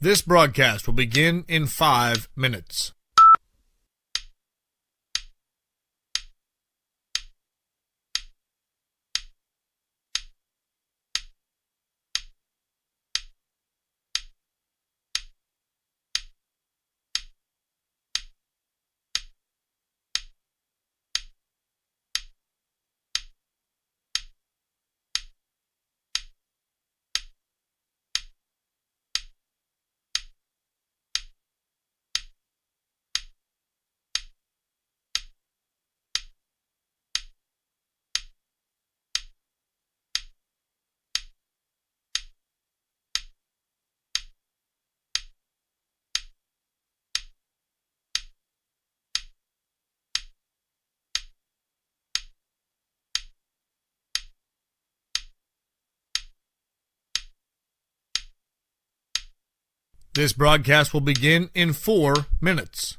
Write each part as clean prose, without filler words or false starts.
This broadcast will begin in 5 minutes. This broadcast will begin in 4 minutes.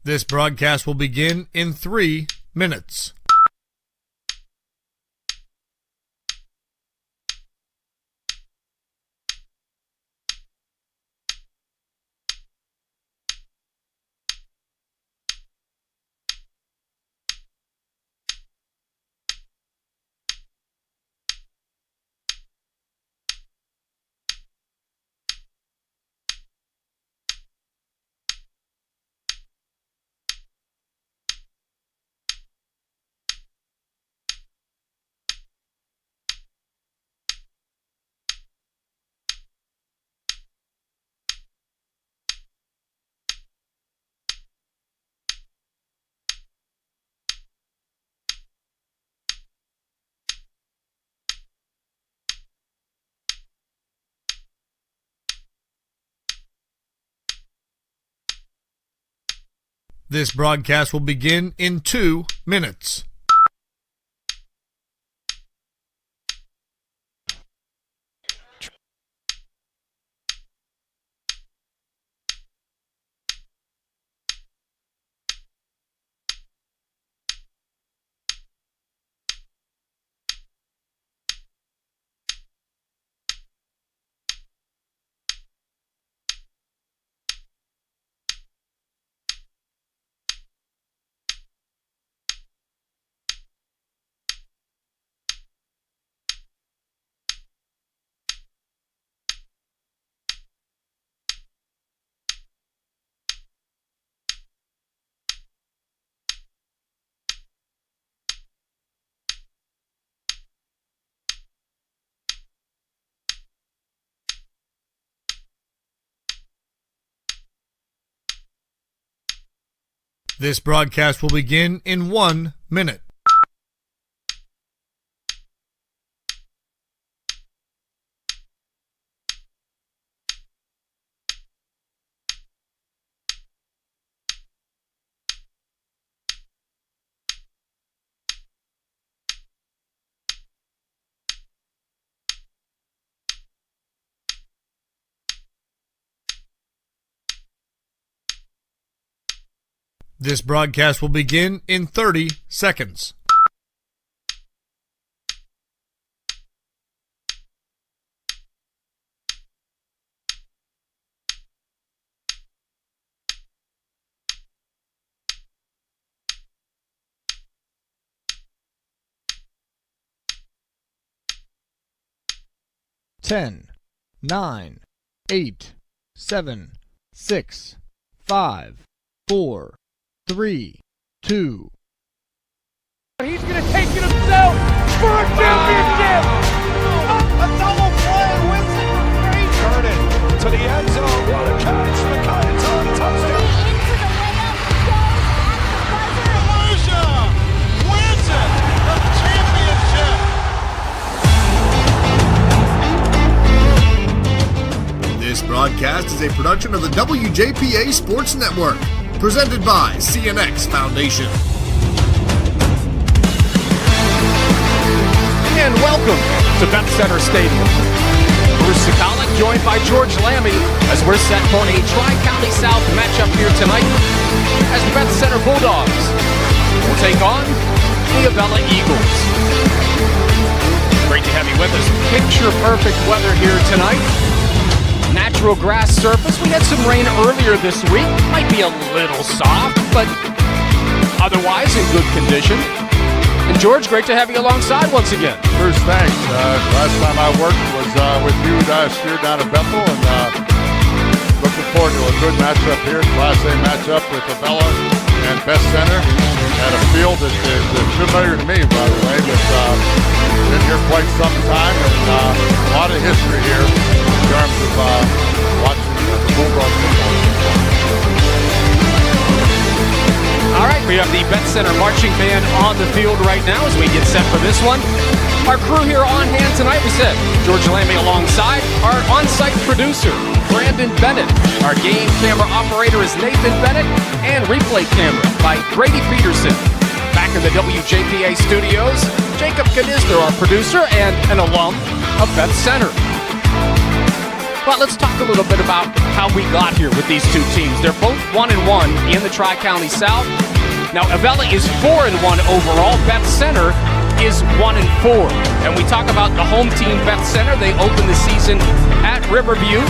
This broadcast will begin in 3 minutes. This broadcast will begin in 2 minutes. This broadcast will begin in 1 minute. This broadcast will begin in 30 seconds. Ten, 9, 8, 7, 6, 5, 4, 3, 2. He's going to take it himself for a championship. A double play wins it for free. Turn it to the end zone. What a catch. McCoy, it's on touchdown. Into the layup, goes at the buzzer. Wins it. The championship. This broadcast is a production of the WJPA Sports Network, presented by CNX Foundation. And welcome to Beth-Center Stadium. Bruce Sikalik joined by George Lammy as we're set for a Tri-County South matchup here tonight as the Beth-Center Bulldogs will take on the Avella Eagles. Great to have you with us. Picture perfect weather here tonight. Natural grass surface. We had some rain earlier this week. Might be a little soft, but otherwise in good condition. And George, great to have you alongside once again. Bruce, thanks. Last time I worked was with you last year down at Bethel, and looking forward to a good matchup here. Class A matchup with Avella and Beth-Center at a field that is familiar to me, by the way. But been here quite some time, and a lot of history here in terms of watching the Bulldogs football. All right, we have the Beth-Center marching band on the field right now as we get set for this one. Our crew here on hand tonight, we said George Lammy alongside our on-site producer, Brandon Bennett. Our game camera operator is Nathan Bennett, and replay camera by Brady Peterson. Back in the WJPA studios, Jacob Knisner, our producer and an alum of Beth-Center. Well, let's talk a little bit about how we got here with these two teams. They're both 1-1 in the Tri-County South. Now, Avella is 4-1 overall. Beth-Center is 1-4. And we talk about the home team, Beth-Center. They opened the season at Riverview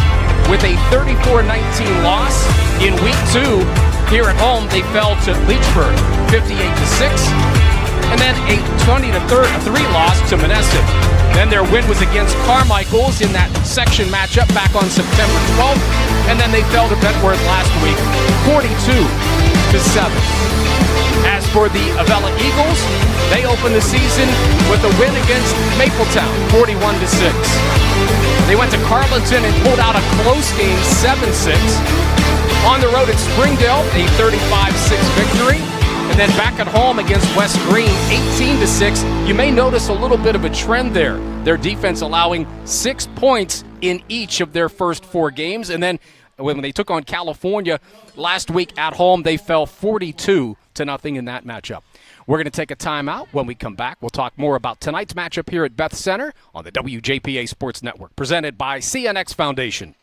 with a 34-19 loss. In week 2, here at home, they fell to Leechburg, 58-6. And then a 20-3 loss to Menneson. Then their win was against Carmichael's in that section matchup back on September 12th. And then they fell to Bentworth last week, 42-7. As for the Avella Eagles, they opened the season with a win against Mapletown, 41-6. They went to Carleton and pulled out a close game, 7-6. On the road at Springdale, a 35-6 victory. And then back at home against West Green, 18-6. You may notice a little bit of a trend there. Their defense allowing 6 points in each of their first 4 games. And then when they took on California last week at home, they fell 42-0 in that matchup. We're going to take a timeout. When we come back, we'll talk more about tonight's matchup here at Beth-Center on the WJPA Sports Network, presented by CNX Foundation.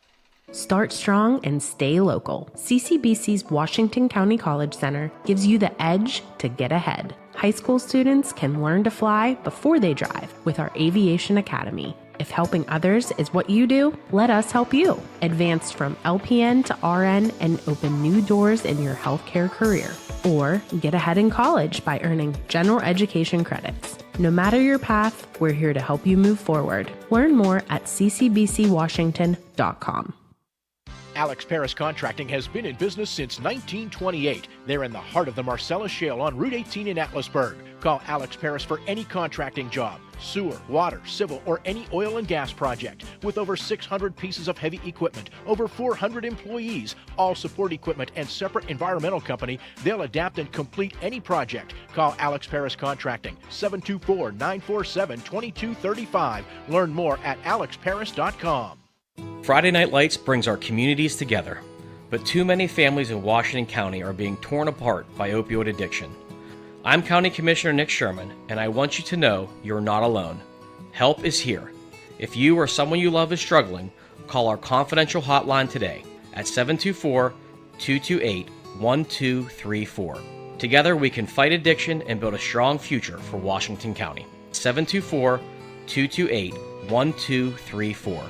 Start strong and stay local. CCBC's Washington County College Center gives you the edge to get ahead. High school students can learn to fly before they drive with our Aviation Academy. If helping others is what you do, let us help you. Advance from LPN to RN and open new doors in your healthcare career. Or get ahead in college by earning general education credits. No matter your path, we're here to help you move forward. Learn more at ccbcwashington.com. Alex Paris Contracting has been in business since 1928. They're in the heart of the Marcellus Shale on Route 18 in Atlasburg. Call Alex Paris for any contracting job, sewer, water, civil, or any oil and gas project. With over 600 pieces of heavy equipment, over 400 employees, all support equipment, and separate environmental company, they'll adapt and complete any project. Call Alex Paris Contracting, 724-947-2235. Learn more at alexparis.com. Friday Night Lights brings our communities together, but too many families in Washington County are being torn apart by opioid addiction. I'm County Commissioner Nick Sherman, and I want you to know you're not alone. Help is here. If you or someone you love is struggling, call our confidential hotline today at 724-228-1234. Together we can fight addiction and build a strong future for Washington County. 724-228-1234.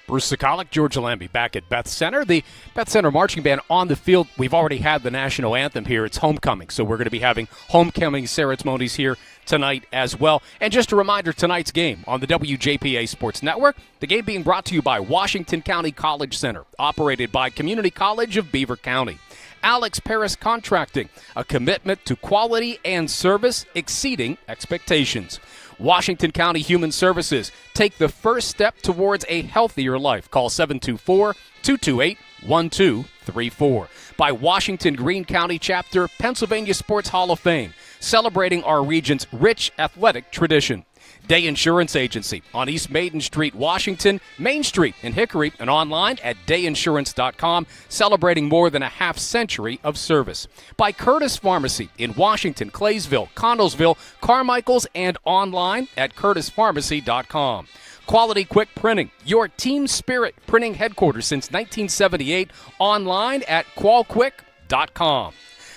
Bruce Sikalik, George Lamby back at Beth-Center. The Beth-Center marching band on the field. We've already had the national anthem here. It's homecoming, so we're going to be having homecoming ceremonies here tonight as well. And just a reminder, tonight's game on the WJPA Sports Network, the game being brought to you by Washington County College Center, operated by Community College of Beaver County. Alex Paris Contracting, a commitment to quality and service exceeding expectations. Washington County Human Services, take the first step towards a healthier life. Call 724-228-1234. By Washington Greene County Chapter, Pennsylvania Sports Hall of Fame, celebrating our region's rich athletic tradition. Day Insurance Agency on East Maiden Street, Washington, Main Street in Hickory, and online at dayinsurance.com, celebrating more than a half century of service. By Curtis Pharmacy in Washington, Claysville, Connellsville, Carmichael's, and online at curtispharmacy.com. Quality Quick Printing, your team spirit printing headquarters since 1978, online at qualquick.com.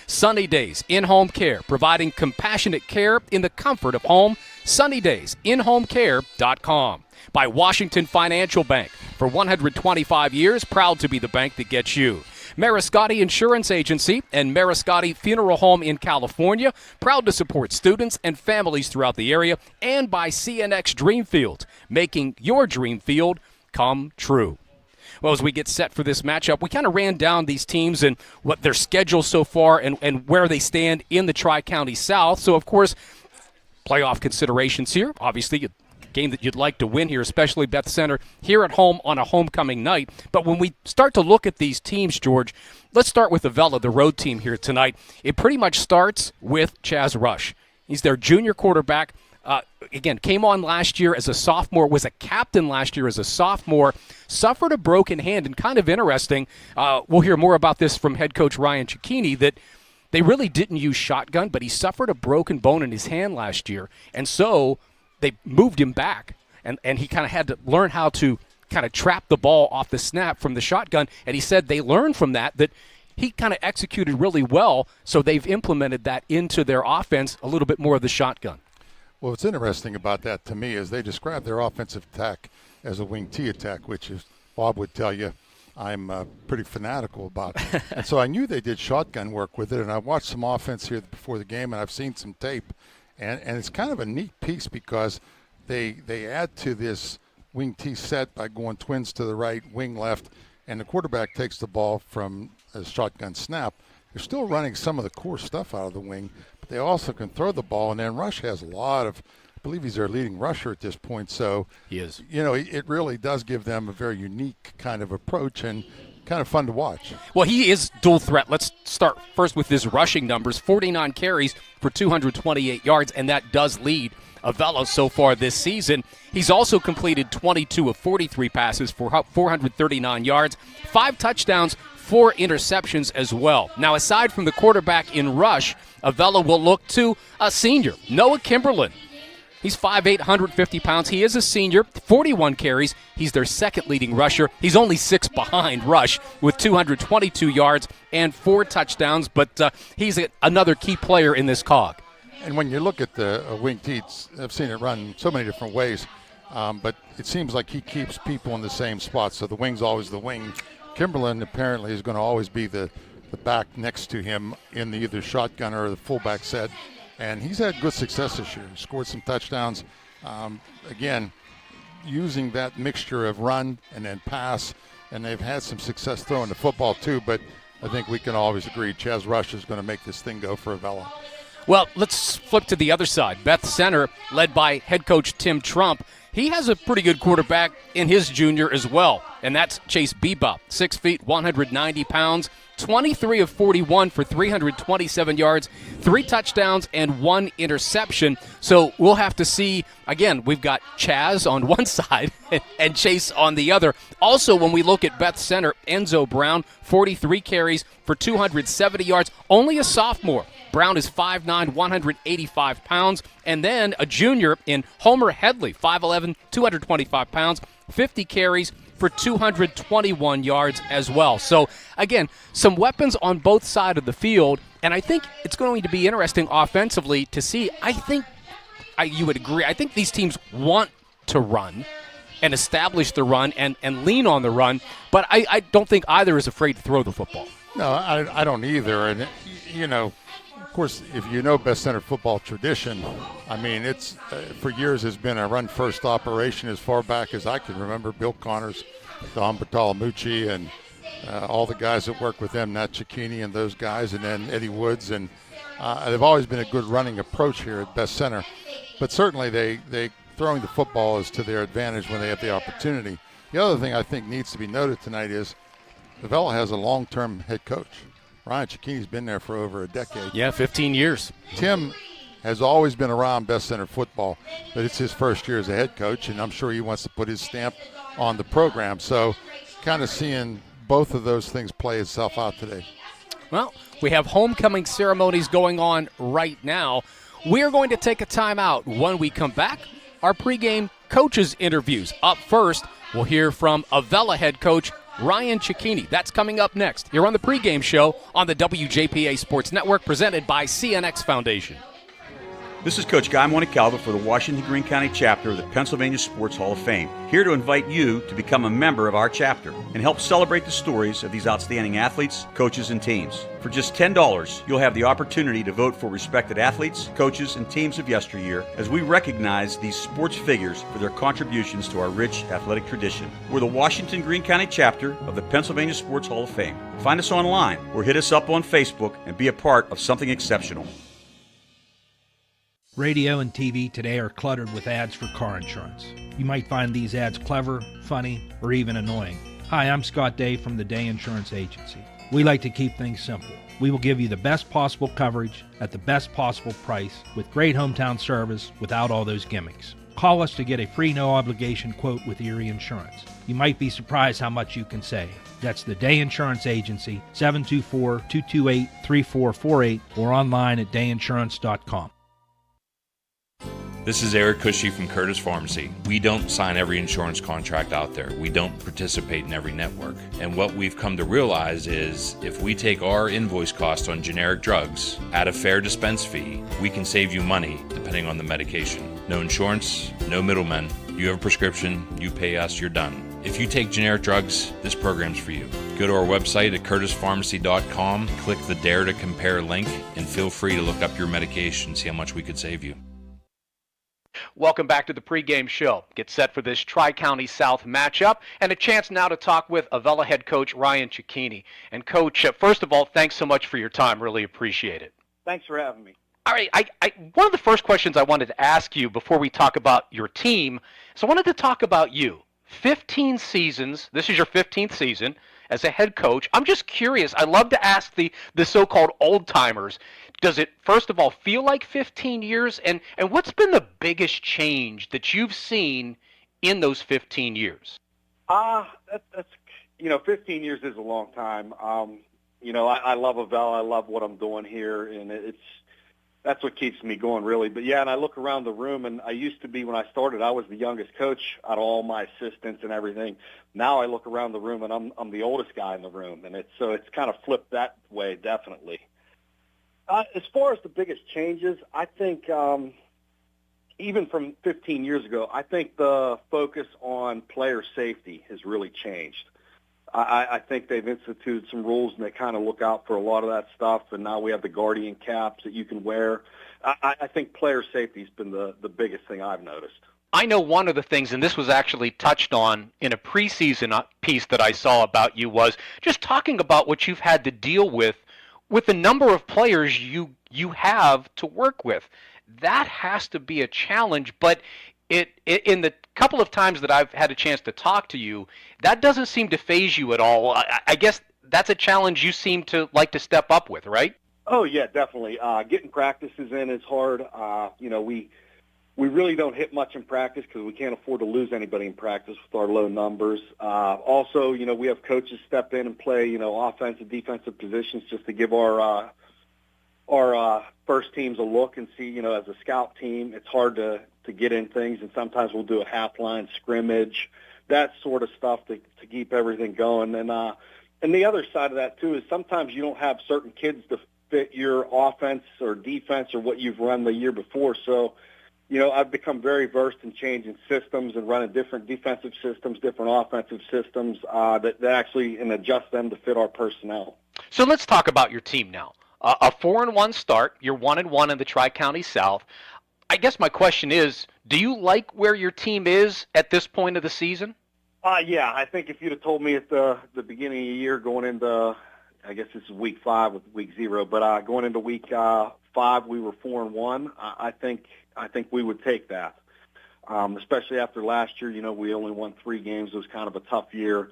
Sunny Days In-Home Care, providing compassionate care in the comfort of home. SunnyDaysInHomeCare.com. By Washington Financial Bank, for 125 years, proud to be the bank that gets you. Mariscotti Insurance Agency and Mariscotti Funeral Home in California, proud to support students and families throughout the area. And by CNX Dreamfield, making your dream field come true. Well, as we get set for this matchup, we kind of ran down these teams and what their schedule so far and where they stand in the Tri-County South. So, of course, playoff considerations here. Obviously, a game that you'd like to win here, especially Beth-Center here at home on a homecoming night. But when we start to look at these teams, George, let's start with Avella, the road team here tonight. It pretty much starts with Chaz Rush. He's their junior quarterback. Again, came on last year as a sophomore, was a captain last year as a sophomore, suffered a broken hand, and kind of interesting, we'll hear more about this from head coach Ryan Cicchini, that they really didn't use shotgun, but he suffered a broken bone in his hand last year, and so they moved him back, and he kind of had to learn how to kind of trap the ball off the snap from the shotgun, and he said they learned from that he kind of executed really well, so they've implemented that into their offense, a little bit more of the shotgun. Well, what's interesting about that to me is they describe their offensive attack as a wing T attack, which is, Bob would tell you, I'm pretty fanatical about. And so I knew they did shotgun work with it, and I watched some offense here before the game, and I've seen some tape. And it's kind of a neat piece because they add to this wing T set by going twins to the right, wing left, and the quarterback takes the ball from a shotgun snap. They're still running some of the core stuff out of the wing, but they also can throw the ball. And then Rush has a lot of, I believe he's their leading rusher at this point. So, he is. It really does give them a very unique kind of approach and kind of fun to watch. Well, he is dual threat. Let's start first with his rushing numbers. 49 carries for 228 yards, and that does lead Avella so far this season. He's also completed 22 of 43 passes for 439 yards, 5 touchdowns, 4 interceptions as well. Now, aside from the quarterback in Rush, Avella will look to a senior, Noah Kimberlin. He's 5'8", 150 pounds. He is a senior, 41 carries. He's their second leading rusher. He's only 6 behind Rush with 222 yards and 4 touchdowns, but he's another key player in this cog. And when you look at the wing teats, I've seen it run so many different ways, but it seems like he keeps people in the same spot. So the wing's always the wing. Kimberlin apparently is going to always be the back next to him in the either shotgun or the fullback set. And he's had good success this year. He scored some touchdowns. Again, using that mixture of run and then pass, and they've had some success throwing the football too, but I think we can always agree Chaz Rush is going to make this thing go for Avella. Well, let's flip to the other side. Beth-Center, led by head coach Tim Trump. He has a pretty good quarterback in his junior as well, and that's Chase Bebop, 6 feet, 190 pounds, 23 of 41 for 327 yards, 3 touchdowns, and 1 interception. So we'll have to see. Again, we've got Chaz on one side and Chase on the other. Also, when we look at Beth-Center, Enzo Brown, 43 carries for 270 yards, only a sophomore. Brown is 5'9", 185 pounds. And then a junior in Homer Headley, 5'11", 225 pounds, 50 carries for 221 yards as well. So, again, some weapons on both sides of the field, and I think it's going to be interesting offensively to see. I think you would agree. I think these teams want to run and establish the run and lean on the run, but I don't think either is afraid to throw the football. No, I don't either. And, of course, if you know Beth-Center football tradition, I mean, it's for years has been a run-first operation as far back as I can remember. Bill Connors, Don Bartolomucci, and all the guys that work with them, Nat Cicchini and those guys, and then Eddie Woods. And they've always been a good running approach here at Beth-Center. But certainly they throwing the football is to their advantage when they have the opportunity. The other thing I think needs to be noted tonight is Avella has a long-term head coach. Ryan Cicchini's been there for over a decade. Yeah, 15 years. Tim has always been around Beth-Center football, but it's his first year as a head coach, and I'm sure he wants to put his stamp on the program. So kind of seeing both of those things play itself out today. Well, we have homecoming ceremonies going on right now. We're going to take a timeout. When we come back, our pregame coaches interviews. Up first, we'll hear from Avella head coach Ryan Cicchini. That's coming up next here on the pregame show on the WJPA Sports Network, presented by CNX Foundation. This is Coach Guy Montecalvo for the Washington Greene County chapter of the Pennsylvania Sports Hall of Fame, here to invite you to become a member of our chapter and help celebrate the stories of these outstanding athletes, coaches, and teams. For just $10, you'll have the opportunity to vote for respected athletes, coaches, and teams of yesteryear as we recognize these sports figures for their contributions to our rich athletic tradition. We're the Washington Greene County chapter of the Pennsylvania Sports Hall of Fame. Find us online or hit us up on Facebook and be a part of something exceptional. Radio and TV today are cluttered with ads for car insurance. You might find these ads clever, funny, or even annoying. Hi, I'm Scott Day from the Day Insurance Agency. We like to keep things simple. We will give you the best possible coverage at the best possible price with great hometown service without all those gimmicks. Call us to get a free no-obligation quote with Erie Insurance. You might be surprised how much you can save. That's the Day Insurance Agency, 724-228-3448, or online at dayinsurance.com. This is Eric Cushy from Curtis Pharmacy. We don't sign every insurance contract out there. We don't participate in every network. And what we've come to realize is if we take our invoice cost on generic drugs, add a fair dispense fee, we can save you money depending on the medication. No insurance, no middlemen. You have a prescription, you pay us, you're done. If you take generic drugs, this program's for you. Go to our website at curtispharmacy.com, click the Dare to Compare link, and feel free to look up your medication, see how much we could save you. Welcome back to the pregame show. Get set for this Tri-County South matchup and a chance now to talk with Avella head coach Ryan Cicchini. And Coach, first of all, thanks so much for your time. Really appreciate it. Thanks for having me. All right, one of the first questions I wanted to ask you before we talk about your team is I wanted to talk about you. 15 seasons. This is your 15th season as a head coach. I'm just curious. I love to ask the so-called old-timers. Does it, first of all, feel like 15 years? And what's been the biggest change that you've seen in those 15 years? That's 15 years is a long time. I love Avella. I love what I'm doing here, and that's what keeps me going, really. But, yeah, and I look around the room, and I used to be, when I started, I was the youngest coach out of all my assistants and everything. Now I look around the room, and I'm the oldest guy in the room, and it's kind of flipped that way, definitely. As far as the biggest changes, I think even from 15 years ago, I think the focus on player safety has really changed. I think they've instituted some rules, and they kind of look out for a lot of that stuff, and now we have the Guardian caps that you can wear. I think player safety has been the biggest thing I've noticed. I know one of the things, and this was actually touched on in a preseason piece that I saw about you, was just talking about what you've had to deal with the number of players you have to work with. That has to be a challenge, but in the couple of times that I've had a chance to talk to you, that doesn't seem to faze you at all. I guess that's a challenge you seem to like to step up with, right? Oh, yeah, definitely. Getting practices in is hard. We really don't hit much in practice because we can't afford to lose anybody in practice with our low numbers. Also, we have coaches step in and play, offensive, defensive positions just to give our first teams a look and see, as a scout team, it's hard to get in things, and sometimes we'll do a half-line scrimmage, that sort of stuff to keep everything going. And the other side of that, too, is sometimes you don't have certain kids to fit your offense or defense or what you've run the year before. So, I've become very versed in changing systems and running different defensive systems, different offensive systems that actually and adjust them to fit our personnel. So let's talk about your team now. A 4-1 start. You're 1-1 in the Tri-County South. I guess my question is, do you like where your team is at this point of the season? Yeah, I think if you'd have told me at the beginning of the year going into, I guess this is week 5 with week 0, but going into week 5 we were 4-1. I think we would take that, especially after last year. You know, we only won 3 games. It was kind of a tough year,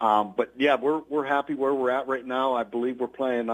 but yeah, we're happy where we're at right now. I believe we're playing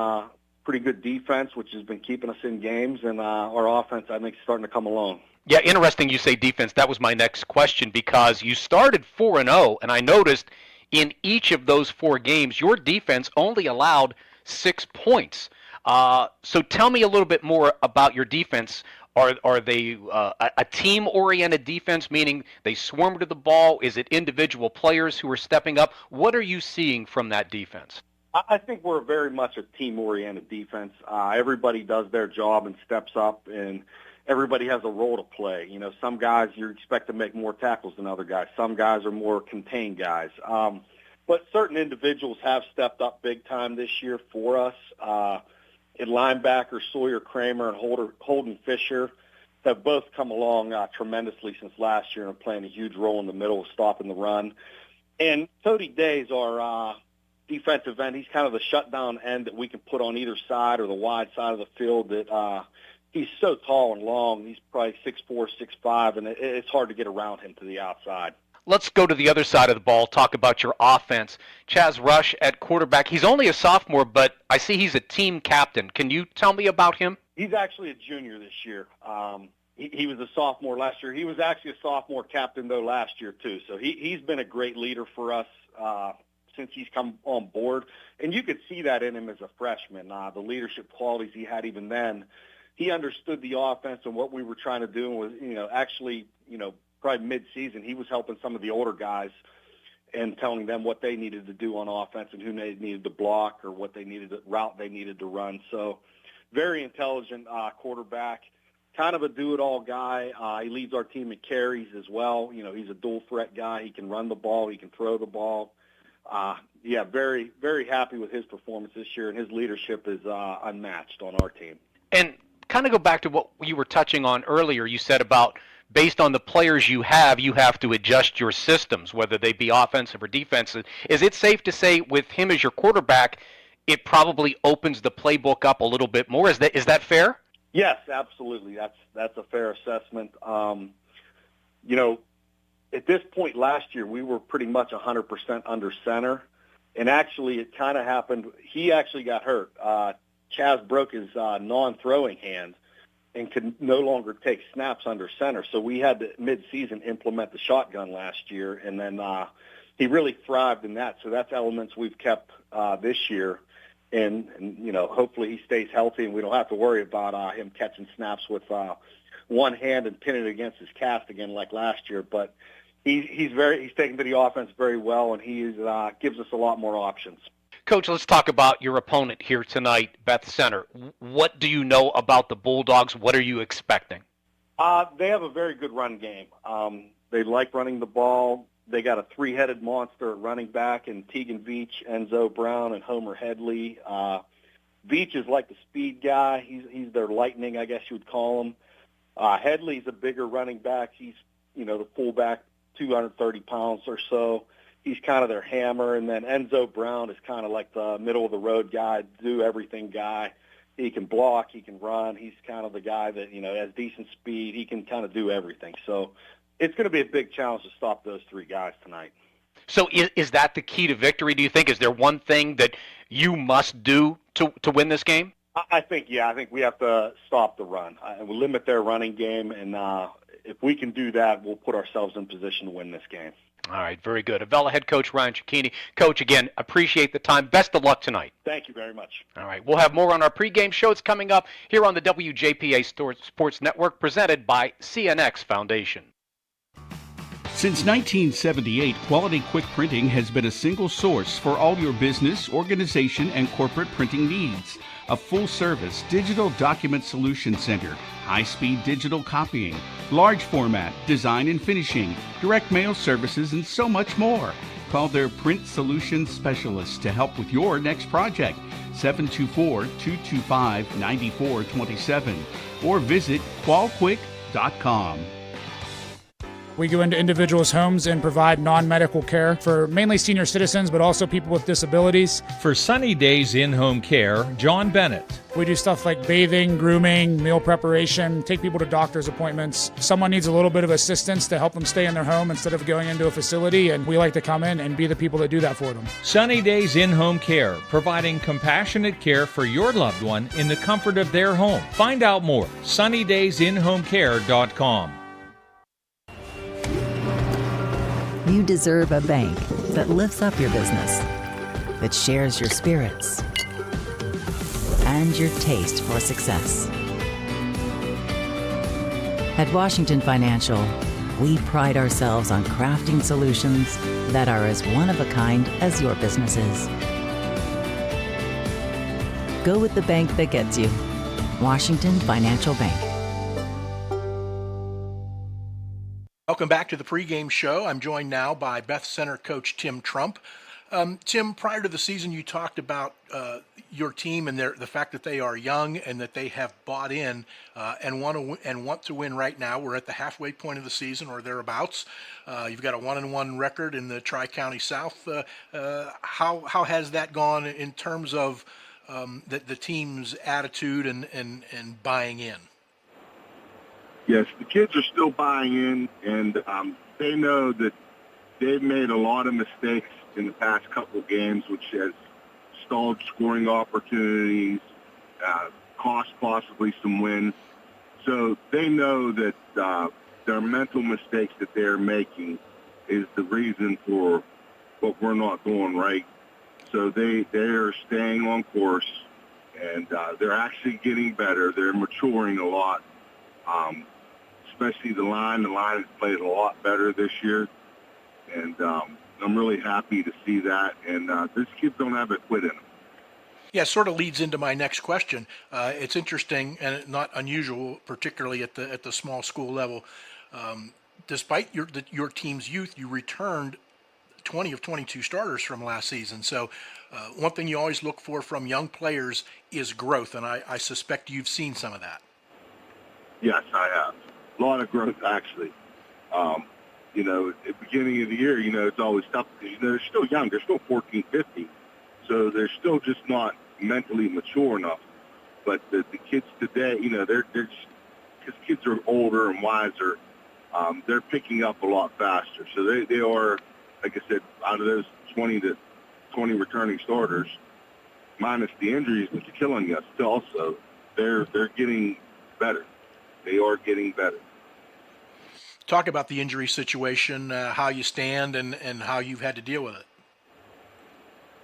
pretty good defense, which has been keeping us in games, and our offense I think is starting to come along. Yeah, interesting you say defense. That was my next question, because you started 4-0, and I noticed in each of those 4 games, your defense only allowed 6 points. So tell me a little bit more about your defense. Are they a team-oriented defense, meaning they swarm to the ball? Is it individual players who are stepping up? What are you seeing from that defense? I think we're very much a team-oriented defense. Everybody does their job and steps up, and everybody has a role to play. You know, some guys you expect to make more tackles than other guys. Some guys are more contained guys. But certain individuals have stepped up big time this year for us. In linebacker, Sawyer Kramer and Holden Fisher have both come along tremendously since last year and are playing a huge role in the middle of stopping the run. And Cody Day's our defensive end. He's kind of the shutdown end that we can put on either side or the wide side of the field that he's so tall and long. He's probably 6'4", 6'5", and it's hard to get around him to the outside. Let's go to the other side of the ball, talk about your offense. Chaz Rush at quarterback. He's only a sophomore, but I see he's a team captain. Can you tell me about him? He's actually a junior this year. He was a sophomore last year. He was actually a sophomore captain, though, last year, too. So he's been a great leader for us since he's come on board. And you could see that in him as a freshman, the leadership qualities he had even then. He understood the offense and what we were trying to do, and was, actually, probably mid-season, he was helping some of the older guys and telling them what they needed to do on offense and who they needed to block or what they needed to route they needed to run. So very intelligent quarterback, kind of a do-it-all guy. He leads our team in carries as well. He's a dual-threat guy. He can run the ball. He can throw the ball. Very, very happy with his performance this year, and his leadership is unmatched on our team. And kind of go back to what you were touching on earlier. You said about based on the players you have to adjust your systems, whether they be offensive or defensive. Is it safe to say with him as your quarterback, it probably opens the playbook up a little bit more? Is that fair? Yes, absolutely. That's a fair assessment. At this point last year, we were pretty much 100% under center, and actually it kind of happened. He actually got hurt. Chaz broke his non-throwing hand and could no longer take snaps under center. So we had to mid-season implement the shotgun last year, and then he really thrived in that. So that's elements we've kept this year, and hopefully he stays healthy and we don't have to worry about him catching snaps with one hand and pinning it against his cast again like last year. But he's taken to the offense very well, and he gives us a lot more options. Coach, let's talk about your opponent here tonight, Beth-Center. What do you know about the Bulldogs? What are you expecting? They have a very good run game. They like running the ball. They got a 3-headed monster at running back in Tegan Veach, Enzo Brown, and Homer Headley. Veach is like the speed guy. He's their lightning, I guess you would call him. Headley's a bigger running back. He's, the fullback, 230 pounds or so. He's kind of their hammer. And then Enzo Brown is kind of like the middle-of-the-road guy, do-everything guy. He can block. He can run. He's kind of the guy that, has decent speed. He can kind of do everything. So it's going to be a big challenge to stop those 3 guys tonight. So is that the key to victory, do you think? Is there one thing that you must do to win this game? I think we have to stop the run. We'll limit their running game, and if we can do that, we'll put ourselves in position to win this game. All right, very good. Avella head coach Ryan Cicchini. Coach, again, appreciate the time. Best of luck tonight. Thank you very much. All right, we'll have more on our pregame show. It's coming up here on the WJPA Sports Network, presented by CNX Foundation. Since 1978, Quality Quick Printing has been a single source for all your business, organization, and corporate printing needs. A full-service digital document solution center, high-speed digital copying, large format, design and finishing, direct mail services, and so much more. Call their print solutions specialist to help with your next project, 724-225-9427, or visit qualquick.com. We go into individuals' homes and provide non-medical care for mainly senior citizens, but also people with disabilities. For Sunny Days In-Home Care, John Bennett. We do stuff like bathing, grooming, meal preparation, take people to doctor's appointments. Someone needs a little bit of assistance to help them stay in their home instead of going into a facility, and we like to come in and be the people that do that for them. Sunny Days In-Home Care, providing compassionate care for your loved one in the comfort of their home. Find out more, sunnydaysinhomecare.com. You deserve a bank that lifts up your business, that shares your spirits and your taste for success. At Washington Financial, we pride ourselves on crafting solutions that are as one of a kind as your business is. Go with the bank that gets you. Washington Financial Bank. Welcome back to the pregame show. I'm joined now by Beth-Center coach Tim Trump. Tim, prior to the season, you talked about your team and the fact that they are young and that they have bought in and want to win right now. We're at the halfway point of the season or thereabouts. You've got a 1-1 record in the Tri-County South. How has that gone in terms of the team's attitude and buying in? Yes, the kids are still buying in, and they know that they've made a lot of mistakes in the past couple of games, which has stalled scoring opportunities, cost possibly some wins. So they know that their mental mistakes that they're making is the reason for what we're not doing right. So they are staying on course, and they're actually getting better. They're maturing a lot, especially the line. The line has played a lot better this year, and I'm really happy to see that. And these kids don't have a quit in them. Yeah, it sort of leads into my next question. It's interesting and not unusual, particularly at the small school level. Despite your team's youth, you returned 20 of 22 starters from last season. So one thing you always look for from young players is growth, and I suspect you've seen some of that. Yes, I have. A lot of growth, actually. At the beginning of the year, it's always tough because, they're still young. They're still 14, 15. So they're still just not mentally mature enough. But the kids today, they're just, because kids are older and wiser, they're picking up a lot faster. So they are, like I said, out of those 20 returning starters, minus the injuries that's killing us also, they're getting better. They are getting better. Talk about the injury situation, how you stand, and how you've had to deal with it.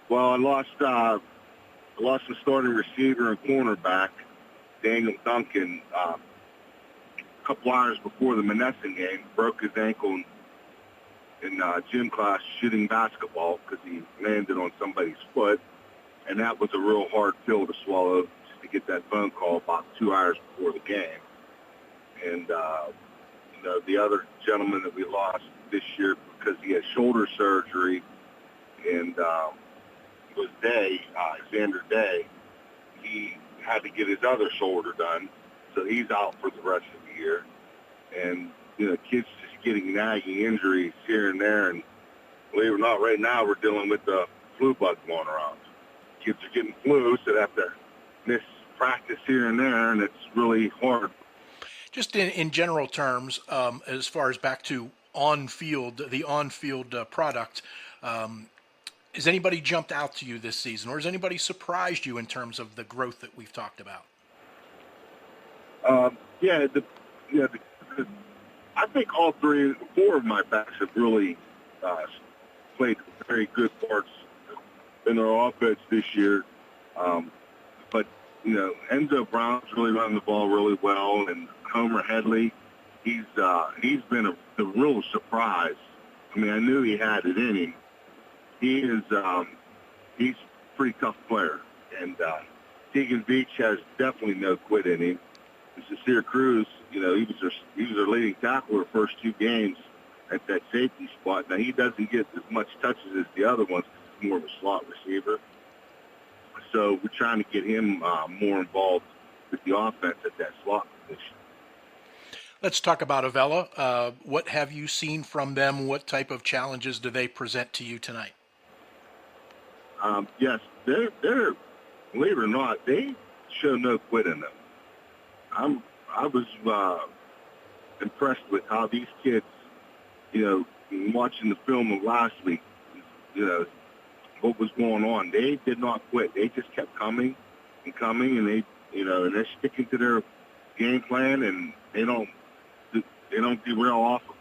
Well, I lost the starting receiver and cornerback, Daniel Duncan, a couple hours before the Monessen game. Broke his ankle in gym class shooting basketball because he landed on somebody's foot, and that was a real hard pill to swallow just to get that phone call about 2 hours before the game. And the other gentleman that we lost this year because he had shoulder surgery, and was Xander Day. He had to get his other shoulder done, so he's out for the rest of the year. And, kids just getting nagging injuries here and there. And believe it or not, right now we're dealing with the flu bug going around. Kids are getting flu, so they have to miss practice here and there, and it's really hard. Just in general terms, as far as back to the on-field product, has anybody jumped out to you this season, or has anybody surprised you in terms of the growth that we've talked about? I think all four of my backs have really played very good parts in their offense this year. But Enzo Brown's really running the ball really well, and Homer Headley, he's been a real surprise. I mean, I knew he had it in him. He's a pretty tough player, and Tegan Beach has definitely no quit in him. Sincere Cruz, he was our leading tackler the first 2 games at that safety spot. Now he doesn't get as much touches as the other ones. He's more of a slot receiver. So we're trying to get him more involved with the offense at that slot position. Let's talk about Avella. What have you seen from them? What type of challenges do they present to you tonight? Yes, they're believe it or not, they show no quit in them. I was impressed with how these kids, watching the film of last week, what was going on. They did not quit. They just kept coming and coming, and and they're sticking to their game plan, and they don't derail off of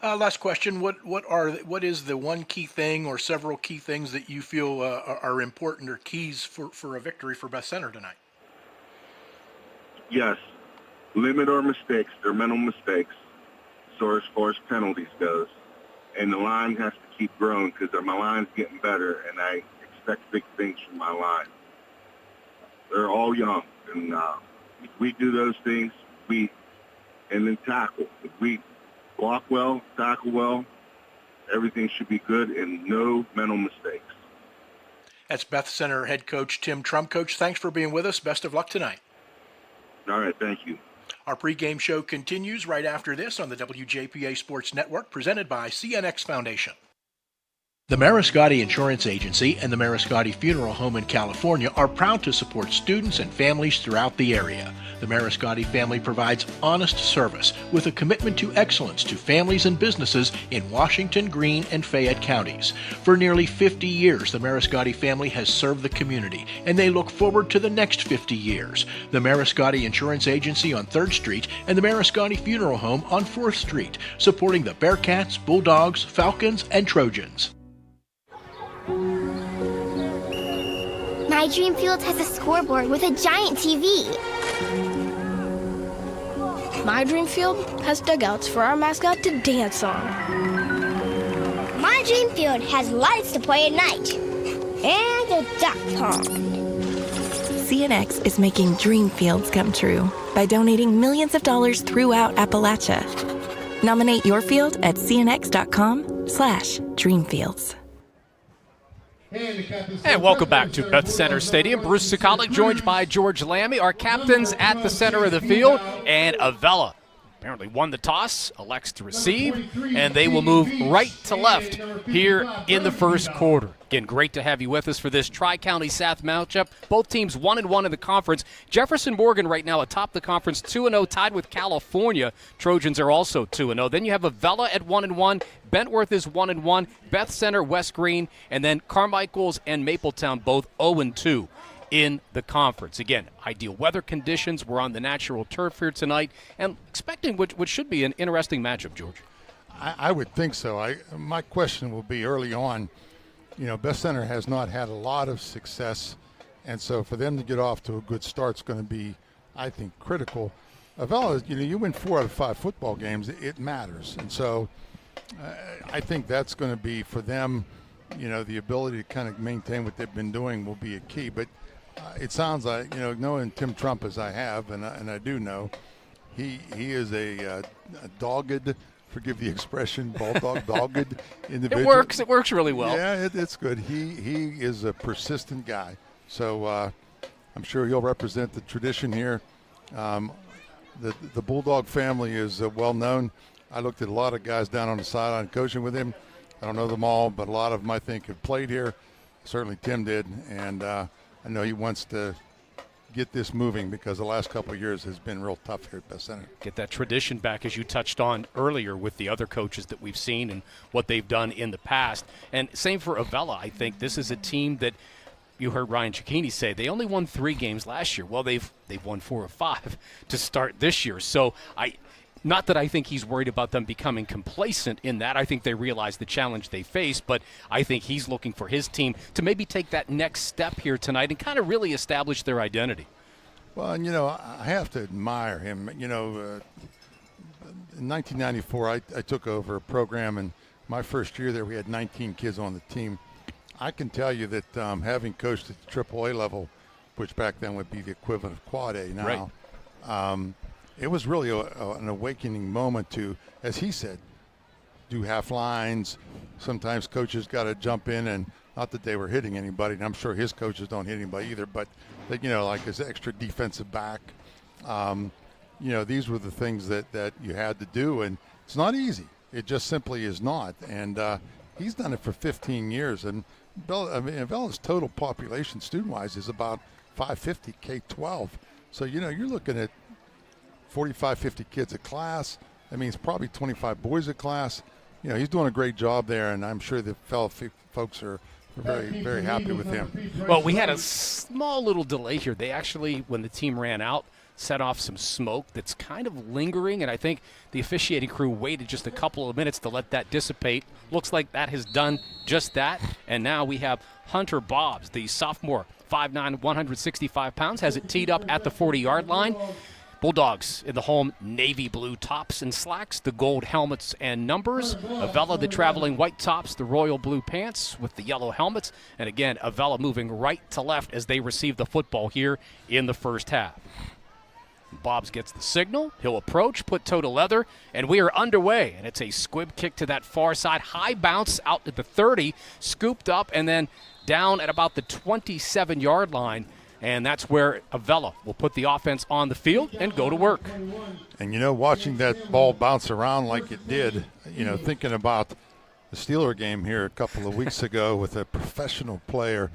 it. Last question: What is the one key thing or several key things that you feel are important or keys for a victory for Beth-Center tonight? Yes, limit our mistakes, their mental mistakes, so as far as penalties goes, and the line has to keep growing because my line's getting better, and I expect big things from my line. They're all young, and if we do those things, and then tackle. If we block well, tackle well, everything should be good and no mental mistakes. That's Beth-Center head coach Tim Trump. Coach, thanks for being with us. Best of luck tonight. All right, thank you. Our pregame show continues right after this on the WJPA Sports Network, presented by CNX Foundation. The Mariscotti Insurance Agency and the Mariscotti Funeral Home in California are proud to support students and families throughout the area. The Mariscotti family provides honest service with a commitment to excellence to families and businesses in Washington, Greene, and Fayette counties. For nearly 50 years, the Mariscotti family has served the community, and they look forward to the next 50 years. The Mariscotti Insurance Agency on 3rd Street and the Mariscotti Funeral Home on 4th Street, supporting the Bearcats, Bulldogs, Falcons, and Trojans. My Dream Field has a scoreboard with a giant TV. My Dream Field has dugouts for our mascot to dance on. My Dream Field has lights to play at night. And a duck pond. CNX is making dream fields come true by donating millions of dollars throughout Appalachia. Nominate your field at cnx.com/dreamfields. And welcome back to Beth-Center Stadium. Bruce Sukalik joined by George Lammy, our captains at the center of the field, and Avella apparently won the toss, elects to receive, and they will move right to left here in the first quarter. Again, great to have you with us for this Tri-County South matchup. Both teams 1-1 in the conference. Jefferson Morgan right now atop the conference, 2-0, tied with California. Trojans are also 2-0. Then you have Avella at 1-1. Bentworth is 1-1. Beth-Center, West Greene, and then Carmichael's and Mapletown both 0-2 in the conference. Again, ideal weather conditions. We're on the natural turf here tonight, and expecting what should be an interesting matchup, George. I would think so. My question will be early on. Beth-Center has not had a lot of success, and so for them to get off to a good start is going to be, I think, critical. Avella, you win 4 out of 5 football games. It matters, and so I think that's going to be for them. The ability to kind of maintain what they've been doing will be a key. But it sounds like, knowing Tim Trump as I have, and I do know, he is a dogged, forgive the expression, bulldog, dogged individual. It works really well. Yeah, it's good. He is a persistent guy. So I'm sure he'll represent the tradition here. The Bulldog family is well known. I looked at a lot of guys down on the sideline coaching with him. I don't know them all, but a lot of them I think have played here. Certainly Tim did, and I know he wants to get this moving because the last couple of years has been real tough here at Beth-Center. Get that tradition back, as you touched on earlier with the other coaches that we've seen and what they've done in the past. And same for Avella. I think this is a team that you heard Ryan Cicchini say they only won 3 games last year. Well, they've won 4 of 5 to start this year. So not that I think he's worried about them becoming complacent in that. I think they realize the challenge they face, but I think he's looking for his team to maybe take that next step here tonight and kind of really establish their identity. Well, and, I have to admire him. In 1994, I took over a program, and my first year there we had 19 kids on the team. I can tell you that having coached at the AAA level, which back then would be the equivalent of Quad A now, right. It was really an awakening moment to, as he said, do half lines. Sometimes coaches got to jump in, and not that they were hitting anybody, and I'm sure his coaches don't hit anybody either, but like his extra defensive back. these were the things that you had to do, and it's not easy. It just simply is not. And he's done it for 15 years. And Avella's total population student-wise is about 550 K-12. So, you're looking at 45, 50 kids a class. That means probably 25 boys a class. He's doing a great job there, and I'm sure the fellow folks are very, very happy with him. Well, we had a small little delay here. They actually, when the team ran out, set off some smoke that's kind of lingering, and I think the officiating crew waited just a couple of minutes to let that dissipate. Looks like that has done just that, and now we have Hunter Bobbs, the sophomore, 5'9", 165 pounds, has it teed up at the 40-yard line. Bulldogs in the home navy blue tops and slacks, the gold helmets and numbers. Avella, the traveling white tops, the royal blue pants with the yellow helmets. And again, Avella moving right to left as they receive the football here in the first half. Bobbs gets the signal. He'll approach, put toe to leather, and we are underway. And it's a squib kick to that far side. High bounce out at the 30, scooped up, and then down at about the 27-yard line. And that's where Avella will put the offense on the field and go to work. And, watching that ball bounce around like it did, thinking about the Steeler game here a couple of weeks ago with a professional player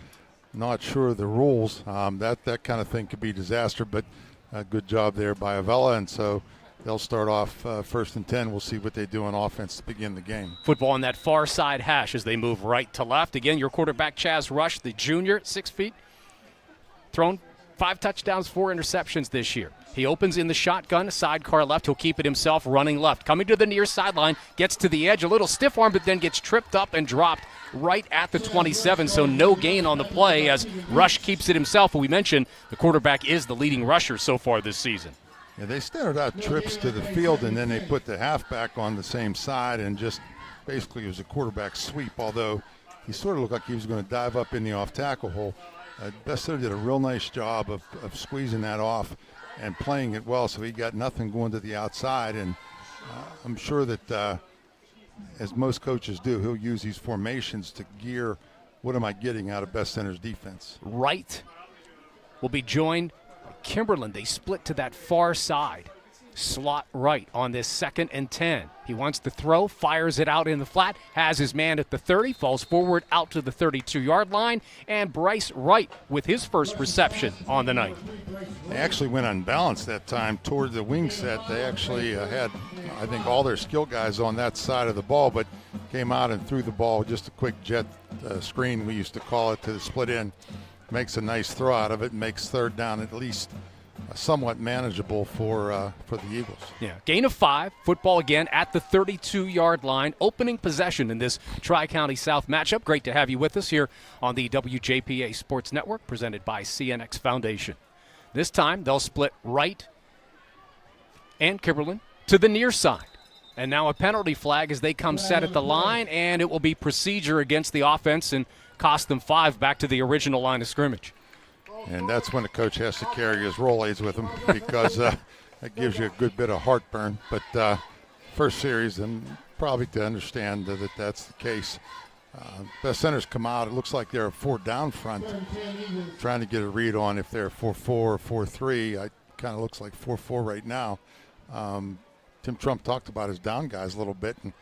not sure of the rules, that kind of thing could be disaster. But a good job there by Avella, and so they'll start off first and 10. We'll see what they do on offense to begin the game. Football on that far side hash as they move right to left. Again, your quarterback, Chaz Rush, the junior, 6 feet. Thrown 5 touchdowns, 4 interceptions this year. He opens in the shotgun, sidecar left. He'll keep it himself, running left. Coming to the near sideline, gets to the edge, a little stiff arm, but then gets tripped up and dropped right at the 27, so no gain on the play as Rush keeps it himself. We mentioned the quarterback is the leading rusher so far this season. Yeah, they started out trips to the field, and then they put the halfback on the same side, and just basically it was a quarterback sweep, although he sort of looked like he was going to dive up in the off-tackle hole. Beth-Center did a real nice job of squeezing that off and playing it well, so he got nothing going to the outside. And I'm sure that, as most coaches do, he'll use these formations to gear what am I getting out of Beth-Center's defense. Wright will be joined by Kimberlin. They split to that far side. Slot right on this 2nd and 10. He wants to throw, fires it out in the flat, has his man at the 30, falls forward out to the 32-yard line, and Bryce Wright with his first reception on the night. They actually went unbalanced that time toward the wing set. They actually had, I think, all their skill guys on that side of the ball, but came out and threw the ball, just a quick jet screen, we used to call it, to the split end. Makes a nice throw out of it, makes 3rd down at least somewhat manageable for the Eagles. Yeah, gain of 5. Football again at the 32-yard line. Opening possession in this Tri-County South matchup. Great to have you with us here on the WJPA Sports Network, presented by CNX Foundation. This time they'll split Wright and Kimberlin to the near side. And now a penalty flag as they come set at the line, and it will be procedure against the offense and cost them 5 back to the original line of scrimmage. And that's when the coach has to carry his Rolaids with him, because that gives you a good bit of heartburn. But first series, and probably to understand that that's the case. Beth-Center's come out. It looks like they're a 4 down front, trying to get a read on if they're 4-4 or 4-3. It kind of looks like 4-4 right now. Tim Trump talked about his down guys a little bit, and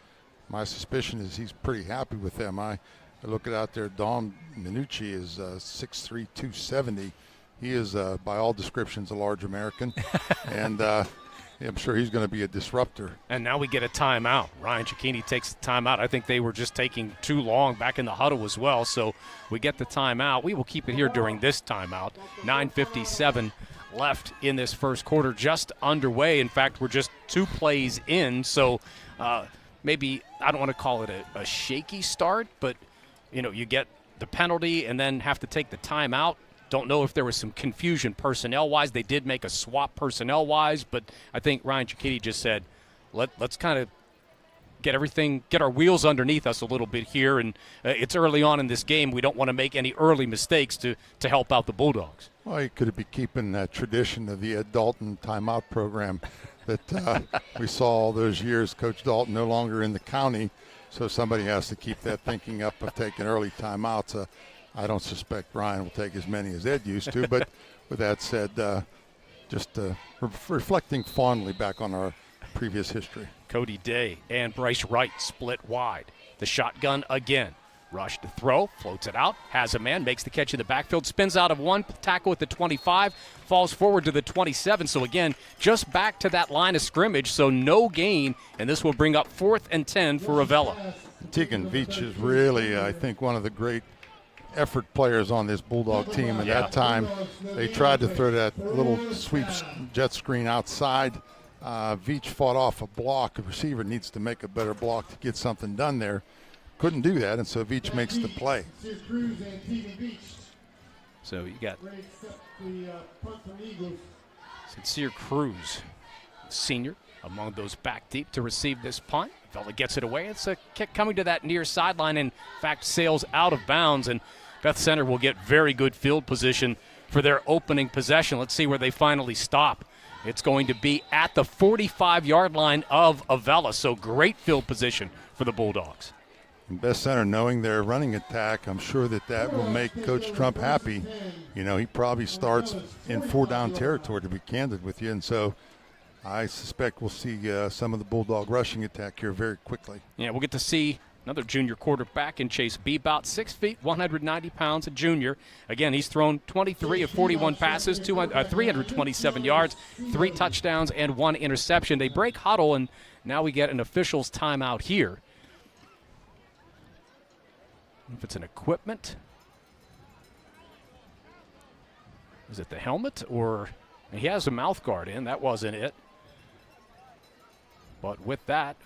my suspicion is he's pretty happy with them. I look at out there, Don Minucci is 6'3", 270. He is, by all descriptions, a large American, and I'm sure he's going to be a disruptor. And now we get a timeout. Ryan Cicchini takes the timeout. I think they were just taking too long back in the huddle as well, so we get the timeout. We will keep it here during this timeout. 9:57 left in this first quarter, just underway. In fact, we're just 2 plays in, so maybe I don't want to call it a shaky start, but you get the penalty and then have to take the timeout. Don't know if there was some confusion personnel-wise. They did make a swap personnel-wise, but I think Ryan Cicchini just said, let's kind of get our wheels underneath us a little bit here, and it's early on in this game. We don't want to make any early mistakes to help out the Bulldogs. Well, he could be keeping that tradition of the Ed Dalton timeout program that we saw all those years. Coach Dalton no longer in the county, so somebody has to keep that thinking up of taking early timeouts. I don't suspect Ryan will take as many as Ed used to, but with that said, just reflecting fondly back on our previous history. Cody Day and Bryce Wright split wide. The shotgun again. Rush to throw, floats it out, has a man, makes the catch in the backfield, spins out of one, tackle at the 25, falls forward to the 27. So again, just back to that line of scrimmage, so no gain, and this will bring up 4th and 10 for Avella. Tegan Veach is really, I think, one of the great effort players on this Bulldog team. At that time, they tried to throw that little sweep jet screen outside. Veach fought off a block. The receiver needs to make a better block to get something done there. Couldn't do that, and so Veach makes the play. So you got Sincere Cruz, senior, among those back deep to receive this punt. Avella gets it away. It's a kick coming to that near sideline. In fact, sails out of bounds, and Beth-Center will get very good field position for their opening possession. Let's see where they finally stop. It's going to be at the 45-yard line of Avella, so great field position for the Bulldogs. And Beth-Center, knowing their running attack, I'm sure that will make Coach Trump happy. You know, he probably starts in 4-down territory, to be candid with you, and so I suspect we'll see some of the Bulldog rushing attack here very quickly. Yeah, we'll get to see another junior quarterback in Chase Bebout, 6 feet, 190 pounds, a junior. Again, he's thrown 23 of 41 passes, 327 yards, 3 touchdowns, and 1 interception. They break huddle, and now we get an official's timeout here. If it's an equipment, is it the helmet, or he has a mouth guard in? That wasn't it. But with that,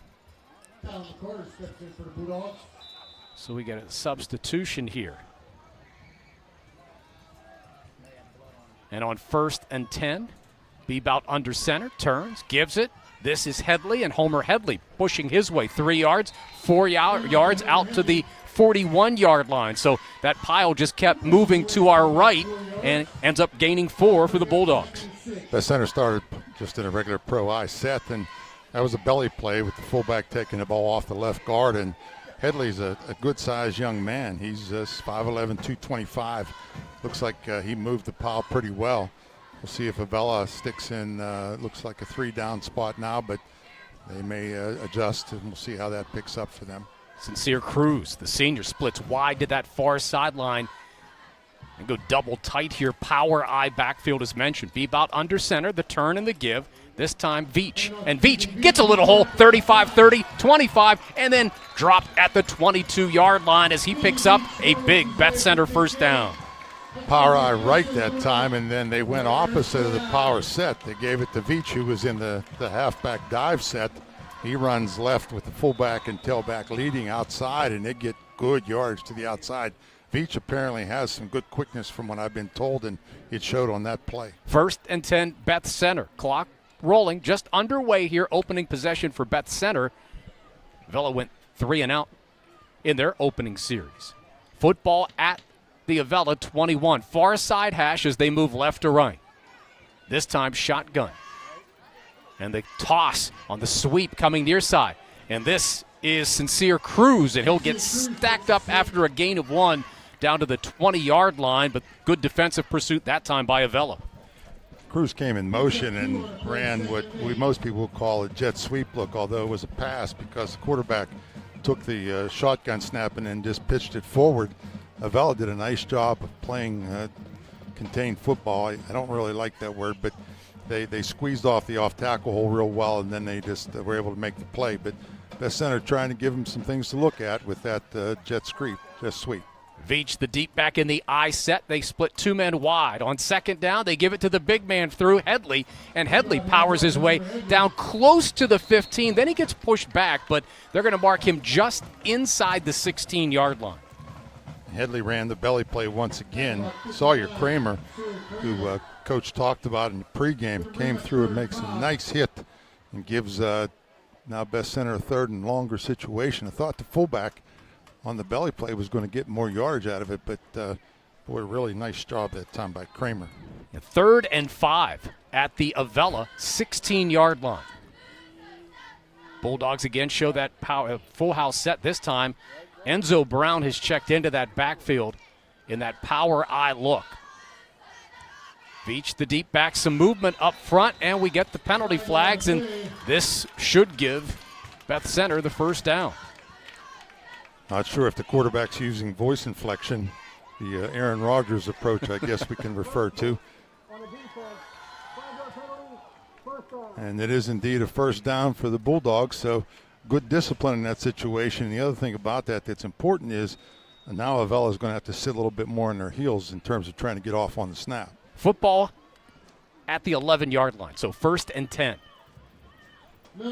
so we get a substitution here. And on 1st and 10, Bebout under center, turns, gives it. This is Headley, and Homer Headley pushing his way 3 yards, 4 yards out to the 41-yard line. So that pile just kept moving to our right and ends up gaining 4 for the Bulldogs. Beth-Center started just in a regular pro eye set, and that was a belly play with the fullback taking the ball off the left guard. And Headley's a good-sized young man. He's 5'11", 225. Looks like he moved the pile pretty well. We'll see if Avella sticks in, looks like a 3-down spot now, but they may adjust, and we'll see how that picks up for them. Sincere Cruz, the senior, splits wide to that far sideline and go double tight here. Power eye backfield as mentioned. Bebout under center, the turn and the give. This time Veach. And Veach gets a little hole, 35, 30, 25, and then dropped at the 22-yard line as he picks up a big Beth-Center first down. Power eye right that time, and then they went opposite of the power set. They gave it to Veach, who was in the halfback dive set. He runs left with the fullback and tailback leading outside, and they get good yards to the outside. Veach apparently has some good quickness from what I've been told, and it showed on that play. 1st and 10, Beth-Center. Clock rolling, just underway here. Opening possession for Beth-Center. Avella went 3 and out in their opening series. Football at the Avella 21. Far side hash as they move left to right. This time shotgun. And the toss on the sweep coming near side. And this is Sincere Cruz, and he'll get stacked up after a gain of 1 down to the 20-yard line, but good defensive pursuit that time by Avella. Cruz came in motion and ran what most people would call a jet sweep look, although it was a pass because the quarterback took the shotgun snap and then just pitched it forward. Avella did a nice job of playing contained football. I don't really like that word, but they squeezed off the off-tackle hole real well, and then they just were able to make the play. But Beth-Center trying to give them some things to look at with that jet sweep. Veach, the deep back in the I set. They split 2 men wide. On 2nd down, they give it to the big man through Headley, and Headley powers his way down close to the 15. Then he gets pushed back, but they're going to mark him just inside the 16-yard line. Headley ran the belly play once again. Sawyer Kramer, who Coach talked about in the pregame, came through and makes a nice hit and gives now Beth-Center a 3rd and longer situation. I thought the fullback on the belly play was going to get more yards out of it, but boy, really nice job that time by Kramer. 3rd and 5 at the Avella 16-yard line. Bulldogs again show that full house set this time. Enzo Brown has checked into that backfield in that power eye look. Veach the deep back, some movement up front, and we get the penalty flags, and this should give Beth-Center the first down. Not sure if the quarterback's using voice inflection, the Aaron Rodgers approach, I guess we can refer to. And it is indeed a first down for the Bulldogs, so good discipline in that situation. And the other thing about that that's important is now Avella is going to have to sit a little bit more on their heels in terms of trying to get off on the snap. Football at the 11-yard line, so 1st and 10.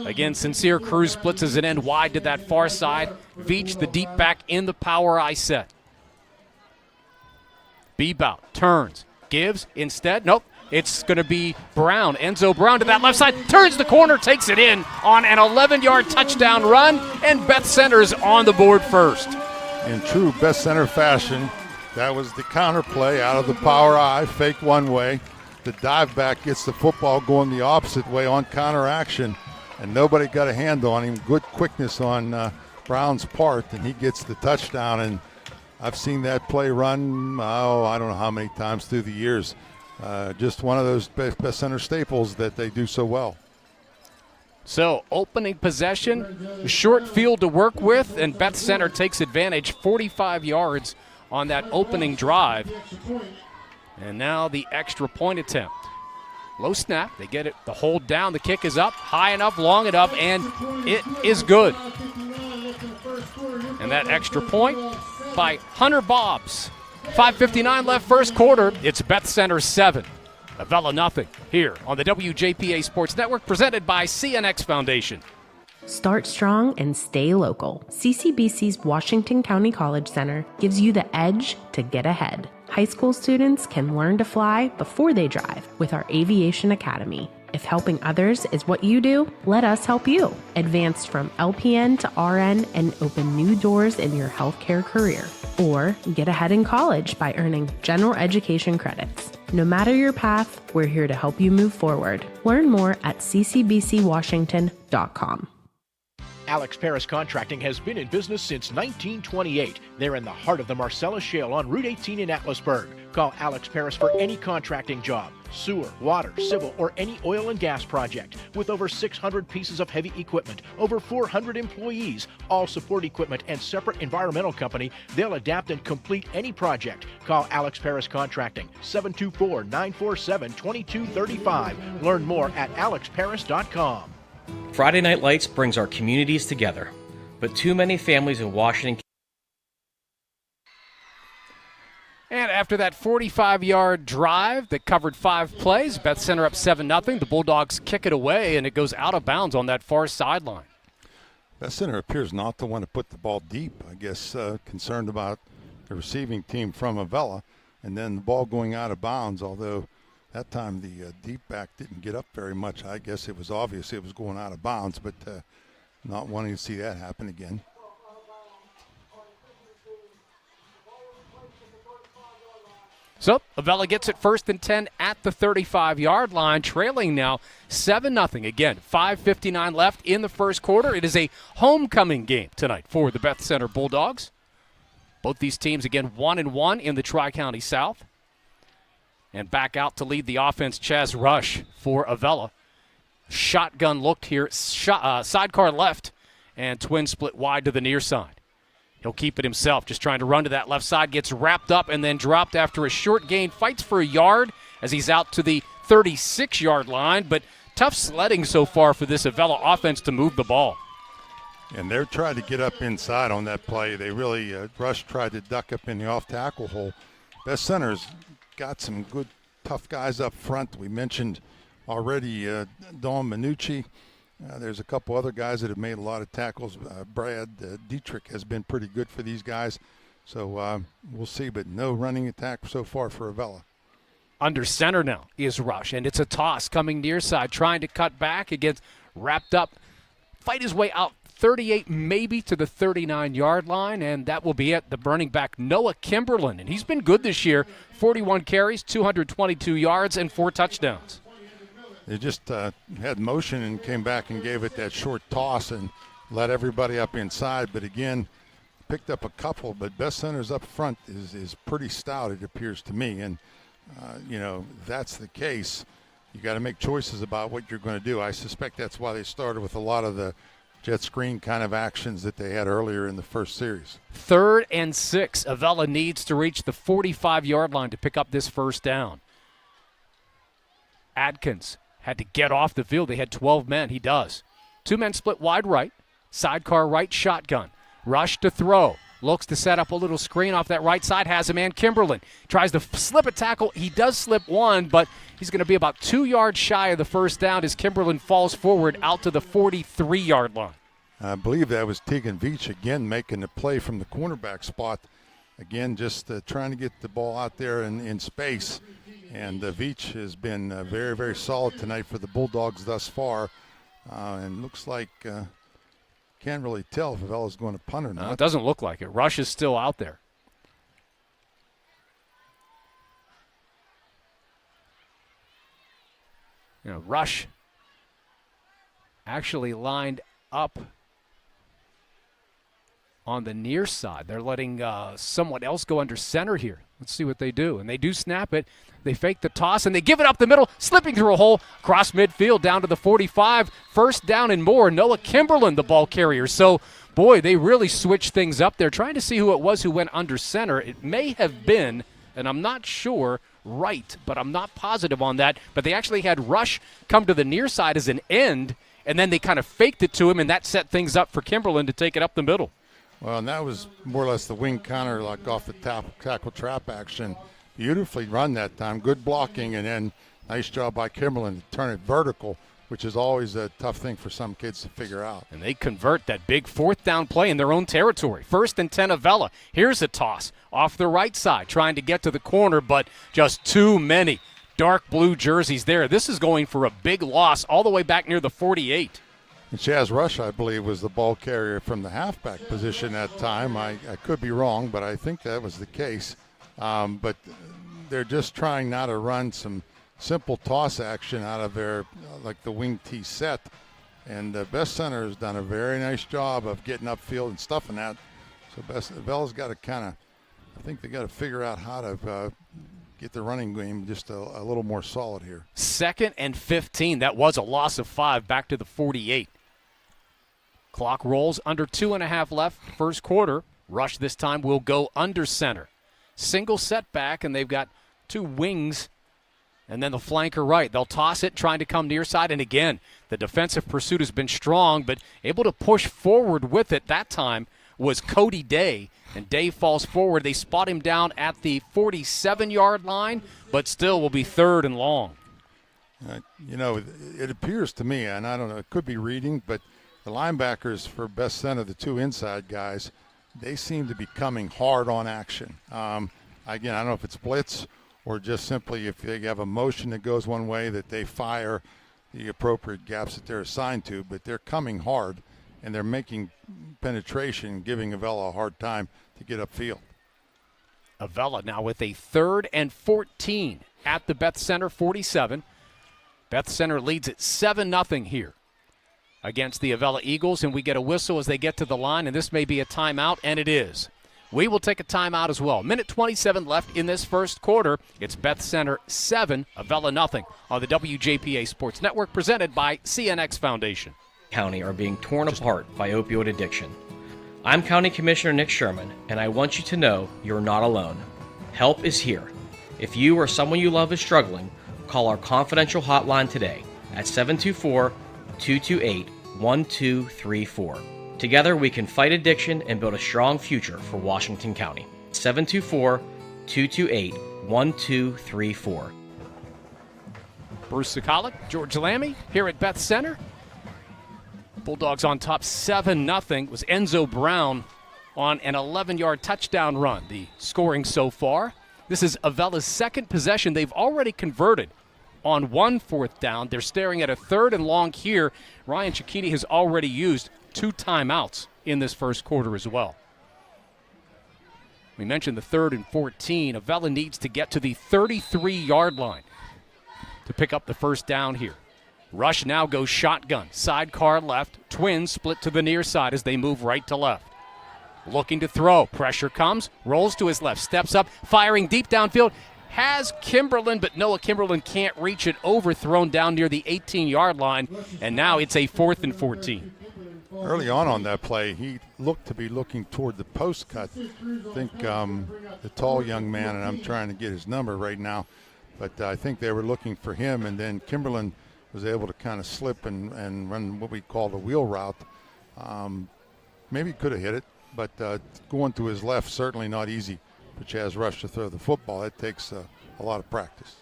Again, Sincere Cruz splits as an end wide to that far side. Veach the deep back in the power I set. Bebout turns, gives, instead, nope. It's going to be Brown, Enzo Brown to that left side, turns the corner, takes it in on an 11-yard touchdown run, and Beth-Center's on the board first. In true Beth-Center fashion, that was the counter play out of the power I, fake one way. The dive back gets the football going the opposite way on counter action, and nobody got a hand on him. Good quickness on Brown's part, and he gets the touchdown. And I've seen that play run, I don't know how many times through the years. Just one of those Beth-Center staples that they do so well. So, opening possession, short field to work with, and Beth-Center takes advantage, 45 yards on that opening drive. And now the extra point attempt. Low snap, they get it, the hold down, the kick is up, high enough, long enough, and it is good. And that extra point by Hunter Bobbs. 5:59 left first quarter. It's Beth-Center 7, Avella nothing. Here on the WJPA Sports Network, presented by CNX Foundation. Start strong and stay local. CCBC's Washington County College Center gives you the edge to get ahead. High school students can learn to fly before they drive with our Aviation Academy. If helping others is what you do, let us help you. Advance from LPN to RN and open new doors in your healthcare career. Or get ahead in college by earning general education credits. No matter your path, we're here to help you move forward. Learn more at ccbcwashington.com. Alex Paris Contracting has been in business since 1928. They're in the heart of the Marcellus Shale on Route 18 in Atlasburg. Call Alex Paris for any contracting job, sewer, water, civil, or any oil and gas project. With over 600 pieces of heavy equipment, over 400 employees, all support equipment, and separate environmental company, they'll adapt and complete any project. Call Alex Paris Contracting, 724-947-2235. Learn more at alexparis.com. Friday Night Lights brings our communities together, but too many families in Washington. And after that 45-yard drive that covered 5 plays, Beth-Center up 7-0. The Bulldogs kick it away, and it goes out of bounds on that far sideline. Beth-Center appears not to want to put the ball deep, I guess, concerned about the receiving team from Avella, and then the ball going out of bounds, although that time the deep back didn't get up very much. I guess it was obvious it was going out of bounds, but not wanting to see that happen again. So Avella gets it 1st and 10 at the 35-yard line, trailing now 7-0. Again, 5:59 left in the first quarter. It is a homecoming game tonight for the Beth-Center Bulldogs. Both these teams, again, 1-1 in the Tri-County South. And back out to lead the offense, Chaz Rush for Avella. Shotgun looked here, sidecar left, and twin split wide to the near side. He'll keep it himself, just trying to run to that left side, gets wrapped up and then dropped after a short gain, fights for a yard as he's out to the 36-yard line, but tough sledding so far for this Avella offense to move the ball. And they're trying to get up inside on that play. They really, Rush tried to duck up in the off-tackle hole. Beth-Center's got some good, tough guys up front. We mentioned already Dawn Minucci. There's a couple other guys that have made a lot of tackles. Brad Dietrich has been pretty good for these guys. So we'll see, but no running attack so far for Avella. Under center now is Rush, and it's a toss coming near side, trying to cut back. It gets wrapped up, fight his way out 38 maybe to the 39-yard line, and that will be it. The running back, Noah Kimberlin, and he's been good this year. 41 carries, 222 yards, and 4 touchdowns. They just had motion and came back and gave it that short toss and let everybody up inside. But again, picked up a couple, but Beth-Center's up front is pretty stout, it appears to me. And that's the case, you got to make choices about what you're going to do. I suspect that's why they started with a lot of the jet screen kind of actions that they had earlier in the first series. 3rd and 6. Avella needs to reach the 45-yard line to pick up this first down. Adkins had to get off the field. They had 12 men. He does. 2 men split wide right. Sidecar right shotgun. Rush to throw. Looks to set up a little screen off that right side. Has a man, Kimberlin. Tries to slip a tackle. He does slip one, but he's going to be about 2 yards shy of the first down as Kimberlin falls forward out to the 43-yard line. I believe that was Tegan Veach again making the play from the cornerback spot. Again, just trying to get the ball out there in space. And Veach has been very, very solid tonight for the Bulldogs thus far. And looks like can't really tell if Avella's going to punt or not. It doesn't look like it. Rush is still out there. Rush actually lined up on the near side. They're letting someone else go under center here. Let's see what they do. And they do snap it. They fake the toss, and they give it up the middle, slipping through a hole, across midfield, down to the 45. First down and more. Noah Kimberlin, the ball carrier. So, boy, they really switched things up there, trying to see who it was who went under center. It may have been, and I'm not sure, Wright, but I'm not positive on that. But they actually had Rush come to the near side as an end, and then they kind of faked it to him, and that set things up for Kimberlin to take it up the middle. Well, and that was more or less the wing counter, like off the tackle trap action. Beautifully run that time. Good blocking, and then nice job by Kimberlin to turn it vertical, which is always a tough thing for some kids to figure out. And they convert that big 4th down play in their own territory. 1st and 10 Avella. Here's a toss off the right side, trying to get to the corner, but just too many dark blue jerseys there. This is going for a big loss all the way back near the 48. And Chaz Rush, I believe, was the ball carrier from the halfback position at time. I could be wrong, but I think that was the case. But they're just trying now to run some simple toss action out of their, like the wing tee set. And Beth-Center has done a very nice job of getting upfield and stuffing that. So Avella's got to I think they got to figure out how to get the running game just a little more solid here. 2nd and 15. That was a loss of 5 back to the 48. Clock rolls, under 2.5 left, first quarter. Rush this time will go under center. Single setback, and they've got 2 wings, and then the flanker right. They'll toss it, trying to come near side, and again, the defensive pursuit has been strong, but able to push forward with it that time was Cody Day, and Day falls forward. They spot him down at the 47-yard line, but still will be 3rd and long. It appears to me, and I don't know, it could be reading, but the linebackers for Beth-Center, the 2 inside guys, they seem to be coming hard on action. Again, I don't know if it's blitz or just simply if they have a motion that goes one way that they fire the appropriate gaps that they're assigned to, but they're coming hard, and they're making penetration, giving Avella a hard time to get upfield. Avella now with a 3rd and 14 at the Beth-Center 47. Beth-Center leads at 7-0 here against the Avella Eagles, and we get a whistle as they get to the line, and this may be a timeout, and it is. We will take a timeout as well. Minute 27 left in this first quarter. It's Beth-Center 7, Avella 0 on the WJPA Sports Network, presented by CNX Foundation. County are being torn apart by opioid addiction. I'm County Commissioner Nick Sherman, and I want you to know you're not alone. Help is here. If you or someone you love is struggling, call our confidential hotline today at 724-228-1234. Together we can fight addiction and build a strong future for Washington County. 724-228-1234. Bruce Sokolic, George Lammy here at Beth-Center. Bulldogs on top 7-0. It was Enzo Brown on an 11-yard touchdown run, the scoring so far. This is Avella's 2nd possession. They've already converted on 1 4th down. They're staring at a 3rd and long here. Ryan Cicchini has already used 2 timeouts in this first quarter as well. We mentioned the 3rd and 14. Avella needs to get to the 33-yard line to pick up the first down here. Rush now goes shotgun. Sidecar left. Twins split to the near side as they move right to left. Looking to throw. Pressure comes. Rolls to his left. Steps up. Firing deep downfield. has Kimberlin, but Noah Kimberlin can't reach it, overthrown down near the 18-yard line, and now it's a 4th and 14. Early on that play, he looked to be looking toward the post cut. I think the tall young man, and I'm trying to get his number right now, but I think they were looking for him, and then Kimberlin was able to kind of slip and run what we call the wheel route. Maybe he could have hit it, but going to his left, certainly not easy for Chaz Rush to throw the football. That takes a lot of practice.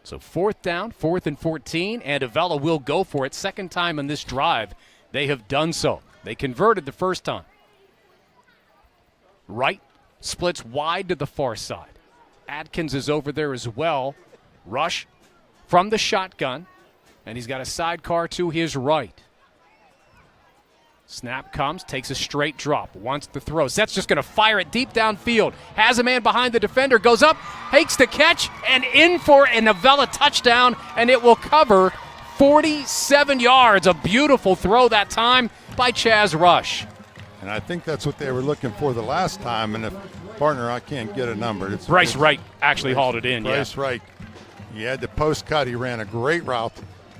So 4th down, 4th and 14, and Avella will go for it. Second time in this drive they have done so. They converted the first time. Wright splits wide to the far side. Adkins is over there as well. Rush from the shotgun, and he's got a sidecar to his right. Snap comes, takes a straight drop, wants to throw. Seth's just going to fire it deep downfield. Has a man behind the defender, goes up, takes the catch, and in for an Avella touchdown, and it will cover 47 yards. A beautiful throw that time by Chaz Rush. And I think that's what they were looking for the last time, and if partner, I can't get a number. Bryce Wright actually hauled it in. Bryce Wright. He had the post cut. He ran a great route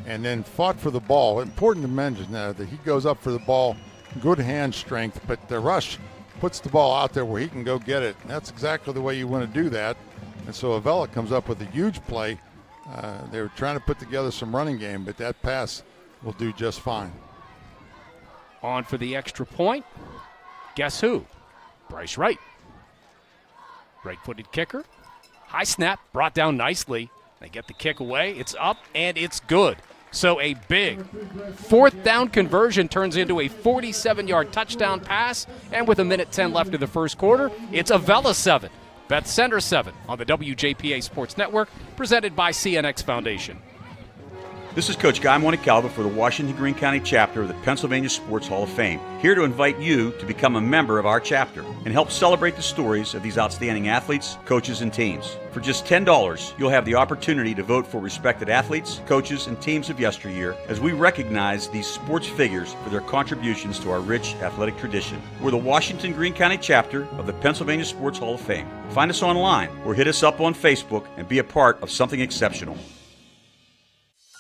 and then fought for the ball. Important to mention that he goes up for the ball, good hand strength, but the Rush puts the ball out there where he can go get it. And that's exactly the way you want to do that. And so Avella comes up with a huge play. They were trying to put together some running game, but that pass will do just fine. On for the extra point. Guess who? Bryce Wright. Right-footed kicker. High snap, brought down nicely. They get the kick away. It's up, and it's good. So a big 4th down conversion turns into a 47-yard touchdown pass. And with 1:10 left in the first quarter, it's Avella 7, Beth-Center 7 on the WJPA Sports Network, presented by CNX Foundation. This is Coach Guy Montecalvo for the Washington Greene County chapter of the Pennsylvania Sports Hall of Fame, here to invite you to become a member of our chapter and help celebrate the stories of these outstanding athletes, coaches, and teams. For just $10, you'll have the opportunity to vote for respected athletes, coaches, and teams of yesteryear as we recognize these sports figures for their contributions to our rich athletic tradition. We're the Washington Greene County chapter of the Pennsylvania Sports Hall of Fame. Find us online or hit us up on Facebook and be a part of something exceptional.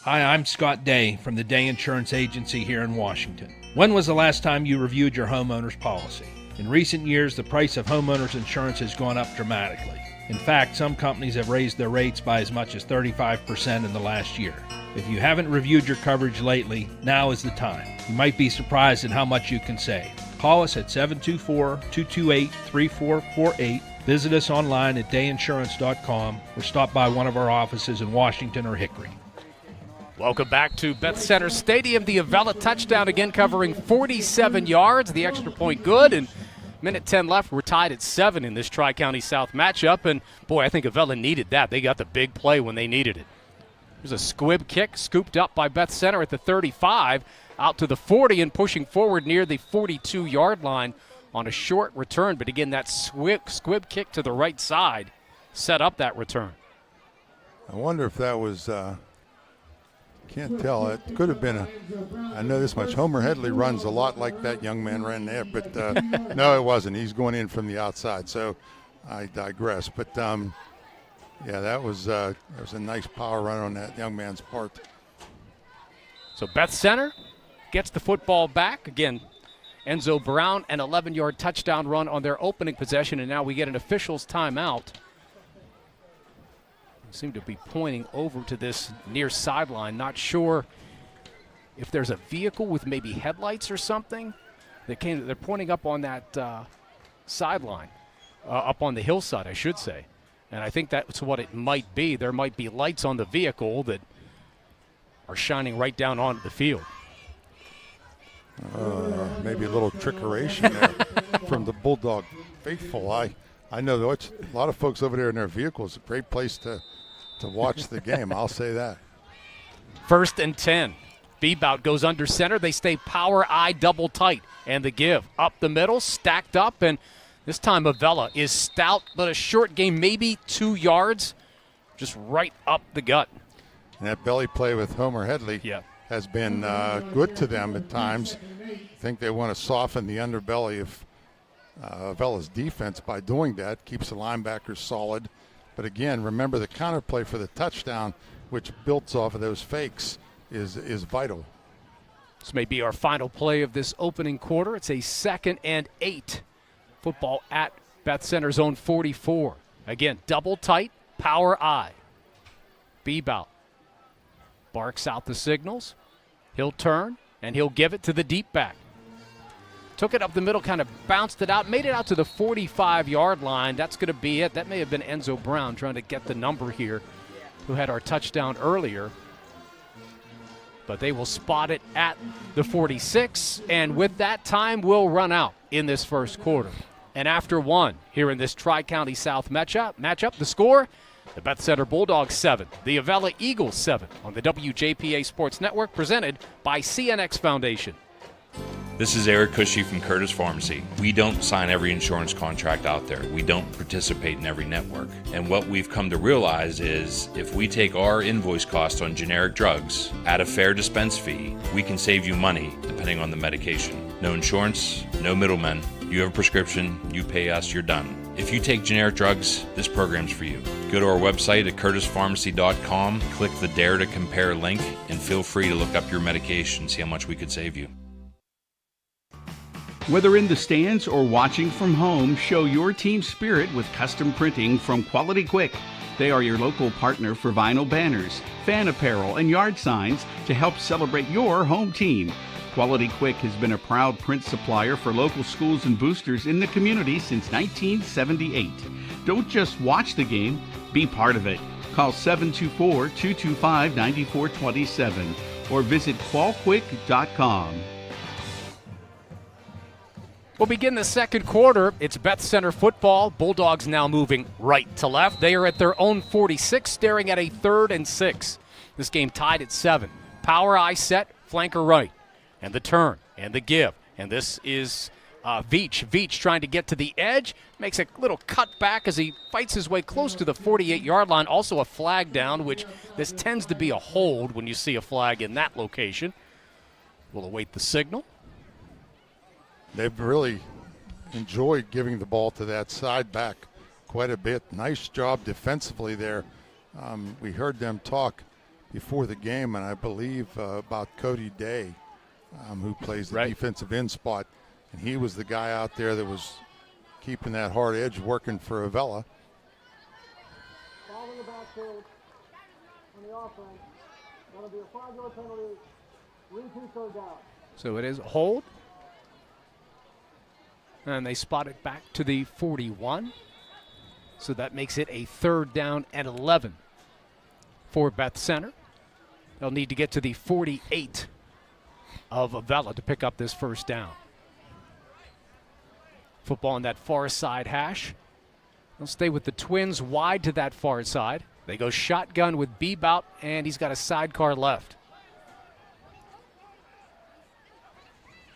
Hi, I'm Scott Day from the Day Insurance Agency here in Washington. When was the last time you reviewed your homeowner's policy? In recent years, the price of homeowners insurance has gone up dramatically. In fact, some companies have raised their rates by as much as 35% in the last year. If you haven't reviewed your coverage lately, now is the time. You might be surprised at how much you can save. Call us at 724-228-3448. Visit us online at dayinsurance.com or stop by one of our offices in Washington or Hickory. Welcome back to Beth-Center Stadium. The Avella touchdown again covering 47 yards. The extra point good, and 1:10 left. We're tied at 7 in this Tri-County South matchup, and boy, I think Avella needed that. They got the big play when they needed it. There's a squib kick scooped up by Beth-Center at the 35, out to the 40 and pushing forward near the 42-yard line on a short return. But again, that squib kick to the right side set up that return. I wonder if that was can't tell. It could have been I know this much. Homer Headley runs a lot like that young man ran there, but no, it wasn't. He's going in from the outside, so I digress. But, yeah, that was a nice power run on that young man's part. So Beth-Center gets the football back. Again, Enzo Brown, an 11-yard touchdown run on their opening possession, and now we get an official's timeout. Seem to be pointing over to this near sideline. Not sure if there's a vehicle with maybe headlights or something. They're pointing up on that sideline, up on the hillside, I should say. And I think that's what it might be. There might be lights on the vehicle that are shining right down onto the field. Maybe a little trickeration there from the Bulldog faithful. I know a lot of folks over there in their vehicles. A great place to watch the game. I'll say that. 1st and 10. Bebout goes under center. They stay power I double tight. And the give up the middle, stacked up. And this time Avella is stout, but a short game, maybe 2 yards, just right up the gut. And that belly play with Homer Headley has been good to them at times. I think they want to soften the underbelly of Avella's defense by doing that. Keeps the linebackers solid But again, remember the counterplay for the touchdown, which builds off of those fakes, is vital. This may be our final play of this opening quarter. It's a 2nd and 8. Football at Beth-Center's own 44. Again, double tight, power I. Bebout barks out the signals. He'll turn, and he'll give it to the deep back. Took it up the middle, kind of bounced it out, made it out to the 45-yard line. That's going to be it. That may have been Enzo Brown trying to get the number here, who had our touchdown earlier. But they will spot it at the 46, and with that, time will run out in this first quarter. And after one, here in this Tri-County South matchup, the score, the Beth-Center Bulldogs 7, the Avella Eagles 7 on the WJPA Sports Network, presented by CNX Foundation. This is Eric Cushy from Curtis Pharmacy. We don't sign every insurance contract out there. We don't participate in every network. And what we've come to realize is if we take our invoice cost on generic drugs, add a fair dispense fee, we can save you money depending on the medication. No insurance, no middlemen. You have a prescription, you pay us, you're done. If you take generic drugs, this program's for you. Go to our website at curtispharmacy.com, click the Dare to Compare link, and feel free to look up your medication, see how much we could save you. Whether in the stands or watching from home, show your team spirit with custom printing from Quality Quick. They are your local partner for vinyl banners, fan apparel, and yard signs to help celebrate your home team. Quality Quick has been a proud print supplier for local schools and boosters in the community since 1978. Don't just watch the game, be part of it. Call 724-225-9427 or visit qualquick.com. We'll begin the second quarter. It's Beth-Center football. Bulldogs now moving right to left. They are at their own 46, staring at a 3rd and 6. This game tied at 7. Power I set, flanker right. And the turn, and the give. And this is Veach. Veach trying to get to the edge. Makes a little cut back as he fights his way close to the 48-yard line. Also a flag down, which this tends to be a hold when you see a flag in that location. We'll await the signal. They've really enjoyed giving the ball to that side back quite a bit. Nice job defensively there. We heard them talk before the game, and I believe about Cody Day, who plays the defensive end spot. And he was the guy out there that was keeping that hard edge working for Avella. Following the backfield on the offense, that'll be a 5-yard penalty, repeat 3rd down. So it is a hold. And they spot it back to the 41. So that makes it a 3rd down and 11 for Beth-Center. They'll need to get to the 48 of Avella to pick up this 1st down. Football on that far side hash. They'll stay with the Twins wide to that far side. They go shotgun with Bebout, and he's got a sidecar left.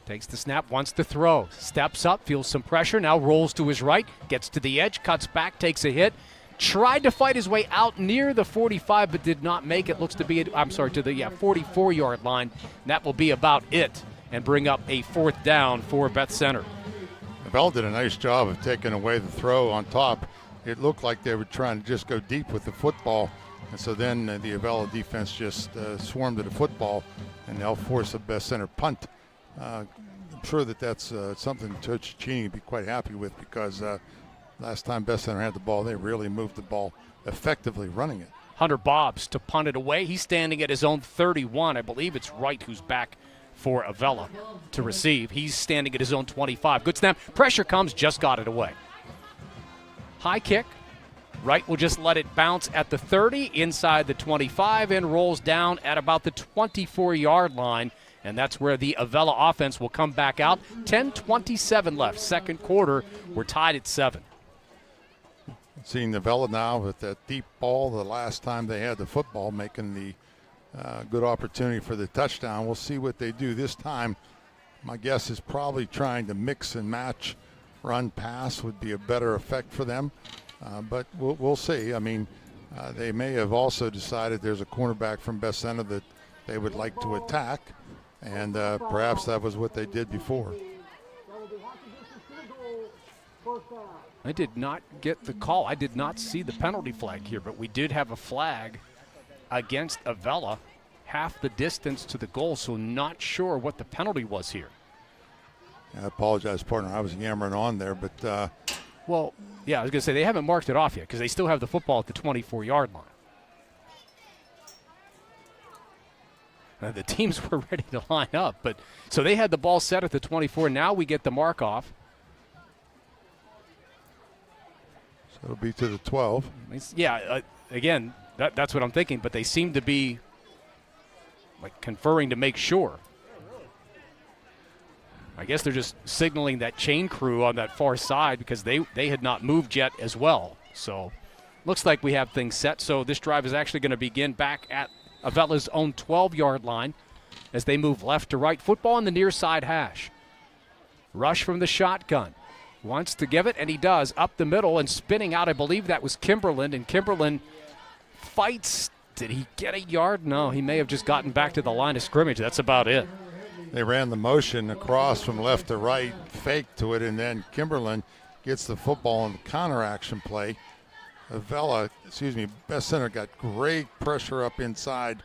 Takes the snap, wants to throw. Steps up, feels some pressure, now rolls to his right, gets to the edge, cuts back, takes a hit. Tried to fight his way out near the 45, but did not make it. Looks to be, to the 44-yard line. That will be about it and bring up a 4th down for Beth-Center. Avella did a nice job of taking away the throw on top. It looked like they were trying to just go deep with the football, and so then the Avella defense just swarmed to the football, and they'll force a Beth-Center punt. I'm sure that's something Coach Cheney would be quite happy with, because last time Beth-Center had the ball, they really moved the ball effectively running it. Hunter Bobbs to punt it away. He's standing at his own 31. I believe it's Wright who's back for Avella to receive. He's standing at his own 25. Good snap. Pressure comes, just got it away. High kick. Wright will just let it bounce at the 30, inside the 25, and rolls down at about the 24-yard line. And that's where the Avella offense will come back out. 10:27 left. Second quarter. We're tied at 7. Seeing Avella now with that deep ball the last time they had the football, making the good opportunity for the touchdown. We'll see what they do this time. My guess is probably trying to mix and match. Run pass would be a better effect for them. But we'll see. I mean, they may have also decided there's a cornerback from Beth-Center that they would like to attack. And perhaps that was what they did before. I did not get the call. I did not see the penalty flag here, but we did have a flag against Avella, half the distance to the goal, so not sure what the penalty was here. I apologize, partner. I was yammering on there, but well, yeah, I was going to say they haven't marked it off yet because they still have the football at the 24-yard line. The teams were ready to line up, but so they had the ball set at the 24. Now we get the mark off. So it'll be to the 12. Yeah, again, that's what I'm thinking, but they seem to be like conferring to make sure. I guess they're just signaling that chain crew on that far side because they had not moved yet as well. So looks like we have things set. So this drive is actually going to begin back at Avella's own 12-yard line as they move left to right. Football on the near side hash. Rush from the shotgun. Wants to give it, and he does, up the middle and spinning out. I believe that was Kimberlin, and Kimberlin fights. Did he get a yard? No, he may have just gotten back to the line of scrimmage. That's about it. They ran the motion across from left to right, fake to it, and then Kimberlin gets the football in the counter-action play. Beth-Center got great pressure up inside.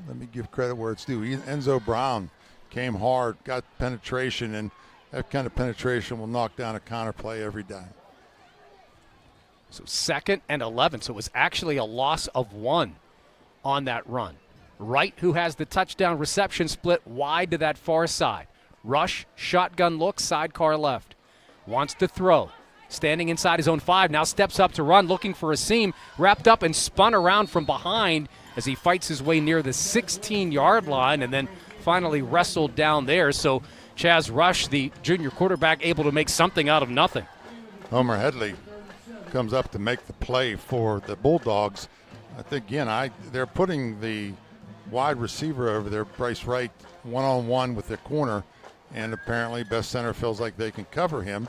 Let me give credit where it's due. Enzo Brown came hard, got penetration, and that kind of penetration will knock down a counter play every time. So 2nd and 11. So it was actually a loss of 1 on that run. Wright, who has the touchdown reception, split wide to that far side. Rush, shotgun look, sidecar left. Wants to throw. Standing inside his own 5, now steps up to run, looking for a seam. Wrapped up and spun around from behind as he fights his way near the 16-yard line and then finally wrestled down there. So Chaz Rush, the junior quarterback, able to make something out of nothing. Homer Headley comes up to make the play for the Bulldogs. I think, again, they're putting the wide receiver over there, Bryce Wright, one-on-one with their corner, and apparently Beth-Center feels like they can cover him.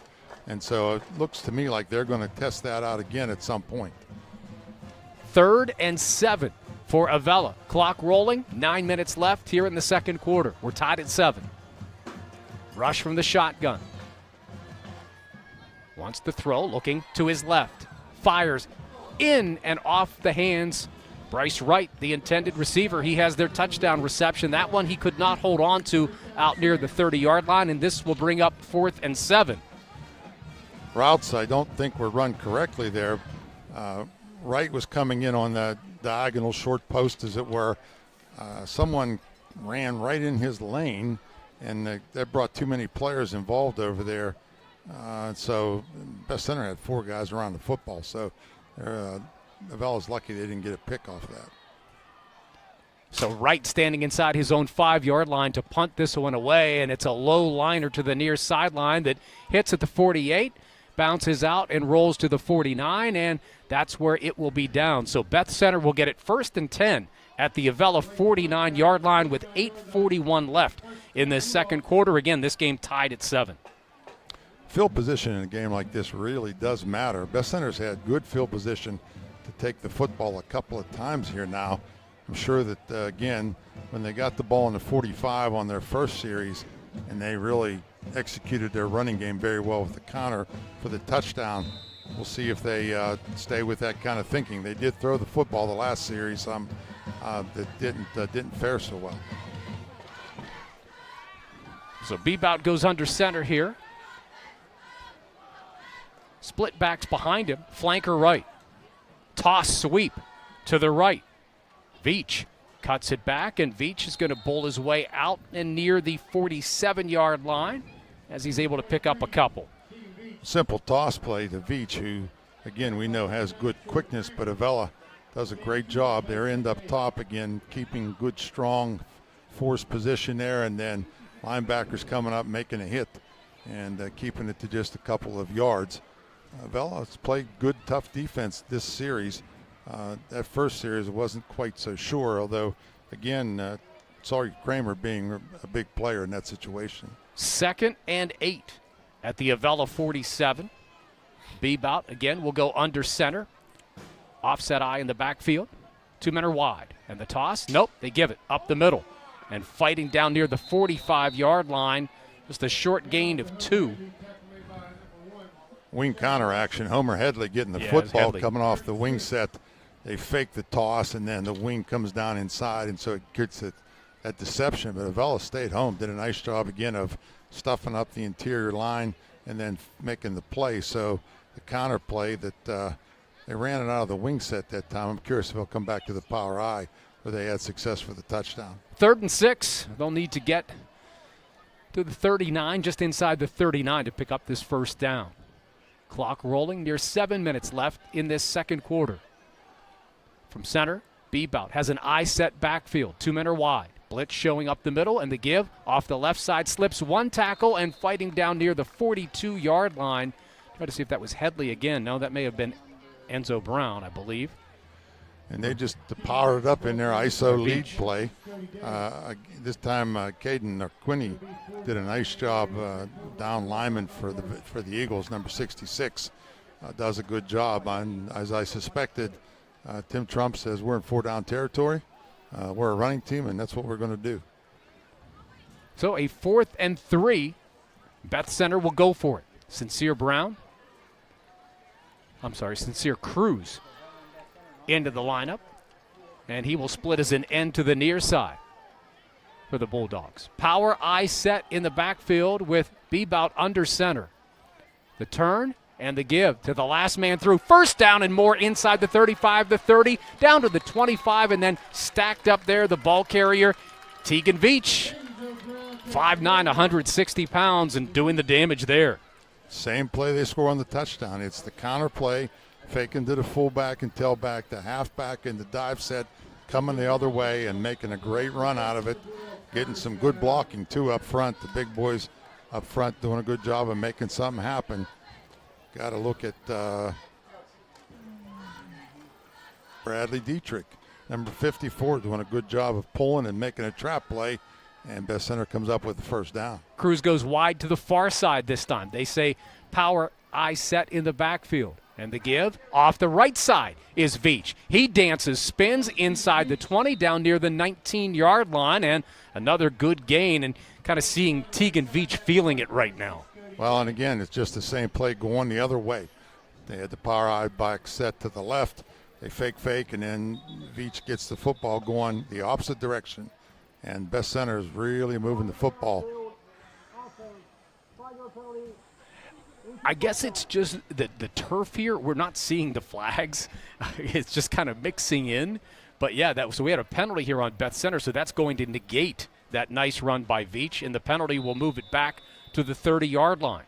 And so it looks to me like they're going to test that out again at some point. 3rd and 7 for Avella. Clock rolling, 9 minutes left here in the second quarter. We're tied at 7. Rush from the shotgun. Wants to throw, looking to his left. Fires in and off the hands. Bryce Wright, the intended receiver, he has their touchdown reception. That one he could not hold on to out near the 30-yard line, and this will bring up 4th and 7. Routes, I don't think were run correctly there. Wright was coming in on the diagonal short post, as it were. Someone ran right in his lane, and that brought too many players involved over there. So Beth-Center had 4 guys around the football, so Avella's lucky they didn't get a pick off of that. So Wright standing inside his own 5-yard line to punt this one away, and it's a low liner to the near sideline that hits at the 48, bounces out and rolls to the 49, and that's where it will be down. So Beth-Center will get it 1st and 10 at the Avella 49-yard line with 8:41 left in this second quarter. Again, this game tied at 7. Field position in a game like this really does matter. Beth-Center's had good field position to take the football a couple of times here now. I'm sure that, again, when they got the ball in the 45 on their first series and they really executed their running game very well with the counter for the touchdown, we'll see if they stay with that kind of thinking. They did throw the football the last series that didn't fare so well. So Bebout goes under center here. Split backs behind him, flanker right. Toss sweep to the right. Veach cuts it back, and Veach is going to bowl his way out and near the 47-yard line as he's able to pick up a couple. Simple toss play to Veach, who, again, we know has good quickness, but Avella does a great job. Their end up top, again, keeping good, strong, forced position there, and then linebackers coming up, making a hit, and keeping it to just a couple of yards. Avella's played good, tough defense this series. That first series wasn't quite so sure, although, again, Sawyer Kramer being a big player in that situation. 2nd and 8 at the Avella 47. Bebout, again, will go under center. Offset eye in the backfield. 2 men are wide. And the toss, nope, they give it up the middle. And fighting down near the 45-yard line, just a short gain of 2. wing counter action. Homer Headley getting the football coming off the wing set. They fake the toss, and then the wing comes down inside, and so it gets that deception. But Avella stayed home, did a nice job again of stuffing up the interior line and then making the play. So the counter play that they ran it out of the wing set that time. I'm curious if they'll come back to the power I where they had success for the touchdown. 3rd and 6. They'll need to get to the 39, just inside the 39 to pick up this first down. Clock rolling, near 7 minutes left in this second quarter. From center, Bebout has an I-set backfield. 2 men are wide. Blitz showing up the middle, and the give off the left side slips one tackle and fighting down near the 42-yard line. Try to see if that was Headley again. No, that may have been Enzo Brown, I believe. And they just powered up in their ISO lead play. This time, Caden or Quinney did a nice job down lineman for the Eagles. Number 66 does a good job. And as I suspected, Tim Trump says we're in 4-down territory. We're a running team, and that's what we're going to do. So a 4th and 3. Beth-Center will go for it. Sincere Cruz into the lineup, and he will split as an end to the near side for the Bulldogs. Power I set in the backfield with Bebout under center. The turn and the give to the last man through. First down and more inside the 35, the 30, down to the 25, and then stacked up there, the ball carrier, Tegan Veach. 5'9", 160 pounds, and doing the damage there. Same play they score on the touchdown. It's the counter play, faking to the fullback and tailback, the halfback and the dive set coming the other way and making a great run out of it. Getting some good blocking, too, up front. The big boys up front doing a good job of making something happen. Got to look at Bradley Dietrich, number 54, doing a good job of pulling and making a trap play. And Beth-Center comes up with the first down. Cruz goes wide to the far side this time. They say power I set in the backfield. And the give off the right side is Veach. He dances, spins inside the 20 down near the 19-yard line, and another good gain, and kind of seeing Tegan Veach feeling it right now. Well, and again, it's just the same play going the other way. They had the power I back set to the left. They fake, and then Veach gets the football going the opposite direction. And Beth-Center is really moving the football. I guess it's just the turf here. We're not seeing the flags. It's just kind of mixing in. But, yeah, so we had a penalty here on Beth-Center, so that's going to negate that nice run by Veach, and the penalty will move it back to the 30-yard line.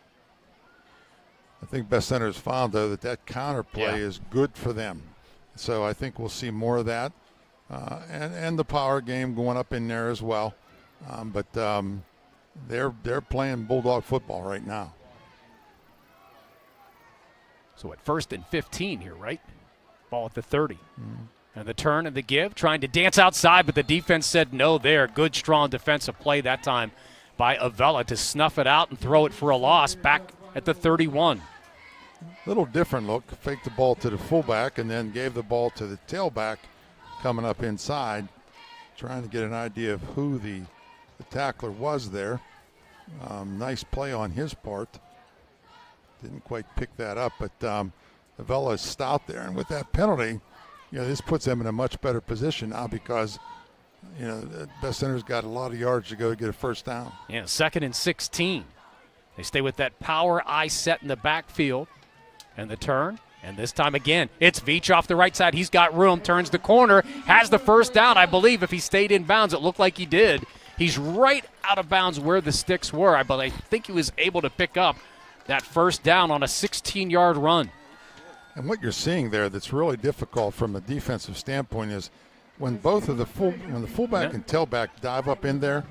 I think Beth-Center has found, though, that counter play is good for them. So I think we'll see more of that. And the power game going up in there as well. But they're playing Bulldog football right now. So at 1st and 15 here, right? Ball at the 30. And the turn and the give, trying to dance outside, but the defense said no there. Good, strong defensive play that time by Avella to snuff it out and throw it for a loss back at the 31. Little different look. Faked the ball to the fullback and then gave the ball to the tailback coming up inside, trying to get an idea of who the tackler was there. Nice play on his part. Didn't quite pick that up, but Avella is stout there. And with that penalty, this puts them in a much better position now because, Beth-Center's got a lot of yards to go to get a first down. Yeah, 2nd and 16. They stay with that power I set in the backfield. And the turn. And this time again, it's Veach off the right side. He's got room, turns the corner, has the first down. I believe if he stayed in bounds, it looked like he did. He's right out of bounds where the sticks were. I think he was able to pick up that first down on a 16-yard run. And what you're seeing there that's really difficult from a defensive standpoint is when both of the fullback and tailback dive up in there,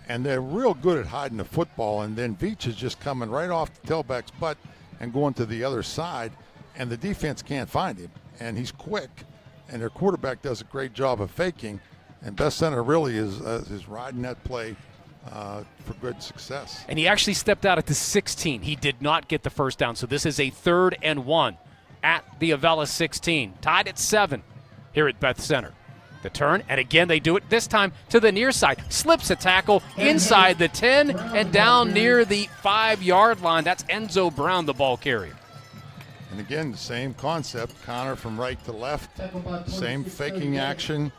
and they're real good at hiding the football, and then Veach is just coming right off the tailback's butt and going to the other side, and the defense can't find him. And he's quick, and their quarterback does a great job of faking, and Beth-Center really is riding that play for good success. And he actually stepped out at the 16. He did not get the first down, so this is a 3rd and 1 at the Avella 16. Tied at 7 here at Beth-Center. The turn, and again they do it, this time to the near side. Slips a tackle inside the 10 and down near the 5-yard line. That's Enzo Brown, the ball carrier. And again, the same concept, counter from right to left, same faking action.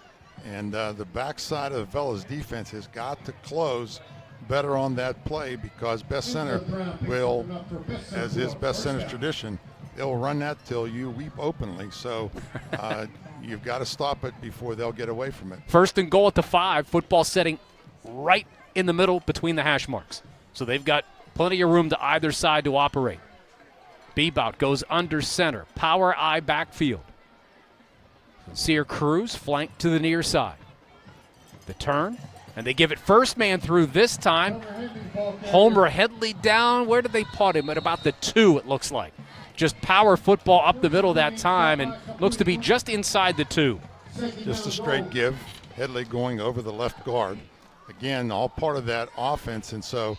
And the backside of Avella's defense has got to close better on that play, because Beth-Center will, as is Beth-Center's tradition, they'll run that till you weep openly. So you've got to stop it before they'll get away from it. First and goal at the 5. Football setting right in the middle between the hash marks. So they've got plenty of room to either side to operate. Bebout goes under center. Power I backfield. Sincere Cruz flanked to the near side. The turn, and they give it first man through this time. Homer Headley down. Where did they put him? At about the 2, it looks like. Just power football up the middle that time, and looks to be just inside the 2. Just a straight give. Headley going over the left guard. Again, all part of that offense, and so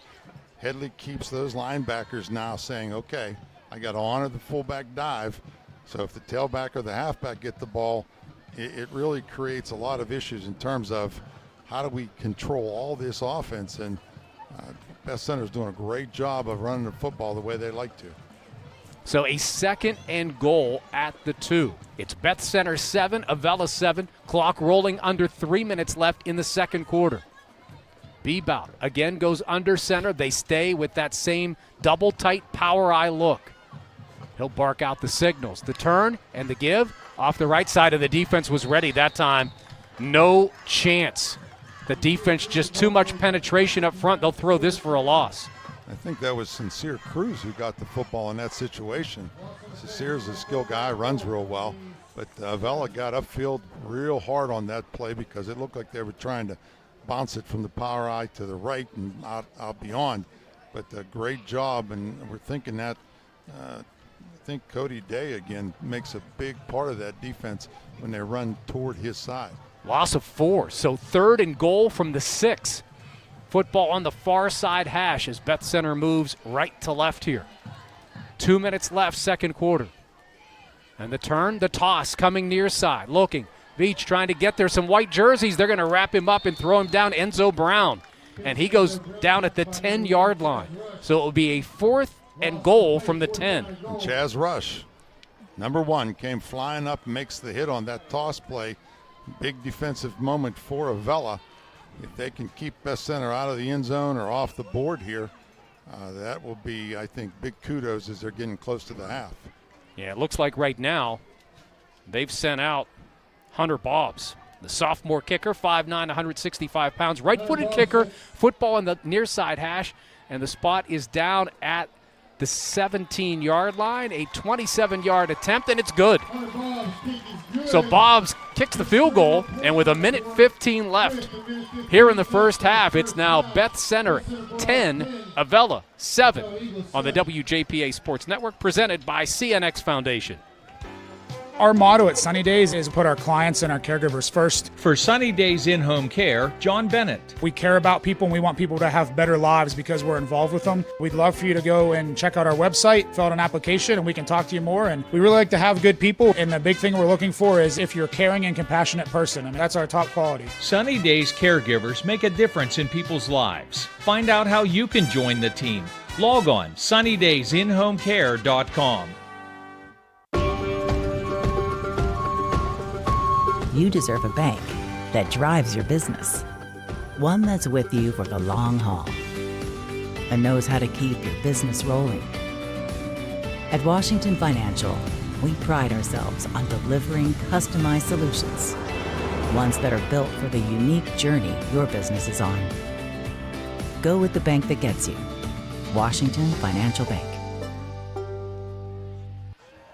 Headley keeps those linebackers now saying, okay, I got to honor the fullback dive. So if the tailback or the halfback get the ball, it really creates a lot of issues in terms of how do we control all this offense. And Beth-Center is doing a great job of running the football the way they like to. So a second and goal at the 2. It's Beth-Center 7, Avella 7. Clock rolling, under 3 minutes left in the second quarter. Bebout again goes under center. They stay with that same double tight power eye look. He'll bark out the signals. The turn and the give off the right side of the defense was ready that time. No chance. The defense just too much penetration up front. They'll throw this for a loss. I think that was Sincere Cruz who got the football in that situation. Sincere's a skilled guy, runs real well, but Avella got upfield real hard on that play because it looked like they were trying to bounce it from the power eye to the right and out beyond. But a great job, and we're thinking that I think Cody Day again makes a big part of that defense when they run toward his side. Loss of 4, so third and goal from the 6. Football on the far side hash as Beth-Center moves right to left here. 2 minutes left, second quarter. And the turn, the toss coming near side, looking. Veach trying to get there, some white jerseys. They're going to wrap him up and throw him down. Enzo Brown, and he goes down at the 10-yard line. So it will be a fourth and goal from the 10. And Chaz Rush, number 1, came flying up, makes the hit on that toss play. Big defensive moment for Avella. If they can keep Beth-Center out of the end zone or off the board here, that will be, I think, big kudos as they're getting close to the half. Yeah, it looks like right now they've sent out Hunter Bobbs, the sophomore kicker, 5'9", 165 pounds, right-footed kicker, football on the near side hash, and the spot is down at the 17-yard line, a 27-yard attempt, and it's good. So Bobbs kicks the field goal, and with 1:15 left here in the first half, it's now Beth-Center 10, Avella 7 on the WJPA Sports Network, presented by CNX Foundation. Our motto at Sunny Days is put our clients and our caregivers first. For Sunny Days In-Home Care, John Bennett. We care about people and we want people to have better lives because we're involved with them. We'd love for you to go and check out our website, fill out an application, and we can talk to you more. And we really like to have good people. And the big thing we're looking for is if you're a caring and compassionate person. I mean, that's our top quality. Sunny Days caregivers make a difference in people's lives. Find out how you can join the team. Log on sunnydaysinhomecare.com. You deserve a bank that drives your business. One that's with you for the long haul and knows how to keep your business rolling. At Washington Financial, we pride ourselves on delivering customized solutions, ones that are built for the unique journey your business is on. Go with the bank that gets you. Washington Financial Bank.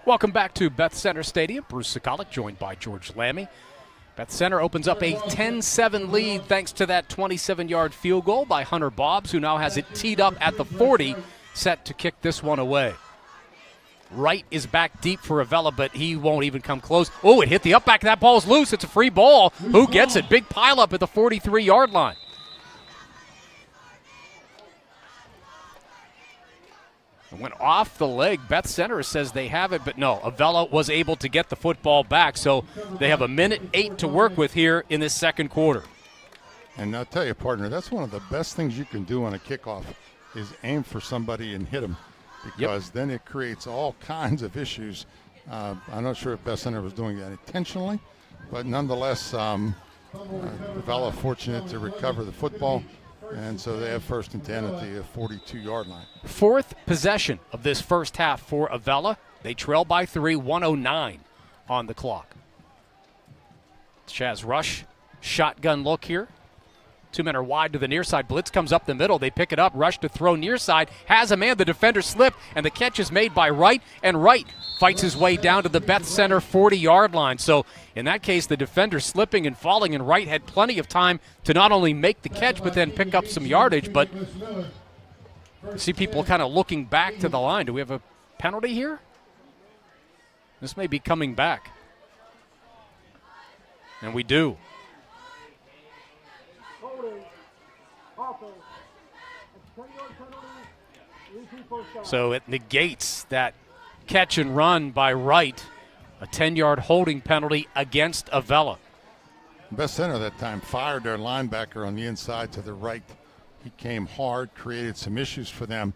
Welcome back to Beth-Center Stadium. Bruce Sokolic joined by George Lammy. Beth-Center opens up a 10-7 lead thanks to that 27-yard field goal by Hunter Bobbs, who now has it teed up at the 40, set to kick this one away. Wright is back deep for Avella, but he won't even come close. Oh, it hit the up back. That ball's loose. It's a free ball. Who gets it? Big pileup at the 43-yard line. It went off the leg. Beth-Center says they have it, but no, Avella was able to get the football back, so they have 1:08 to work with here in this second quarter. And I'll tell you, partner, that's one of the best things you can do on a kickoff is aim for somebody and hit them. because then it creates all kinds of issues. I'm not sure if Beth-Center was doing that intentionally, but nonetheless, Avella fortunate to recover the football, and so they have 1st and 10 at the 42-yard line. 4th possession of this first half for Avella. They trail by 3, 1:09 on the clock. Chaz Rush, shotgun look here. 2 men are wide to the near side. Blitz comes up the middle. They pick it up. Rush to throw near side. Has a man. The defender slipped, and the catch is made by Wright. And Wright fights his way down to the Beth-Center 40-yard line. So in that case, the defender slipping and falling, and Wright had plenty of time to not only make the catch but then pick up some yardage. But see people kind of looking back to the line. Do we have a penalty here? This may be coming back. And we do. So it negates that catch and run by Wright, a 10-yard holding penalty against Avella. Beth-Center that time fired their linebacker on the inside to the right. He came hard, created some issues for them,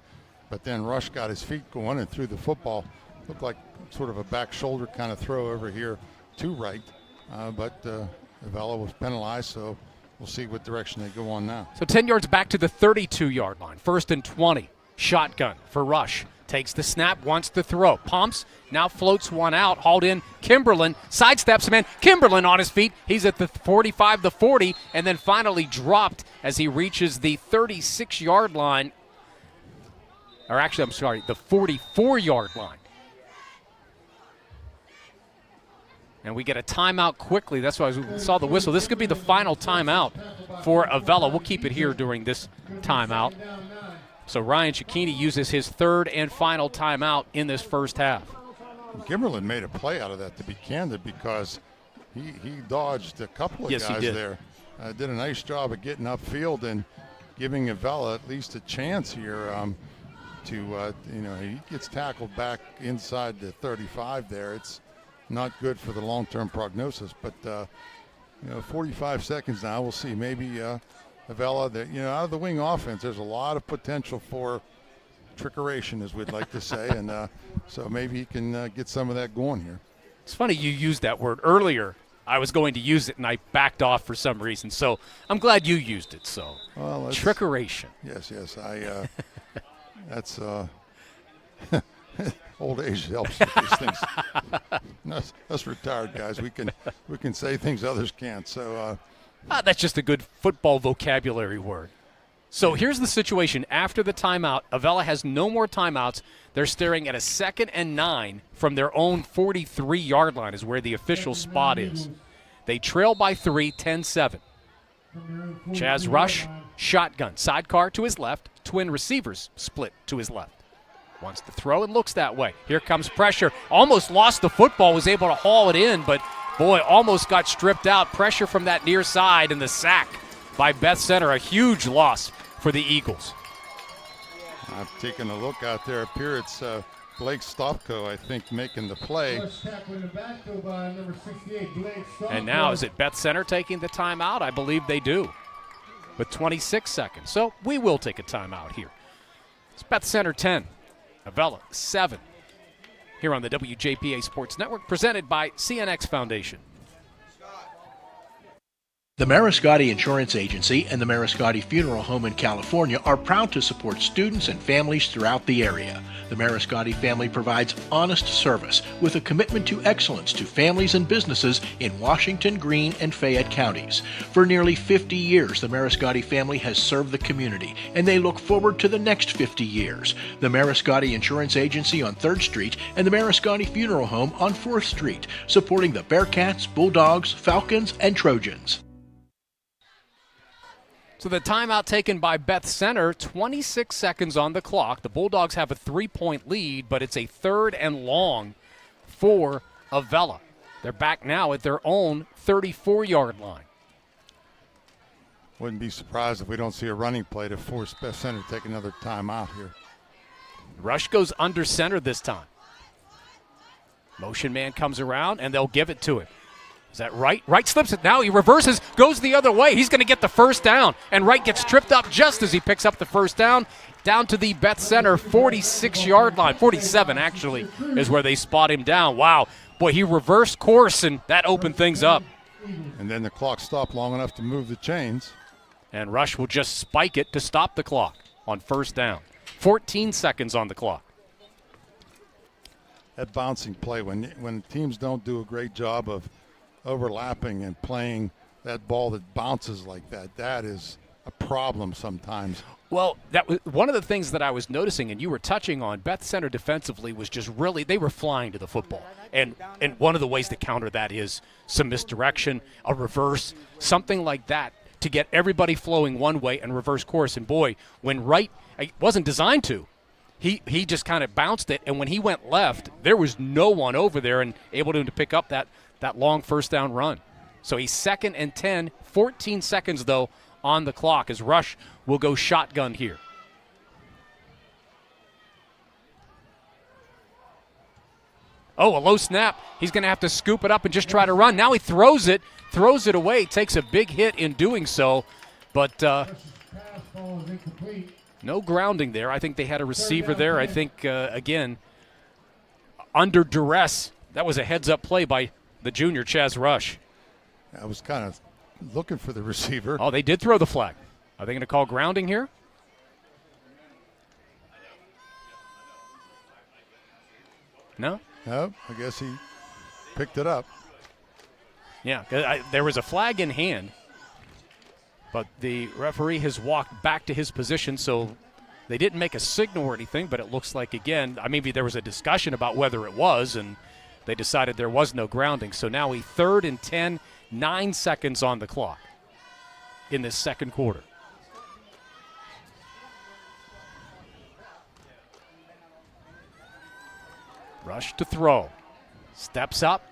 but then Rush got his feet going and threw the football. Looked like sort of a back shoulder kind of throw over here to Wright, but Avella was penalized, so we'll see what direction they go on now. So 10 yards back to the 32-yard line, 1st and 20. Shotgun for Rush. Takes the snap, wants to throw. Pumps, now floats one out, hauled in. Kimberlin sidesteps him in. Kimberlin on his feet. He's at the 45, the 40, and then finally dropped as he reaches the 36-yard line. Or actually, I'm sorry, the 44-yard line. And we get a timeout quickly. That's why I saw the whistle. This could be the final timeout for Avella. We'll keep it here during this timeout. So Ryan Cicchini uses his 3rd and final timeout in this first half. Kimberlin made a play out of that, to be candid, because he dodged a couple of guys there. Did a nice job of getting upfield and giving Avella at least a chance here he gets tackled back inside the 35 there. It's not good for the long-term prognosis, but 45 seconds now. We'll see. Maybe Avella, out of the wing offense, there's a lot of potential for trickeration, as we'd like to say, and so maybe he can get some of that going here. It's funny you used that word earlier. I was going to use it, and I backed off for some reason. So I'm glad you used it. So trickeration. Yes. That's old age helps with these things. Us retired guys, we can say things others can't. So that's just a good football vocabulary word. So here's the situation. After the timeout, Avella has no more timeouts. They're staring at a 2nd and 9 from their own 43-yard line is where the official spot is. They trail by 3, 10-7. Chaz Rush, shotgun, sidecar to his left, twin receivers split to his left. Wants to throw and looks that way. Here comes pressure. Almost lost the football, was able to haul it in, but boy, almost got stripped out. Pressure from that near side and the sack by Beth-Center, a huge loss for the Eagles. I've taken a look out there up here. It's Blake Stopko, I think, making the play. And now is it Beth-Center taking the timeout? I believe they do with 26 seconds. So we will take a timeout here. It's Beth-Center 10, Avella 7. Here on the WJPA Sports Network, presented by CNX Foundation. The Mariscotti Insurance Agency and the Mariscotti Funeral Home in California are proud to support students and families throughout the area. The Mariscotti family provides honest service with a commitment to excellence to families and businesses in Washington, Greene, and Fayette counties. For nearly 50 years, the Mariscotti family has served the community, and they look forward to the next 50 years. The Mariscotti Insurance Agency on 3rd Street and the Mariscotti Funeral Home on 4th Street, supporting the Bearcats, Bulldogs, Falcons, and Trojans. So the timeout taken by Beth-Center, 26 seconds on the clock. The Bulldogs have a 3-point lead, but it's a 3rd and long for Avella. They're back now at their own 34-yard line. Wouldn't be surprised if we don't see a running play to force Beth-Center to take another timeout here. Rush goes under center this time. Motion man comes around, and they'll give it to him. Is that Wright? Wright slips it now. He reverses, goes the other way. He's going to get the first down. And Wright gets tripped up just as he picks up the first down. Down to the Beth-Center 46-yard line. 47, actually, is where they spot him down. Wow. Boy, he reversed course, and that opened things up. And then the clock stopped long enough to move the chains. And Rush will just spike it to stop the clock on first down. 14 seconds on the clock. That bouncing play, when teams don't do a great job of overlapping and playing that ball that bounces like that, that is a problem sometimes. Well, that was one of the things that I was noticing, and you were touching on, Beth-Center defensively was just really, they were flying to the football. And one of the ways to counter that is some misdirection, a reverse, something like that to get everybody flowing one way and reverse course. And boy, when Wright wasn't designed to, he just kind of bounced it, and when he went left, there was no one over there and able to pick up that long first down run. So he's 2nd and 10, 14 seconds, though, on the clock as Rush will go shotgun here. Oh, a low snap. He's going to have to scoop it up and just try to run. Now he throws it away, takes a big hit in doing so, but no grounding there. I think they had a receiver there. I think, again, under duress, that was a heads-up play by the junior, Chaz Rush. I was kind of looking for the receiver. Oh, they did throw the flag. Are they going to call grounding here? No? No, I guess he picked it up. Yeah, there was a flag in hand, but the referee has walked back to his position, so they didn't make a signal or anything, but it looks like, again, maybe there was a discussion about whether it was, and they decided there was no grounding. So now 3rd and 10, 9 seconds on the clock in this second quarter. Rush to throw. Steps up,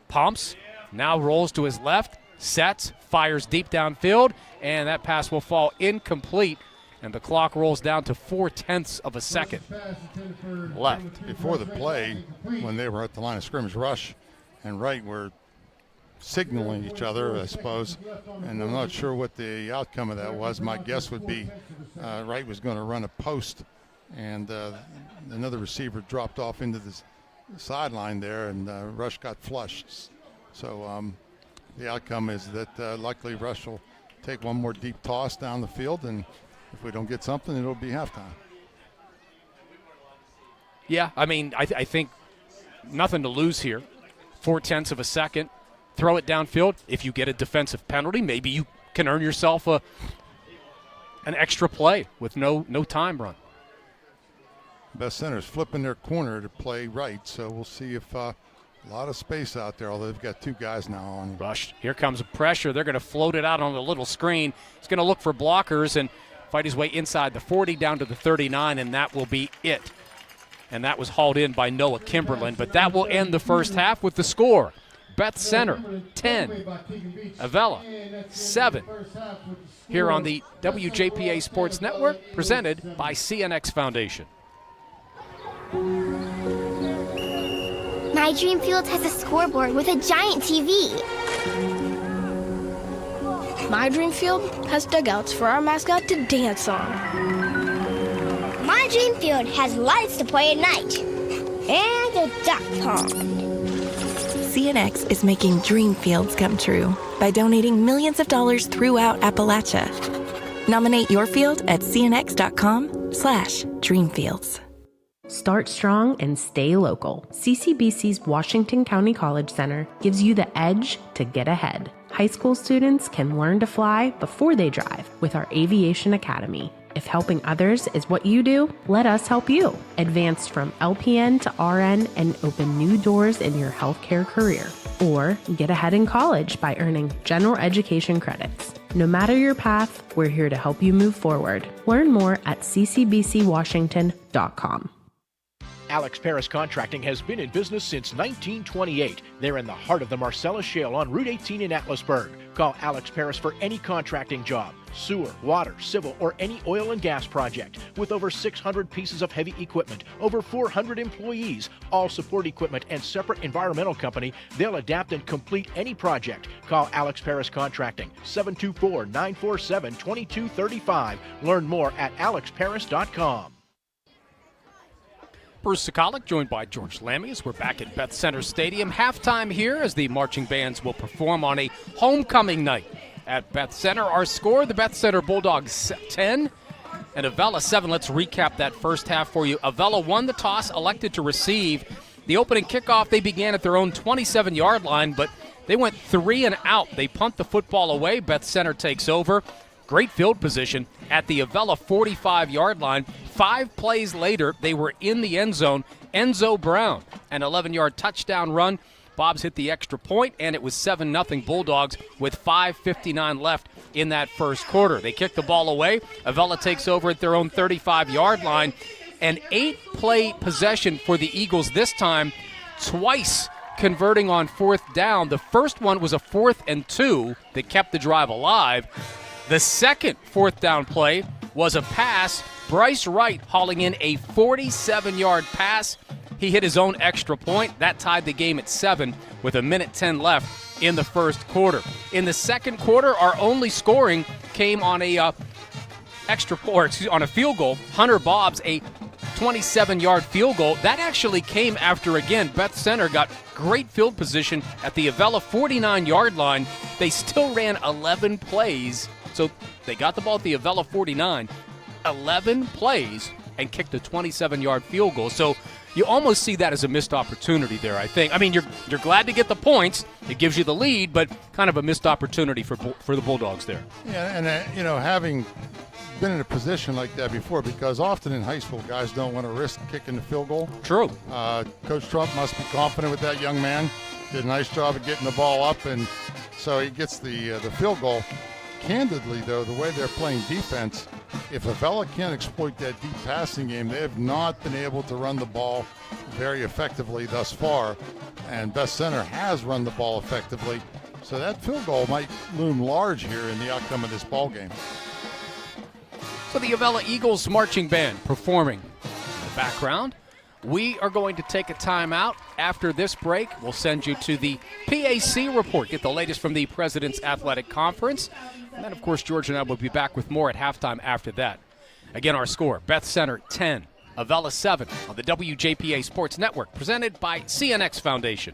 pumps, now rolls to his left, sets, fires deep downfield, and that pass will fall incomplete, and the clock rolls down to 0.4 of a second left. Before the play, when they were at the line of scrimmage, Rush and Wright were signaling each other, I suppose, and I'm not sure what the outcome of that was. My guess would be Wright was going to run a post, and another receiver dropped off into the sideline there, and Rush got flushed. So the outcome is that luckily Rush will take one more deep toss down the field, and if we don't get something, it'll be halftime. Yeah, I think nothing to lose here. 0.4 of a second. Throw it downfield. If you get a defensive penalty, maybe you can earn yourself an extra play with no time run. Beth-Center's flipping their corner to play right, so we'll see if a lot of space out there, although they've got 2 guys now on. Rush, here comes pressure. They're going to float it out on the little screen. He's going to look for blockers and fight his way inside the 40 down to the 39, and that will be it. And that was hauled in by Noah Kimberlin, but that will end the first half with the score. Beth-Center 10, Avella 7. Here on the WJPA Sports Network, presented by CNX Foundation. My Dream Field has a scoreboard with a giant TV. My Dream Field has dugouts for our mascot to dance on. My Dream Field has lights to play at night. And a duck pond. CNX is making dream fields come true by donating millions of dollars throughout Appalachia. Nominate your field at cnx.com/dreamfields. Start strong and stay local. CCBC's Washington County College Center gives you the edge to get ahead. High school students can learn to fly before they drive with our Aviation Academy. If helping others is what you do, let us help you. Advance from LPN to RN and open new doors in your healthcare career. Or get ahead in college by earning general education credits. No matter your path, we're here to help you move forward. Learn more at ccbcwashington.com. Alex Paris Contracting has been in business since 1928. They're in the heart of the Marcellus Shale on Route 18 in Atlasburg. Call Alex Paris for any contracting job, sewer, water, civil, or any oil and gas project. With over 600 pieces of heavy equipment, over 400 employees, all support equipment, and separate environmental company, they'll adapt and complete any project. Call Alex Paris Contracting, 724-947-2235. Learn more at alexparis.com. Bruce Sokolic joined by George Lammy as we're back at Beth-Center Stadium. Halftime here as the marching bands will perform on a homecoming night at Beth-Center. Our score, the Beth-Center Bulldogs 10 and Avella 7. Let's recap that first half for you. Avella won the toss, elected to receive. The opening kickoff, they began at their own 27-yard line, but they went 3 and out. They punt the football away. Beth-Center takes over. Great field position at the Avella 45-yard line. 5 plays later, they were in the end zone. Enzo Brown, an 11-yard touchdown run. Bobs hit the extra point, and it was 7-0 Bulldogs with 5:59 left in that first quarter. They kick the ball away. Avella takes over at their own 35-yard line. An 8-play possession for the Eagles this time, twice converting on 4th down. The first one was a 4th and 2 that kept the drive alive. The second 4th down play was a pass. Bryce Wright hauling in a 47-yard pass. He hit his own extra point. That tied the game at 7 with 1:10 left in the first quarter. In the second quarter, our only scoring came on a on a field goal. Hunter Bob's a 27-yard field goal. That actually came after, again, Beth-Center got great field position at the Avella 49-yard line. They still ran 11 plays. So they got the ball at the Avella 49, 11 plays, and kicked a 27-yard field goal. So you almost see that as a missed opportunity there, I think. I mean, you're glad to get the points. It gives you the lead, but kind of a missed opportunity for the Bulldogs there. Yeah, and, having been in a position like that before, because often in high school, guys don't want to risk kicking the field goal. True. Coach Trump must be confident with that young man. Did a nice job of getting the ball up, and so he gets the field goal. Candidly, though, the way they're playing defense, if Avella can't exploit that deep passing game, they have not been able to run the ball very effectively thus far, and Beth-Center has run the ball effectively, so that field goal might loom large here in the outcome of this ball game. So the Avella Eagles marching band performing in the background. We are going to take a timeout. After this break, we'll send you to the PAC report, get the latest from the President's Athletic Conference. And then, of course, George and I will be back with more at halftime after that. Again, our score, Beth-Center 10, Avella 7 on the WJPA Sports Network, presented by CNX Foundation.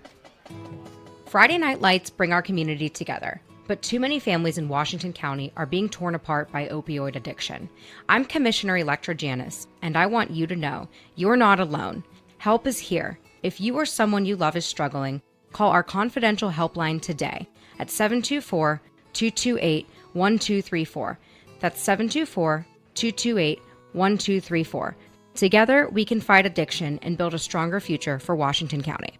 Friday night lights bring our community together, but too many families in Washington County are being torn apart by opioid addiction. I'm Commissioner Electra Janis, and I want you to know you're not alone. Help is here. If you or someone you love is struggling, call our confidential helpline today at 724-228-1234. That's 724-228-1234. Together, we can fight addiction and build a stronger future for Washington County.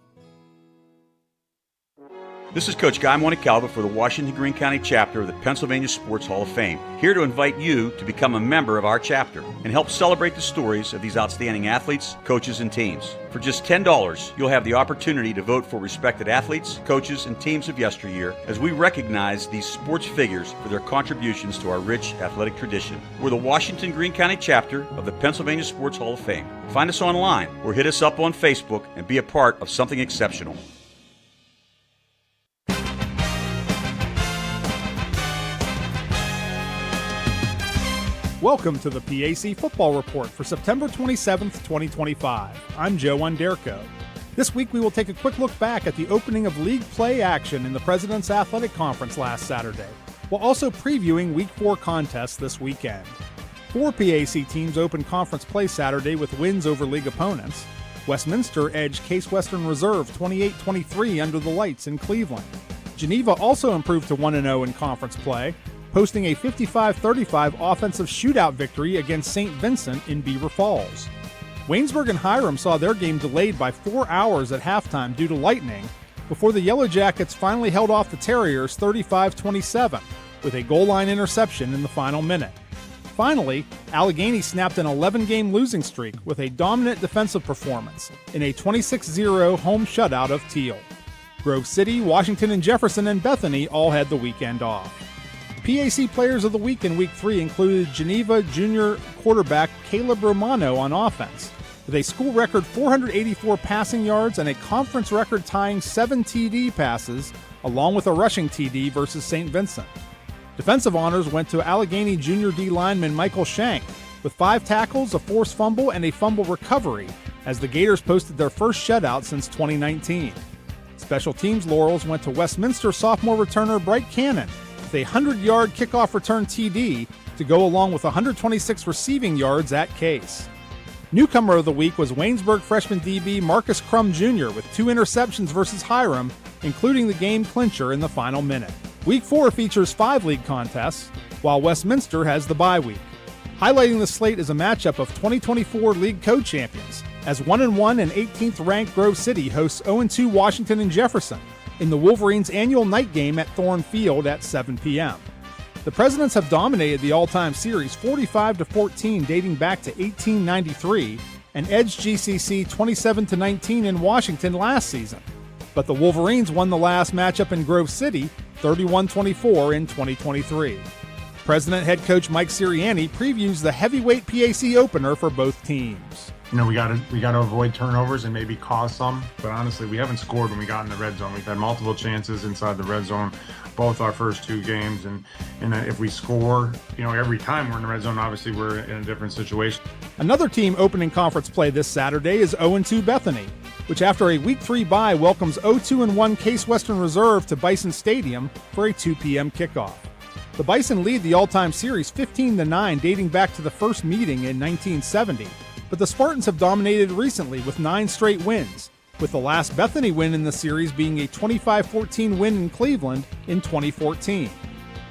This is Coach Guy Montecalvo for the Washington Green County chapter of the Pennsylvania Sports Hall of Fame, here to invite you to become a member of our chapter and help celebrate the stories of these outstanding athletes, coaches, and teams. For just $10, you'll have the opportunity to vote for respected athletes, coaches, and teams of yesteryear as we recognize these sports figures for their contributions to our rich athletic tradition. We're the Washington Green County chapter of the Pennsylvania Sports Hall of Fame. Find us online or hit us up on Facebook and be a part of something exceptional. Welcome to the PAC Football Report for September 27th, 2025. I'm Joe Underko. This week we will take a quick look back at the opening of league play action in the President's Athletic Conference last Saturday, while also previewing Week 4 contests this weekend. 4 PAC teams opened conference play Saturday with wins over league opponents. Westminster edged Case Western Reserve 28-23 under the lights in Cleveland. Geneva also improved to 1-0 in conference play, posting a 55-35 offensive shootout victory against St. Vincent in Beaver Falls. Waynesburg and Hiram saw their game delayed by 4 hours at halftime due to lightning, before the Yellow Jackets finally held off the Terriers 35-27 with a goal line interception in the final minute. Finally, Allegheny snapped an 11-game losing streak with a dominant defensive performance in a 26-0 home shutout of Teal. Grove City, Washington and Jefferson and Bethany all had the weekend off. PAC Players of the Week in Week 3 included Geneva junior quarterback Caleb Romano on offense, with a school record 484 passing yards and a conference record tying 7 TD passes, along with a rushing TD versus St. Vincent. Defensive honors went to Allegheny junior D lineman Michael Shank, with 5 tackles, a forced fumble, and a fumble recovery, as the Gators posted their first shutout since 2019. Special teams laurels went to Westminster sophomore returner Bright Cannon, with a 100-yard kickoff return TD to go along with 126 receiving yards at Case. Newcomer of the week was Waynesburg freshman DB Marcus Crum Jr. with 2 interceptions versus Hiram, including the game clincher in the final minute. Week 4 features 5 league contests, while Westminster has the bye week. Highlighting the slate is a matchup of 2024 league co-champions, as 1-1 and 18th ranked Grove City hosts 0-2 Washington and Jefferson in the Wolverines' annual night game at Thorne Field at 7 p.m. The Presidents have dominated the all-time series 45-14 dating back to 1893 and edged GCC 27-19 in Washington last season. But the Wolverines won the last matchup in Grove City 31-24 in 2023. President head coach Mike Sirianni previews the heavyweight PAC opener for both teams. You know, we got to avoid turnovers and maybe cause some, but honestly, we haven't scored when we got in the red zone. We've had multiple chances inside the red zone, both our first 2 games, and if we score, you know, every time we're in the red zone, obviously we're in a different situation. Another team opening conference play this Saturday is 0-2 Bethany, which after a Week 3 bye welcomes 0-2-1 Case Western Reserve to Bison Stadium for a 2 p.m. kickoff. The Bison lead the all-time series 15-9 dating back to the first meeting in 1970, but the Spartans have dominated recently with 9 straight wins, with the last Bethany win in the series being a 25-14 win in Cleveland in 2014.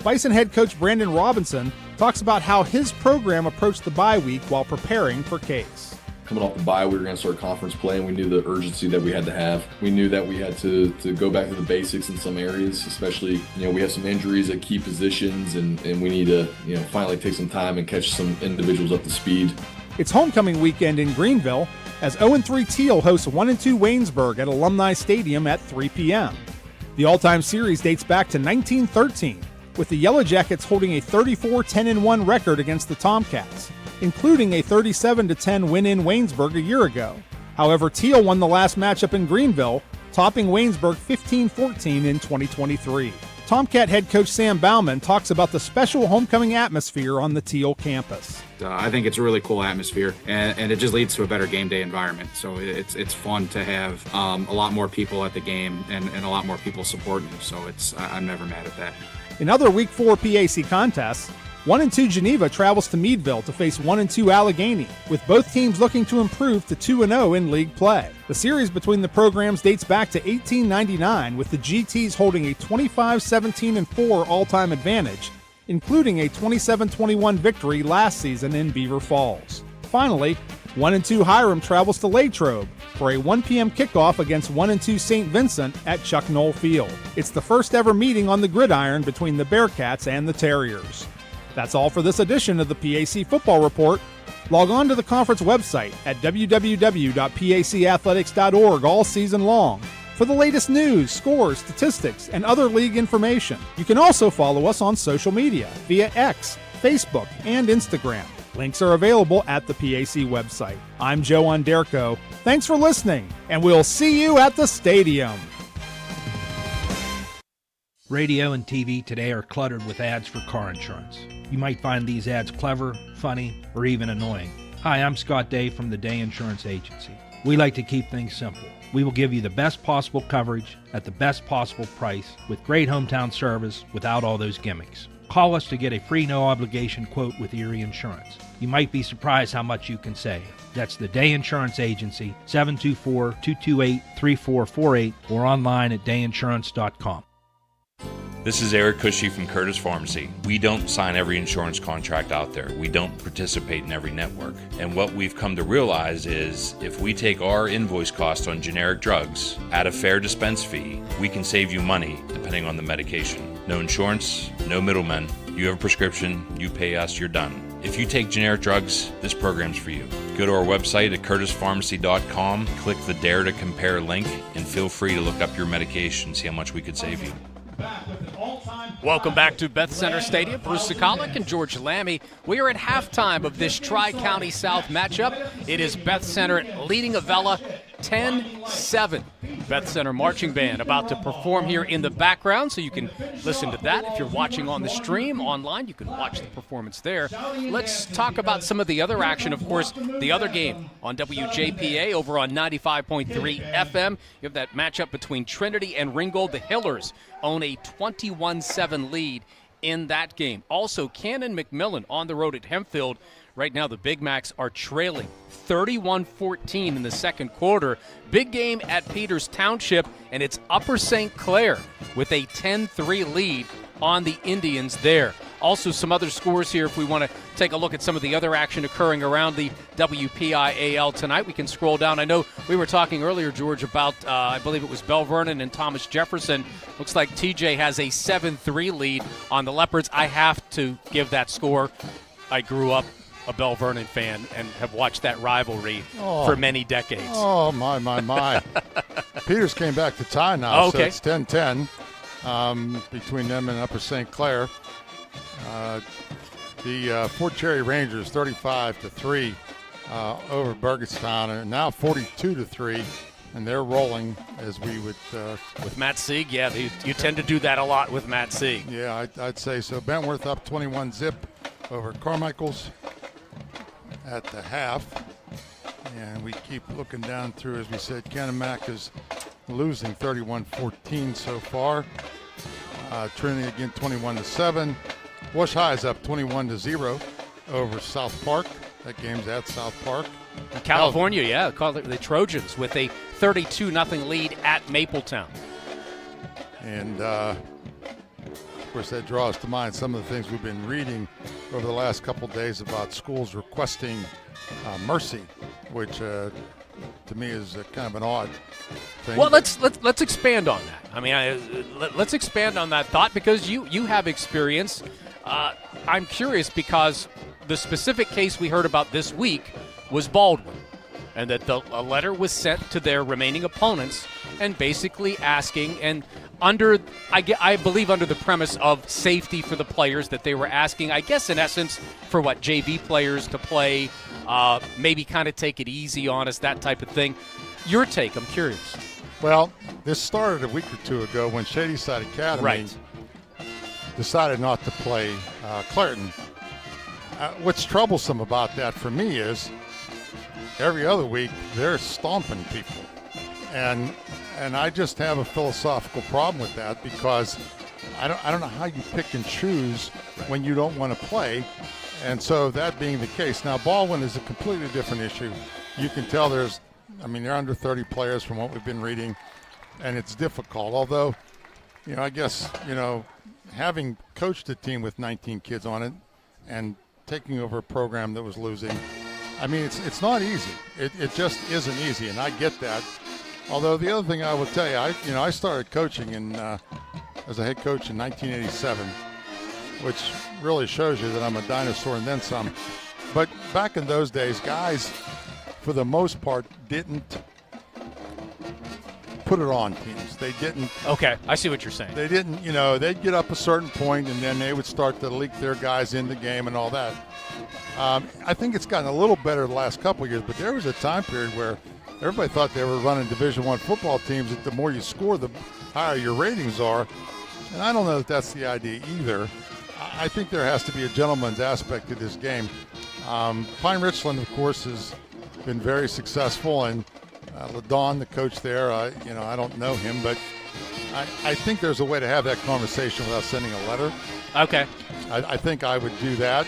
Bison head coach Brandon Robinson talks about how his program approached the bye week while preparing for Case. Coming off the bye, we were going to start conference play, and we knew the urgency that we had to have. We knew that we had to go back to the basics in some areas, especially, we have some injuries at key positions, and we need to, finally take some time and catch some individuals up to speed. It's homecoming weekend in Greenville, as 0-3 Teal hosts 1-2 Waynesburg at Alumni Stadium at 3 p.m. The all-time series dates back to 1913, with the Yellow Jackets holding a 34-10-1 record against the Tomcats, including a 37-10 win in Waynesburg a year ago. However, Teal won the last matchup in Greenville, topping Waynesburg 15-14 in 2023. Tomcat head coach Sam Bauman talks about the special homecoming atmosphere on the Teal campus. I think it's a really cool atmosphere, and it just leads to a better game day environment. So it's fun to have a lot more people at the game and a lot more people supporting you. So I'm never mad at that. In other Week 4 PAC contests, 1-2 Geneva travels to Meadville to face 1-2 Allegheny, with both teams looking to improve to 2-0 in league play. The series between the programs dates back to 1899, with the GTs holding a 25-17-4 all-time advantage, including a 27-21 victory last season in Beaver Falls. Finally, 1-2 Hiram travels to Latrobe for a 1 p.m. kickoff against 1-2 St. Vincent at Chuck Knoll Field. It's the first ever meeting on the gridiron between the Bearcats and the Terriers. That's all for this edition of the PAC Football Report. Log on to the conference website at www.pacathletics.org all season long for the latest news, scores, statistics, and other league information. You can also follow us on social media via X, Facebook, and Instagram. Links are available at the PAC website. I'm Joe Onderco. Thanks for listening, and we'll see you at the stadium. Radio and TV today are cluttered with ads for car insurance. You might find these ads clever, funny, or even annoying. Hi, I'm Scott Day from the Day Insurance Agency. We like to keep things simple. We will give you the best possible coverage at the best possible price with great hometown service without all those gimmicks. Call us to get a free no-obligation quote with Erie Insurance. You might be surprised how much you can save. That's the Day Insurance Agency, 724-228-3448, or online at dayinsurance.com. This is Eric Cushy from Curtis Pharmacy. We don't sign every insurance contract out there. We don't participate in every network. And what we've come to realize is if we take our invoice cost on generic drugs, add a fair dispense fee, we can save you money depending on the medication. No insurance, no middlemen. You have a prescription, you pay us, you're done. If you take generic drugs, this program's for you. Go to our website at curtispharmacy.com, click the Dare to Compare link, and feel free to look up your medication, see how much we could save you. Welcome back to Beth-Center Stadium. Bruce Sikalik and George Lammy. We are at halftime of this Tri-County South matchup. It is Beth-Center leading Avella 10-7. Beth-Center Marching Band about to perform here in the background, so you can listen to that. If you're watching on the stream online, you can watch the performance there. Let's talk about some of the other action. Of course, the other game on WJPA over on 95.3 FM. You have that matchup between Trinity and Ringgold. The Hillers own a 21-7 lead in that game. Also, Cannon McMillan on the road at Hempfield. Right now, the Big Macs are trailing 31-14 in the second quarter. Big game at Peters Township, and it's Upper St. Clair with a 10-3 lead on the Indians there. Also, some other scores here if we want to take a look at some of the other action occurring around the WPIAL tonight. We can scroll down. I know we were talking earlier, George, about, I believe it was Bell Vernon and Thomas Jefferson. Looks like TJ has a 7-3 lead on the Leopards. I have to give that score. I grew up a Bell Vernon fan and have watched that rivalry for many decades. Oh, my. Peters came back to tie now, okay. So it's 10-10 between them and Upper St. Clair. The Fort Cherry Rangers 35-3 over Burgettstown, and now 42-3, and they're rolling as we would. With Matt Sieg, yeah, you tend to do that a lot with Matt Sieg. Yeah, I'd say so. Bentworth up 21-zip over Carmichael's at the half, and we keep looking down through. As we said, Kennebec is losing 31-14 so far. Trinity again 21-7. Wash High is up 21-0 over South Park. That game's at South Park. California, yeah, called the Trojans with a 32-0 lead at Mapletown. And of course, that draws to mind some of the things we've been reading over the last couple days about schools requesting mercy, which to me is kind of an odd thing. Well, let's expand on that. I mean, let's expand on that thought, because you have experience. I'm curious because the specific case we heard about this week was Baldwin, and that a letter was sent to their remaining opponents and basically asking, and I believe under the premise of safety for the players, that they were asking, I guess in essence, for what, JV players to play, maybe kind of take it easy on us, that type of thing. Your take, I'm curious. Well, this started a week or two ago when Shadyside Academy decided not to play Clairton. What's troublesome about that for me is every other week they're stomping people. And I just have a philosophical problem with that, because I don't know how you pick and choose when you don't want to play. And so that being the case, now Baldwin is a completely different issue. You can tell they're under 30 players from what we've been reading, and it's difficult. Although, I guess, having coached a team with 19 kids on it and taking over a program that was losing, I mean, it's not easy. It just isn't easy, and I get that. Although the other thing I will tell you, I started coaching as a head coach in 1987, which really shows you that I'm a dinosaur and then some. But back in those days, guys, for the most part, didn't put it on teams. They didn't. Okay, I see what you're saying. They didn't, they'd get up a certain point and then they would start to leak their guys in the game and all that. I think it's gotten a little better the last couple of years, but there was a time period where everybody thought they were running Division I football teams, that the more you score, the higher your ratings are. And I don't know that that's the idea either. I think there has to be a gentleman's aspect to this game. Pine Richland, of course, has been very successful, and LaDon, the coach there, I don't know him, but I think there's a way to have that conversation without sending a letter. Okay. I think I would do that.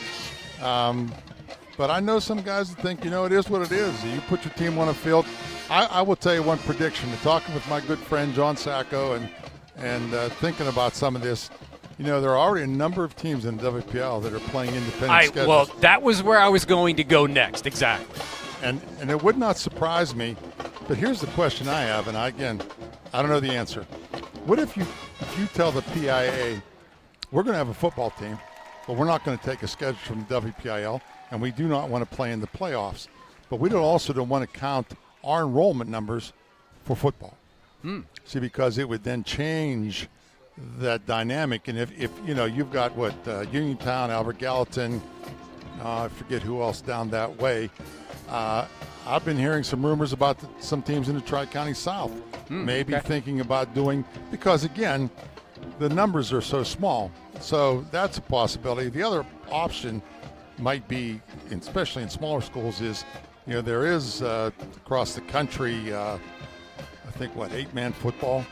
But I know some guys that think, it is what it is. You put your team on a field. I will tell you one prediction. Talking with my good friend John Sacco and thinking about some of this, there are already a number of teams in the WPL that are playing independent schedules. Well, that was where I was going to go next, exactly. And it would not surprise me, but here's the question I have, and I don't know the answer. What if you tell the PIA, we're going to have a football team, but we're not going to take a schedule from the WPIL, and we do not want to play in the playoffs. But we don't want to count our enrollment numbers for football. See, because it would then change that dynamic. And if you've got Uniontown, Albert Gallatin, I forget who else down that way. I've been hearing some rumors about some teams in the Tri-County South maybe thinking about doing, because again, the numbers are so small. So that's a possibility. The other option might be, especially in smaller schools, is, there is across the country, I think, 8-man football.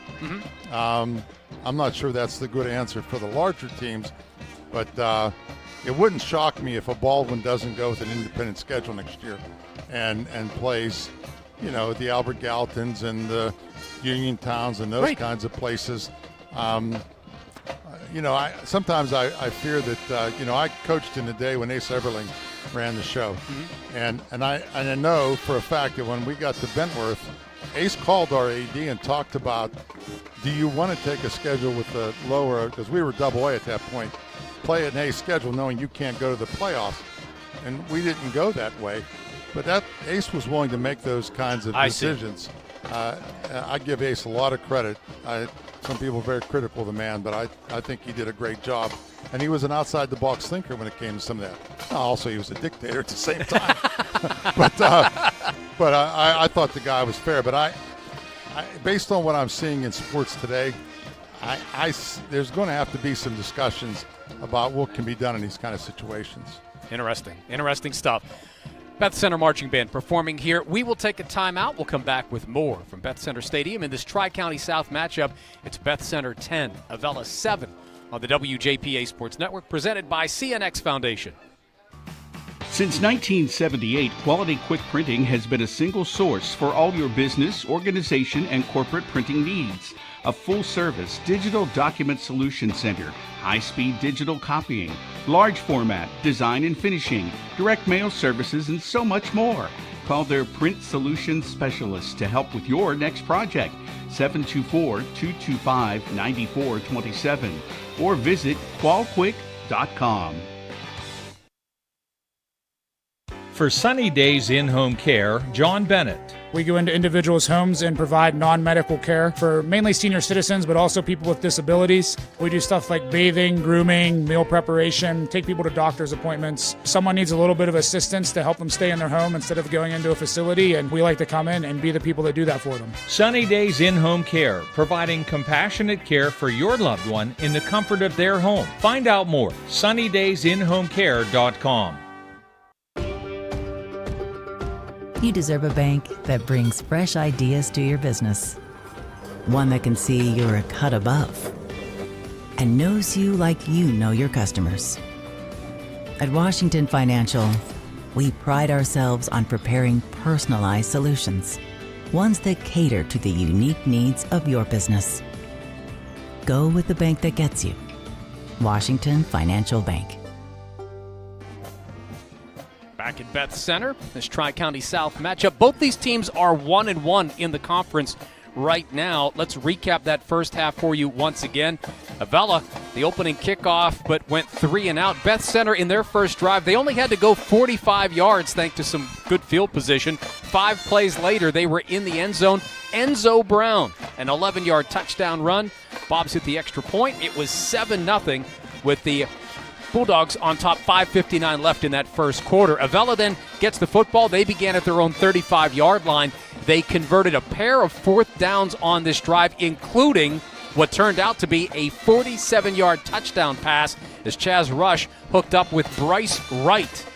I'm not sure that's the good answer for the larger teams, but it wouldn't shock me if a Baldwin doesn't go with an independent schedule next year and plays, the Albert Gallatins and the Uniontowns and those kinds of places. Sometimes I fear that, I coached in the day when Ace Everling ran the show. And I know for a fact that when we got to Bentworth, Ace called our AD and talked about, do you want to take a schedule with the lower, because we were double A at that point, play an A schedule knowing you can't go to the playoffs. And we didn't go that way. But that Ace was willing to make those kinds of decisions. I give Ace a lot of credit. Some people are very critical of the man, but I think he did a great job. And he was an outside-the-box thinker when it came to some of that. Also, he was a dictator at the same time. But I thought the guy was fair. But I based on what I'm seeing in sports today, there's going to have to be some discussions about what can be done in these kind of situations. Interesting stuff. Beth-Center Marching Band performing here. We will take a timeout. We'll come back with more from Beth-Center Stadium in this Tri-County South matchup. It's Beth-Center 10, Avella 7 on the WJPA Sports Network, presented by CNX Foundation. Since 1978, Quality Quick Printing has been a single source for all your business, organization, and corporate printing needs. A full-service digital document solution center, high-speed digital copying, large format, design and finishing, direct mail services, and so much more. Call their print solutions specialists to help with your next project, 724-225-9427, or visit qualquick.com. For Sunny Days In-Home Care, John Bennett. We go into individuals' homes and provide non-medical care for mainly senior citizens, but also people with disabilities. We do stuff like bathing, grooming, meal preparation, take people to doctor's appointments. Someone needs a little bit of assistance to help them stay in their home instead of going into a facility, and we like to come in and be the people that do that for them. Sunny Days In-Home Care, providing compassionate care for your loved one in the comfort of their home. Find out more, sunnydaysinhomecare.com. You deserve a bank that brings fresh ideas to your business. One that can see you're a cut above and knows you like you know your customers. At Washington Financial, we pride ourselves on preparing personalized solutions, ones that cater to the unique needs of your business. Go with the bank that gets you. Washington Financial Bank. Back at Beth-Center, this Tri-County South matchup. Both these teams are 1-1 in the conference right now. Let's recap that first half for you once again. Avella, the opening kickoff, but went 3 and out. Beth-Center in their first drive, they only had to go 45 yards thanks to some good field position. 5 plays later, they were in the end zone. Enzo Brown, an 11-yard touchdown run. Bob's hit the extra point. It was 7-0 with the Bulldogs on top, 5:59 left in that first quarter. Avella then gets the football. They began at their own 35-yard line. They converted a pair of 4th downs on this drive, including what turned out to be a 47-yard touchdown pass as Chaz Rush hooked up with Bryce Wright.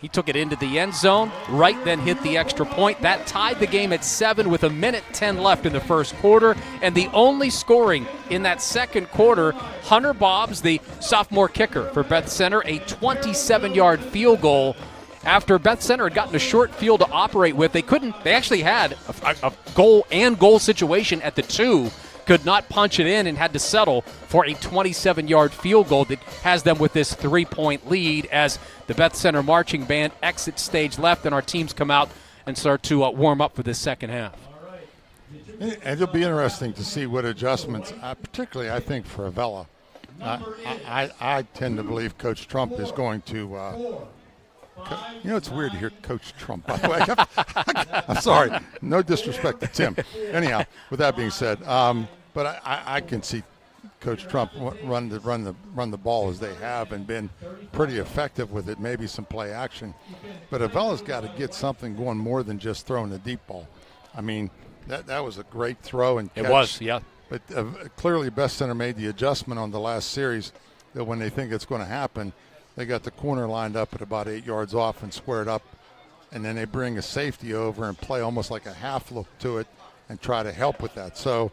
He took it into the end zone. Wright then hit the extra point. That tied the game at 7 with 1:10 left in the first quarter. And the only scoring in that second quarter, Hunter Bobbs, the sophomore kicker for Beth-Center, a 27-yard field goal. After Beth-Center had gotten a short field to operate with, they actually had a goal situation at the 2. Could not punch it in and had to settle for a 27-yard field goal that has them with this 3-point lead as the Beth-Center Marching Band exits stage left and our teams come out and start to warm up for this second half. And it'll be interesting to see what adjustments, particularly I think for Avella, I tend to believe Coach Trump is going to. It's weird to hear Coach Trump, by the way. I'm sorry. No disrespect to Tim. Anyhow, with that being said, but I can see Coach Trump run the ball as they have and been pretty effective with it, maybe some play action. But Avella's got to get something going more than just throwing the deep ball. I mean, that was a great throw and catch. It was, yeah. But clearly Beth-Center made the adjustment on the last series that when they think it's going to happen, they got the corner lined up at about 8 yards off and squared up, and then they bring a safety over and play almost like a half look to it and try to help with that. So,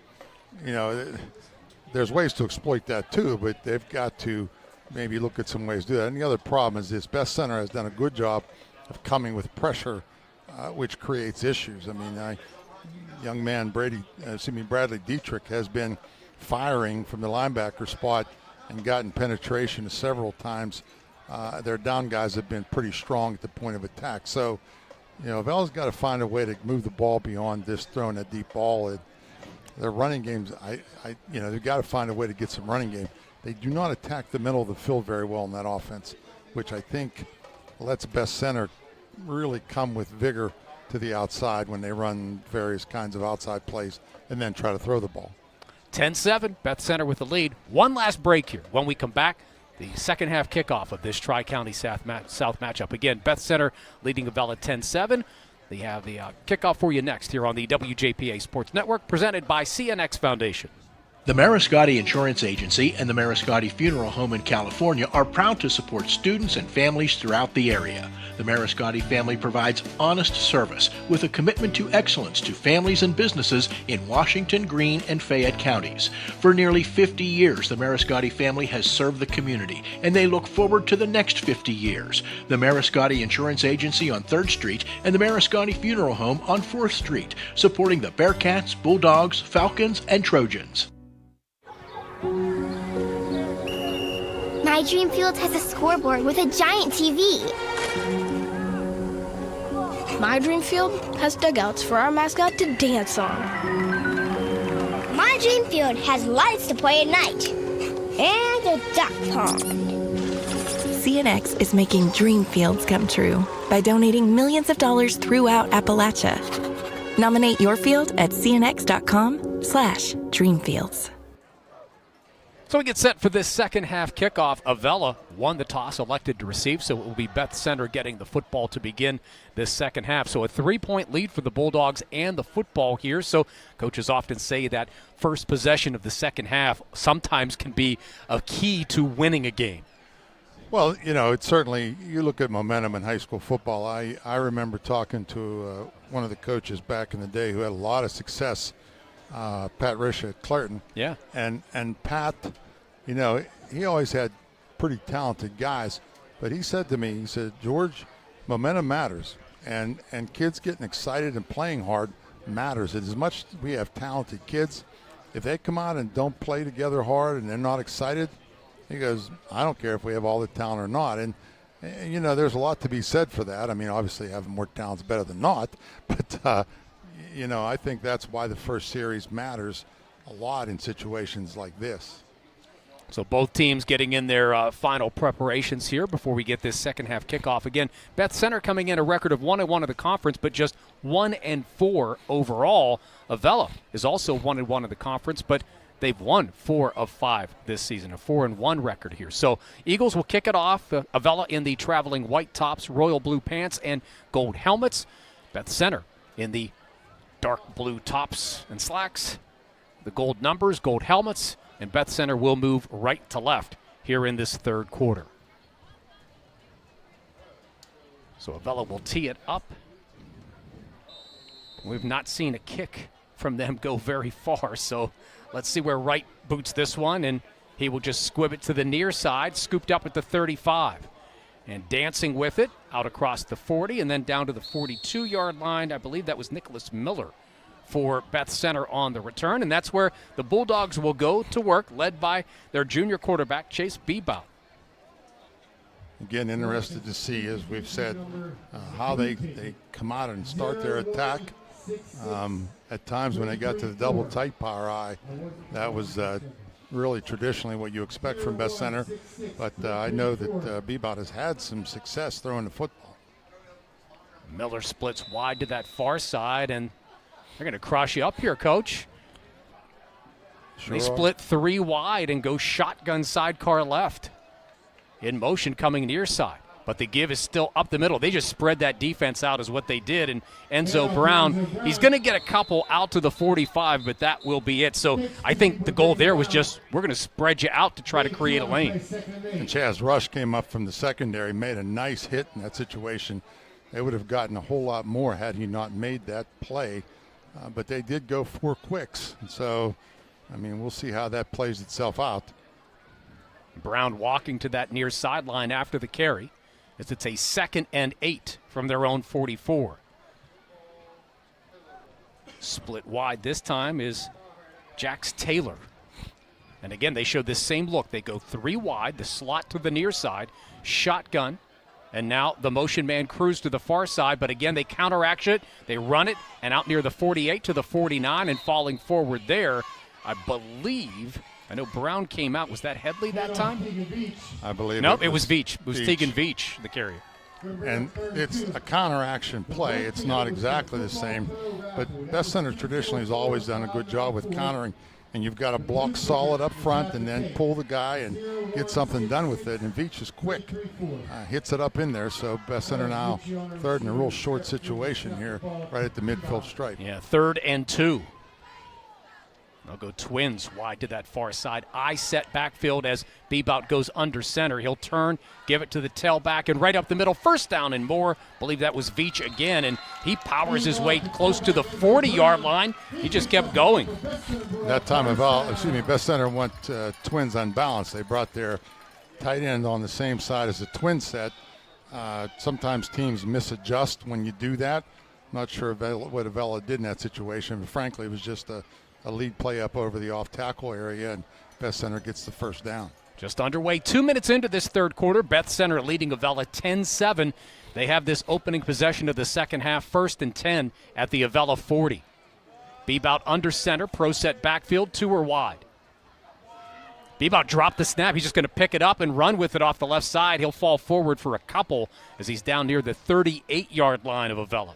there's ways to exploit that too, but they've got to maybe look at some ways to do that. And the other problem is this: Beth-Center has done a good job of coming with pressure, which creates issues. I mean, young man Bradley Dietrich has been firing from the linebacker spot and gotten penetration several times. Their down guys have been pretty strong at the point of attack. So, Avella's got to find a way to move the ball beyond this throwing a deep ball. Their running games, they've got to find a way to get some running game. They do not attack the middle of the field very well in that offense, which I think lets Beth-Center really come with vigor to the outside when they run various kinds of outside plays and then try to throw the ball. 10-7, Beth-Center with the lead. One last break here. When we come back, the second half kickoff of this Tri-County South matchup. Again, Beth-Center leading Avella 10-7. They have the kickoff for you next here on the WJPA Sports Network, presented by CNX Foundation. The Mariscotti Insurance Agency and the Mariscotti Funeral Home in California are proud to support students and families throughout the area. The Mariscotti family provides honest service with a commitment to excellence to families and businesses in Washington, Greene, and Fayette counties. For nearly 50 years, the Mariscotti family has served the community, and they look forward to the next 50 years. The Mariscotti Insurance Agency on 3rd Street and the Mariscotti Funeral Home on 4th Street, supporting the Bearcats, Bulldogs, Falcons, and Trojans. My Dream Field has a scoreboard with a giant TV. My Dream Field has dugouts for our mascot to dance on. My Dream Field has lights to play at night. And a duck pond. CNX is making dream fields come true by donating millions of dollars throughout Appalachia. Nominate your field at cnx.com/dreamfields. So we get set for this second half kickoff. Avella won the toss, elected to receive, so it will be Beth-Center getting the football to begin this second half. So a 3-point lead for the Bulldogs and the football here. So coaches often say that first possession of the second half sometimes can be a key to winning a game. Well, it's certainly, you look at momentum in high school football. I remember talking to one of the coaches back in the day who had a lot of success, Pat Risch at Clairton. Yeah. And Pat, he always had pretty talented guys. But he said to me, he said, George, momentum matters. And kids getting excited and playing hard matters. As much as we have talented kids, if they come out and don't play together hard and they're not excited, he goes, I don't care if we have all the talent or not. And there's a lot to be said for that. I mean, obviously having more talent's better than not. But, I think that's why the first series matters a lot in situations like this. So both teams getting in their final preparations here before we get this second half kickoff. Again, Beth-Center coming in a record of 1-1 of the conference, but just 1-4 overall. Avella is also 1-1 of the conference, but they've won 4 of 5 this season, a 4-1 record here. So Eagles will kick it off. Avella in the traveling white tops, royal blue pants, and gold helmets. Beth-Center in the dark blue tops and slacks, the gold numbers, gold helmets, and Beth-Center will move right to left here in this third quarter. So Avella will tee it up. We've not seen a kick from them go very far, so let's see where Wright boots this one, and he will just squib it to the near side, scooped up at the 35. And dancing with it out across the 40 and then down to the 42-yard line. I believe that was Nicholas Miller for Beth-Center on the return. And that's where the Bulldogs will go to work, led by their junior quarterback, Chase Bebout. Again, interested to see, as we've said, how they come out and start their attack. At times when they got to the double tight power eye, that was really traditionally what you expect from Beth-Center, but I know that Bebot has had some success throwing the football. Miller splits wide to that far side, and they're going to cross you up here, Coach. Sure They are. split 3 wide and go shotgun sidecar left. In motion coming near side. But the give is still up the middle. They just spread that defense out is what they did. And Enzo Brown, he's going to get a couple out to the 45, but that will be it. So I think the goal there was just we're going to spread you out to try to create a lane. And Chaz Rush came up from the secondary, made a nice hit in that situation. They would have gotten a whole lot more had he not made that play. But they did go 4 quicks. And so, I mean, we'll see how that plays itself out. Brown walking to that near sideline after the carry as it's a 2nd and 8 from their own 44. Split wide this time is Jax Taylor. And again, they showed this same look. They go 3 wide, the slot to the near side, shotgun, and now the motion man crews to the far side. But again, they counteract it, they run it, and out near the 48 to the 49 and falling forward there, I believe. I know Brown came out. Was that Headley that time? I believe. Nope, it was Veach. It was Tegan Veach, the carrier. And it's a counteraction play. It's not exactly the same, but Beth-Center traditionally has always done a good job with countering. And you've got to block solid up front and then pull the guy and get something done with it. And Veach is quick, hits it up in there. So Beth-Center now third in a real short situation here, right at the midfield stripe. Yeah, 3rd and 2. They'll go Twins wide to that far side. I set backfield as Bebot goes under center. He'll turn, give it to the tailback, and right up the middle, first down and more. Believe that was Veach again, and he powers his way close to the 40-yard line. He just kept going. That time Beth-Center went Twins unbalanced. They brought their tight end on the same side as the Twin set. Sometimes teams misadjust when you do that. I'm not sure what Avella did in that situation, but frankly, it was just a lead play up over the off-tackle area, and Beth-Center gets the first down. Just underway, 2 minutes into this third quarter. Beth-Center leading Avella 10-7. They have this opening possession of the second half, 1st and 10 at the Avella 40. Bebot under center, pro set backfield, 2 are wide. Bebot dropped the snap. He's just going to pick it up and run with it off the left side. He'll fall forward for a couple as he's down near the 38-yard line of Avella.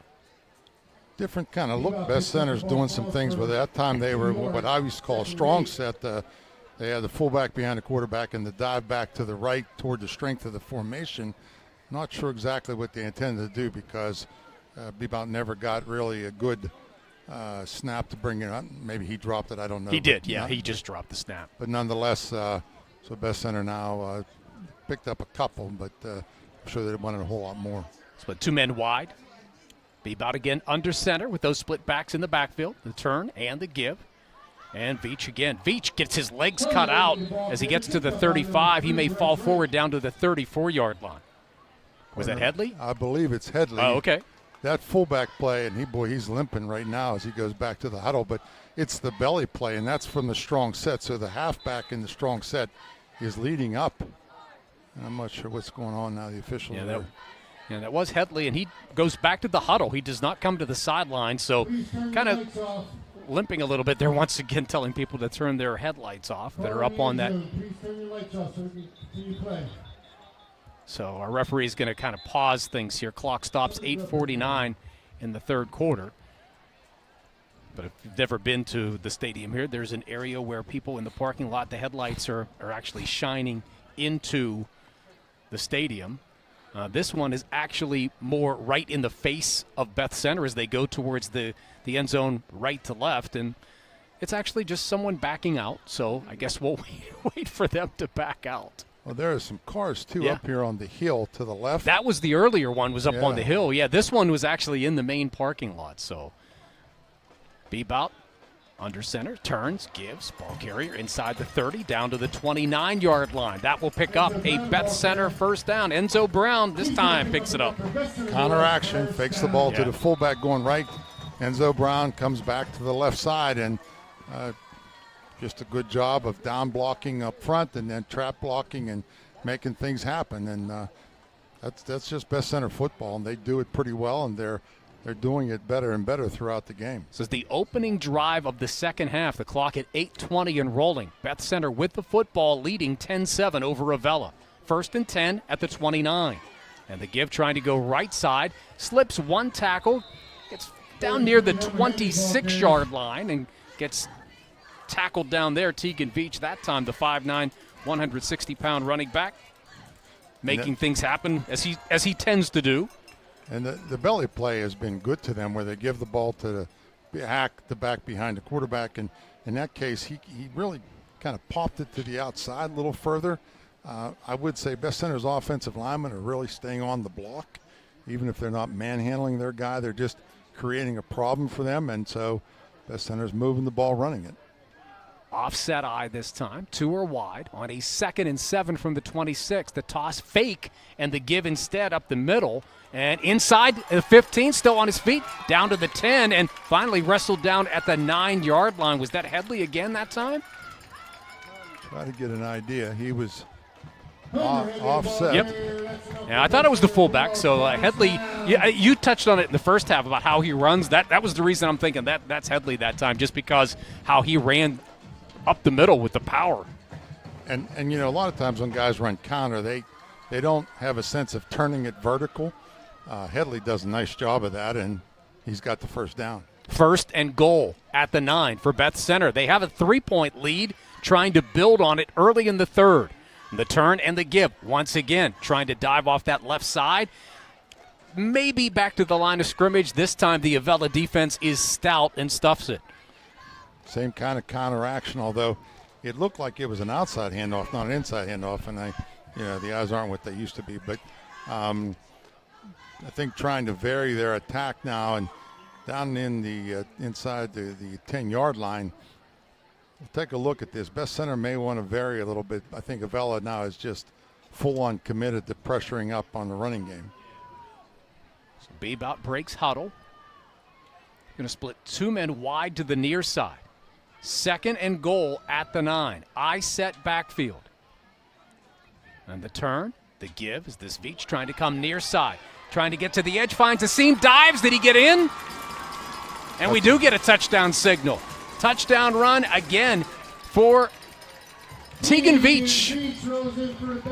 Different kind of look. Beth-Center's doing some things with that time. They were what I used to call a strong set. They had the fullback behind the quarterback and the dive back to the right toward the strength of the formation. Not sure exactly what they intended to do because Bebot never got really a good snap to bring it up. Maybe he dropped it. I don't know. He did, yeah. He just dropped the snap. But nonetheless, so Beth-Center now picked up a couple, but I'm sure they wanted a whole lot more. Split 2 men wide. Bebot again under center with those split backs in the backfield, the turn and the give. And Veach again. Veach gets his legs cut out as he gets to the 35. He may fall forward down to the 34-yard line. Was that Headley? I believe it's Headley. Oh, okay. That fullback play, and he's limping right now as he goes back to the huddle, but it's the belly play, and that's from the strong set. So the halfback in the strong set is leading up. And I'm not sure what's going on now. The official. Yeah, that was Headley, and he goes back to the huddle. He does not come to the sideline, so kind of limping a little bit there once again, telling people to turn their headlights off that are up on that. So our referee is going to kind of pause things here. Clock stops 8:49 in the third quarter. But if you've never been to the stadium here, there's an area where people in the parking lot, the headlights are actually shining into the stadium. This one is actually more right in the face of Beth-Center as they go towards the end zone right to left. And it's actually just someone backing out. So I guess we'll wait for them to back out. Well, there are some cars, too, up here on the hill to the left. That was the earlier one, was up on the hill. Yeah, this one was actually in the main parking lot. So Bebot under center, turns, gives, ball carrier inside the 30, down to the 29-yard line. That will pick up a Beth-Center first down. Enzo Brown this time picks it up. Counteraction, fakes the ball to the fullback going right. Enzo Brown comes back to the left side, and just a good job of down blocking up front and then trap blocking and making things happen. And that's just Beth-Center football, and they do it pretty well, and they're they're doing it better and better throughout the game. This is the opening drive of the second half. The clock at 8:20 and rolling. Beth-Center with the football, leading 10-7 over Avella. 1st and 10 at the 29. And the give trying to go right side. Slips one tackle. Gets down near the 26-yard line and gets tackled down there. Tegan Veach, that time the 5'9", 160-pound running back, making things happen as he tends to do. And the belly play has been good to them, where they give the ball to the back behind the quarterback. And in that case, he really kind of popped it to the outside a little further. I would say Beth-Center's offensive linemen are really staying on the block. Even if they're not manhandling their guy, they're just creating a problem for them. And so Beth-Center's moving the ball, running it. Offset eye this time. 2 are wide on a 2nd and 7 from the 26. The toss fake and the give instead up the middle. And inside the 15, still on his feet, down to the 10, and finally wrestled down at the 9-yard line. Was that Headley again that time? Try to get an idea. He was offset. Yep. Yeah, I thought it was the fullback. So Headley, you touched on it in the first half about how he runs. That was the reason I'm thinking that's Headley that time, just because how he ran up the middle with the power. And you know, a lot of times when guys run counter, they don't have a sense of turning it vertical. Headley does a nice job of that, and he's got the first down. 1st and goal at the 9 for Beth-Center. They have a 3-point lead, trying to build on it early in the 3rd. The turn and the give, once again, trying to dive off that left side. Maybe back to the line of scrimmage. This time the Avella defense is stout and stuffs it. Same kind of counteraction, although it looked like it was an outside handoff, not an inside handoff, and the eyes aren't what they used to be. But I think trying to vary their attack now, and down in the inside the 10-yard line. We'll take a look at this. Beth-Center may want to vary a little bit. I think Avella now is just full-on committed to pressuring up on the running game. So Bebout breaks huddle. Going to split 2 men wide to the near side. 2nd and goal at the 9. Eye set backfield. And the turn, the give, is this Veach trying to come near side. Trying to get to the edge, finds a seam, dives. Did he get in? And we do get a touchdown signal. Touchdown run again for Tegan Veach.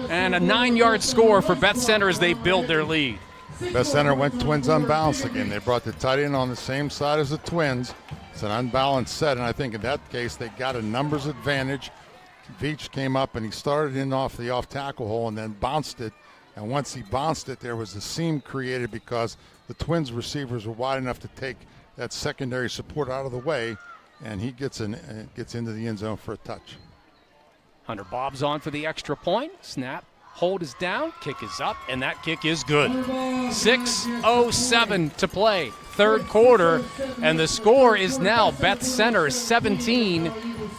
And a 9-yard score for Beth-Center as they build their lead. Beth-Center went Twins unbalanced again. They brought the tight end on the same side as the Twins. It's an unbalanced set, and I think in that case they got a numbers advantage. Veach came up and he started in off the off-tackle hole and then bounced it. And once he bounced it, there was a seam created because the Twins receivers were wide enough to take that secondary support out of the way, and he gets into the end zone for a touch. Hunter Bob's on for the extra point. Snap. Hold is down. Kick is up, and that kick is good. 6:07 to play. 3rd quarter, and the score is now Beth-Center 17,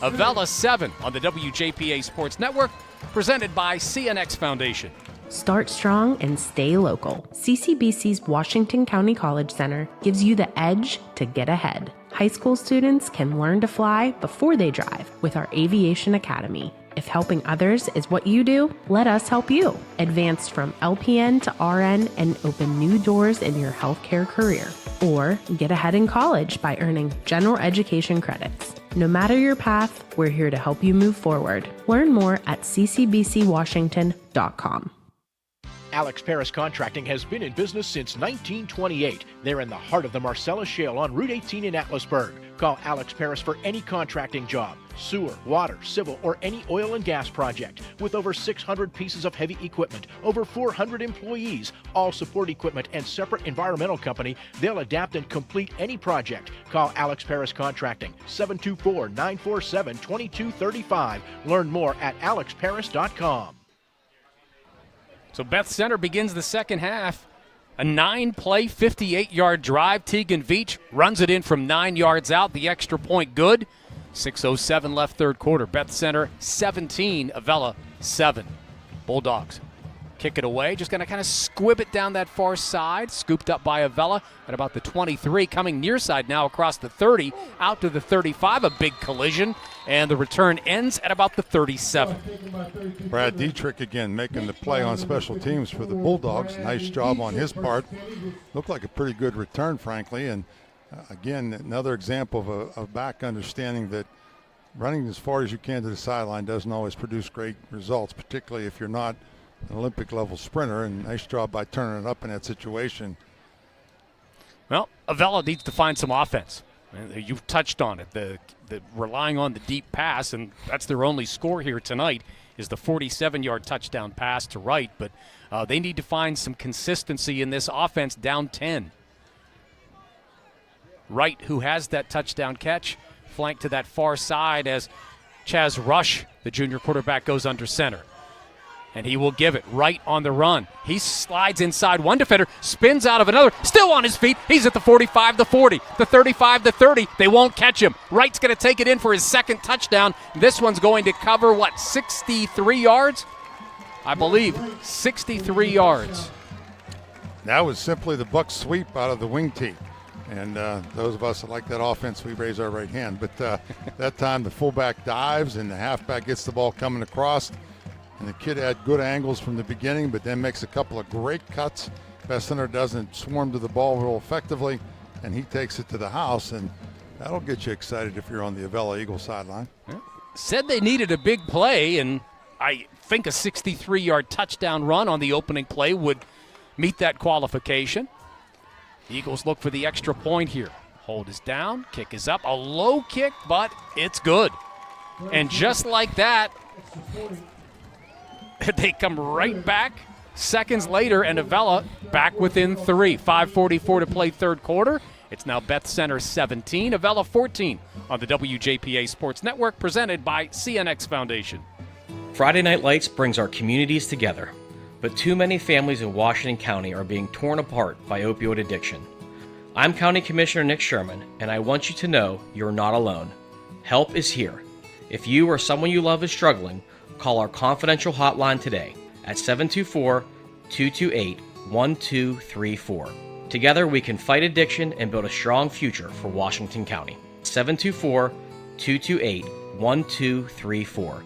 Avella 7 on the WJPA Sports Network, presented by CNX Foundation. Start strong and stay local. CCBC's Washington County College Center gives you the edge to get ahead. High school students can learn to fly before they drive with our Aviation Academy. If helping others is what you do, let us help you. Advance from LPN to RN and open new doors in your healthcare career. Or get ahead in college by earning general education credits. No matter your path, we're here to help you move forward. Learn more at ccbcwashington.com. Alex Paris Contracting has been in business since 1928. They're in the heart of the Marcellus Shale on Route 18 in Atlasburg. Call Alex Paris for any contracting job, sewer, water, civil, or any oil and gas project. With over 600 pieces of heavy equipment, over 400 employees, all support equipment, and separate environmental company, they'll adapt and complete any project. Call Alex Paris Contracting, 724-947-2235. Learn more at alexparis.com. So Beth-Center begins the second half. A 9-play, 58-yard drive. Tegan Veach runs it in from 9 yards out. The extra point good. 6:07 left 3rd quarter. Beth-Center 17, Avella 7. Bulldogs kick it away. Just going to kind of squib it down that far side. Scooped up by Avella at about the 23. Coming near side now across the 30. Out to the 35. A big collision. And the return ends at about the 37. Brad Dietrich again making the play on special teams for the Bulldogs. Nice job on his part. Looked like a pretty good return, frankly. And again, another example of a back understanding that running as far as you can to the sideline doesn't always produce great results, particularly if you're not an Olympic-level sprinter. And nice job by turning it up in that situation. Well, Avella needs to find some offense. You've touched on it, the relying on the deep pass, and that's their only score here tonight is the 47-yard touchdown pass to Wright. But they need to find some consistency in this offense down 10. Wright, who has that touchdown catch, flanked to that far side as Chaz Rush, the junior quarterback, goes under center. And he will give it right on the run. He slides inside one defender, spins out of another, still on his feet. He's at the 45, the 40, the 35, the 30. They won't catch him. Wright's going to take it in for his second touchdown. This one's going to cover, 63 yards? I believe 63 yards. That was simply the Bucs sweep out of the wing tee. And those of us that like that offense, we raise our right hand. But that time the fullback dives and the halfback gets the ball coming across. And the kid had good angles from the beginning, but then makes a couple of great cuts. Beth-Center doesn't swarm to the ball real effectively, and he takes it to the house, and that'll get you excited if you're on the Avella Eagle sideline. Said they needed a big play, and I think a 63-yard touchdown run on the opening play would meet that qualification. The Eagles look for the extra point here. Hold is down, kick is up, a low kick, but it's good. And just like that, they come right back seconds later, and Avella back within 3. 5:44 to play third quarter. It's now Beth-Center 17, Avella 14 on the WJPA Sports Network, presented by CNX Foundation. Friday Night Lights brings our communities together, but too many families in Washington County are being torn apart by opioid addiction. I'm County Commissioner Nick Sherman, and I want you to know you're not alone. Help is here. If you or someone you love is struggling, call our confidential hotline today at 724-228-1234. Together we can fight addiction and build a strong future for Washington County. 724-228-1234.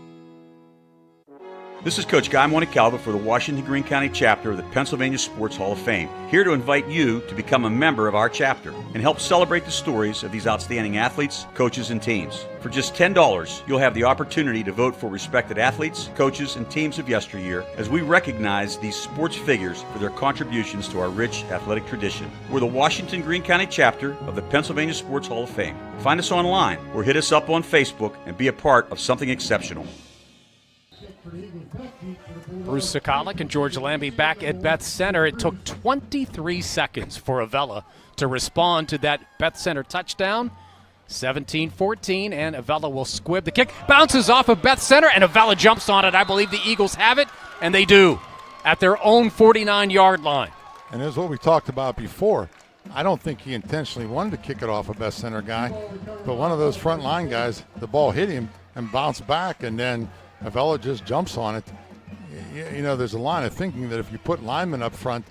This is Coach Guy Montecalvo for the Washington Green County chapter of the Pennsylvania Sports Hall of Fame, here to invite you to become a member of our chapter and help celebrate the stories of these outstanding athletes, coaches, and teams. For just $10, you'll have the opportunity to vote for respected athletes, coaches, and teams of yesteryear as we recognize these sports figures for their contributions to our rich athletic tradition. We're the Washington Green County chapter of the Pennsylvania Sports Hall of Fame. Find us online or hit us up on Facebook and be a part of something exceptional. Bruce Sokolic and George Lambie back at Beth-Center. It took 23 seconds for Avella to respond to that Beth-Center touchdown. 17-14, and Avella will squib. The kick bounces off of Beth-Center, and Avella jumps on it. I believe the Eagles have it, and they do, at their own 49-yard line. And as what we talked about before, I don't think he intentionally wanted to kick it off a Beth-Center guy, but one of those front line guys, the ball hit him and bounced back, and then Avella just jumps on it. You know, there's a line of thinking that if you put linemen up front,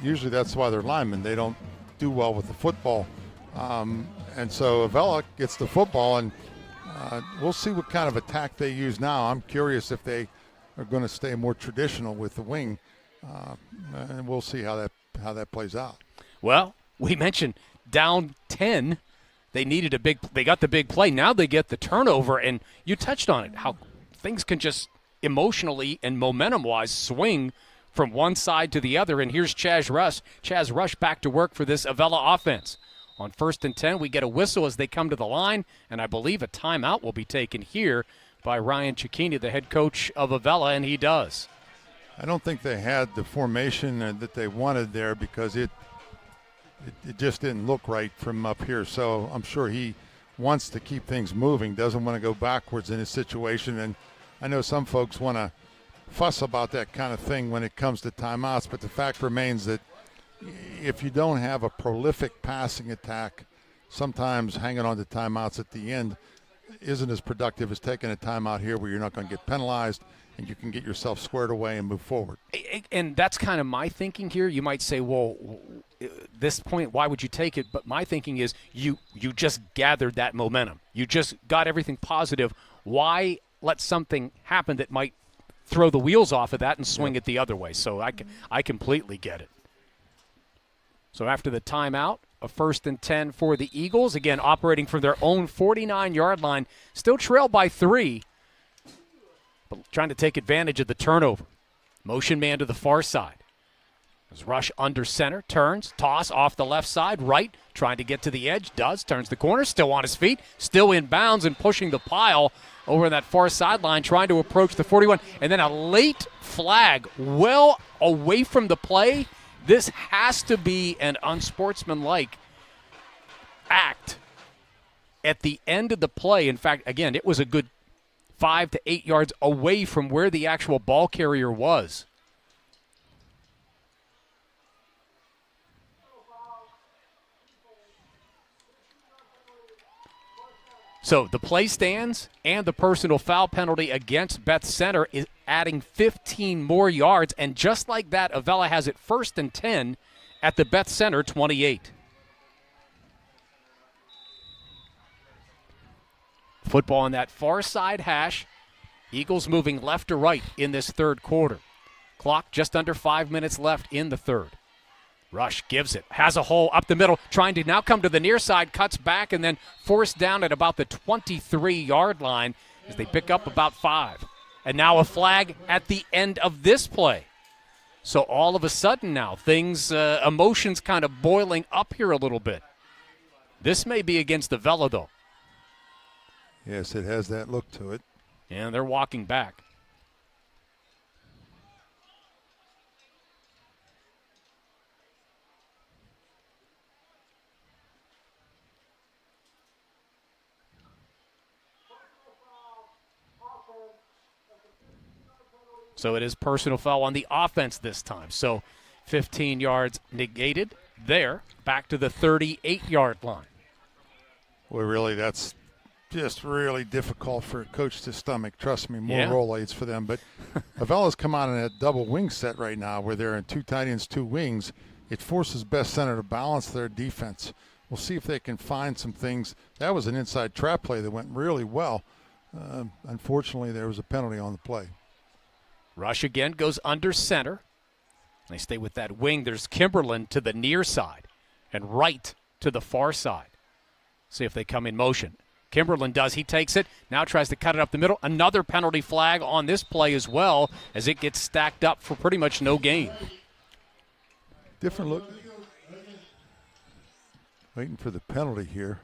usually that's why they're linemen. They don't do well with the football. And so Avella gets the football, and we'll see what kind of attack they use now. I'm curious if they are going to stay more traditional with the wing, and we'll see how that plays out. Well, we mentioned down 10. They got the big play. Now they get the turnover, and you touched on it, how things can just emotionally and momentum-wise swing from one side to the other. And here's Chaz Rush back to work for this Avella offense. On 1st and 10, we get a whistle as they come to the line, and I believe a timeout will be taken here by Ryan Cicchini, the head coach of Avella, and he does. I don't think they had the formation that they wanted there because it just didn't look right from up here. So I'm sure he wants to keep things moving, doesn't want to go backwards in his situation. And I know some folks want to fuss about that kind of thing when it comes to timeouts, but the fact remains that if you don't have a prolific passing attack, sometimes hanging on to timeouts at the end isn't as productive as taking a timeout here where you're not going to get penalized and you can get yourself squared away and move forward. And that's kind of my thinking here. You might say, well, at this point, why would you take it? But my thinking is you just gathered that momentum. You just got everything positive. Why let something happen that might throw the wheels off of that and swing it the other way? So I completely get it. So after the timeout, a 1st and 10 for the Eagles, again operating from their own 49-yard line, still trailed by 3, but trying to take advantage of the turnover. Motion man to the far side. As Rush under center, turns, toss off the left side, right, trying to get to the edge, turns the corner, still on his feet, still in bounds and pushing the pile over that far sideline, trying to approach the 41, and then a late flag well away from the play. This has to be an unsportsmanlike act at the end of the play. In fact, again, it was a good 5 to 8 yards away from where the actual ball carrier was. So the play stands, and the personal foul penalty against Beth-Center is adding 15 more yards. And just like that, Avella has it 1st and 10 at the Beth-Center 28. Football on that far side hash. Eagles moving left to right in this third quarter. Clock just under 5 minutes left in the third. Rush gives it, has a hole up the middle, trying to now come to the near side, cuts back, and then forced down at about the 23-yard line as they pick up about 5. And now a flag at the end of this play. So all of a sudden now, things, emotions kind of boiling up here a little bit. This may be against the Avella, though. Yes, it has that look to it. And they're walking back. So it is personal foul on the offense this time. So 15 yards negated there, back to the 38-yard line. Well, really, that's just really difficult for a coach to stomach. Trust me, more Yeah. roll aids for them. But Avella's come out in a double wing set right now where they're in 2 tight ends, 2 wings. It forces Beth-Center to balance their defense. We'll see if they can find some things. That was an inside trap play that went really well. Unfortunately, there was a penalty on the play. Rush again goes under center. They stay with that wing. There's Kimberlin to the near side and right to the far side. See if they come in motion. Kimberlin does. He takes it. Now tries to cut it up the middle. Another penalty flag on this play as well as it gets stacked up for pretty much no gain. Different look. Waiting for the penalty here.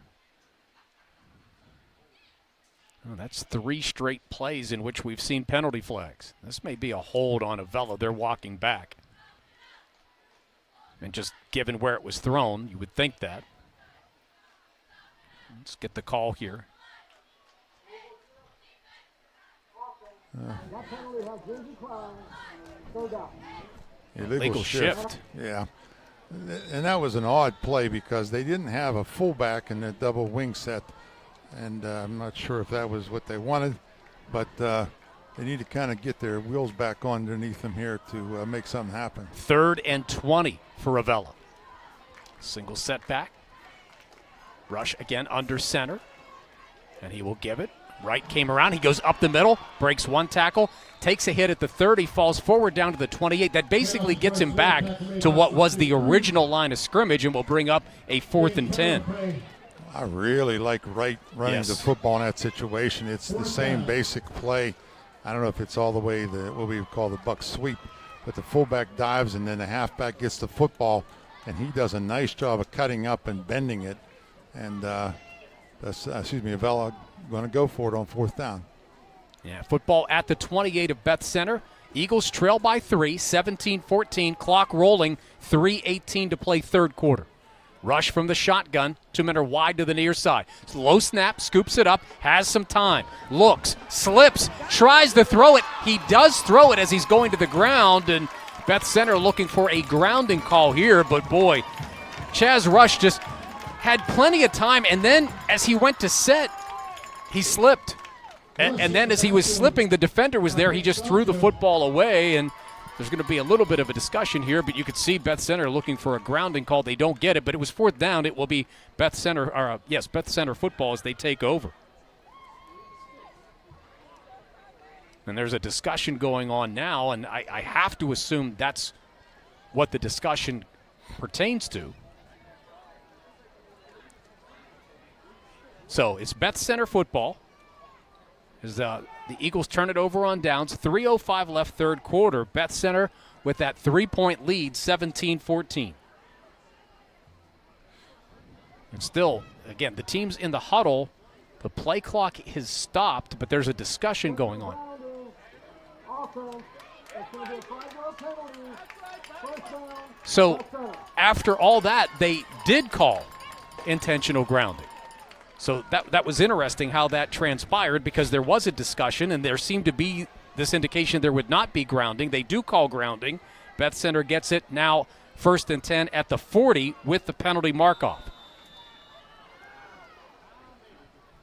Oh, that's 3 straight plays in which we've seen penalty flags. This may be a hold on Avella. They're walking back. And just given where it was thrown, you would think that. Let's get the call here. Illegal shift. Yeah. And that was an odd play because they didn't have a fullback in the double wing set. And I'm not sure if that was what they wanted, but they need to kind of get their wheels back underneath them here to make something happen. 3rd and 20 for Avella. Single setback. Rush again under center, and he will give it. Wright came around. He goes up the middle, breaks 1 tackle, takes a hit at the 30, falls forward down to the 28. That basically gets him back to what was the original line of scrimmage and will bring up a 4th and 10. I really like Wright running the football in that situation. It's the same basic play. I don't know if it's all the way what we would call the buck sweep, but the fullback dives and then the halfback gets the football, and he does a nice job of cutting up and bending it. And Avella going to go for it on 4th down. Yeah, football at the 28 of Beth-Center. Eagles trail by 3, 17-14, clock rolling, 3:18 to play third quarter. Rush from the shotgun, 2-minute wide to the near side. Low snap, scoops it up, has some time, looks, slips, tries to throw it. He does throw it as he's going to the ground, and Beth-Center looking for a grounding call here, but boy, Chaz Rush just had plenty of time, and then as he went to set, he slipped. And then as he was slipping, the defender was there. He just threw the football away, and there's going to be a little bit of a discussion here, but you could see Beth-Center looking for a grounding call. They don't get it, but it was 4th down. It will be Beth-Center football as they take over. And there's a discussion going on now, and I have to assume that's what the discussion pertains to. So it's Beth-Center football. As the Eagles turn it over on downs. 3:05 left, third quarter. Beth-Center with that 3-point lead, 17-14. And still, again, the team's in the huddle. The play clock has stopped, but there's a discussion going on. So after all that, they did call intentional grounding. So that was interesting how that transpired, because there was a discussion and there seemed to be this indication there would not be grounding. They do call grounding. Beth-Center gets it now 1st and 10 at the 40 with the penalty mark-off.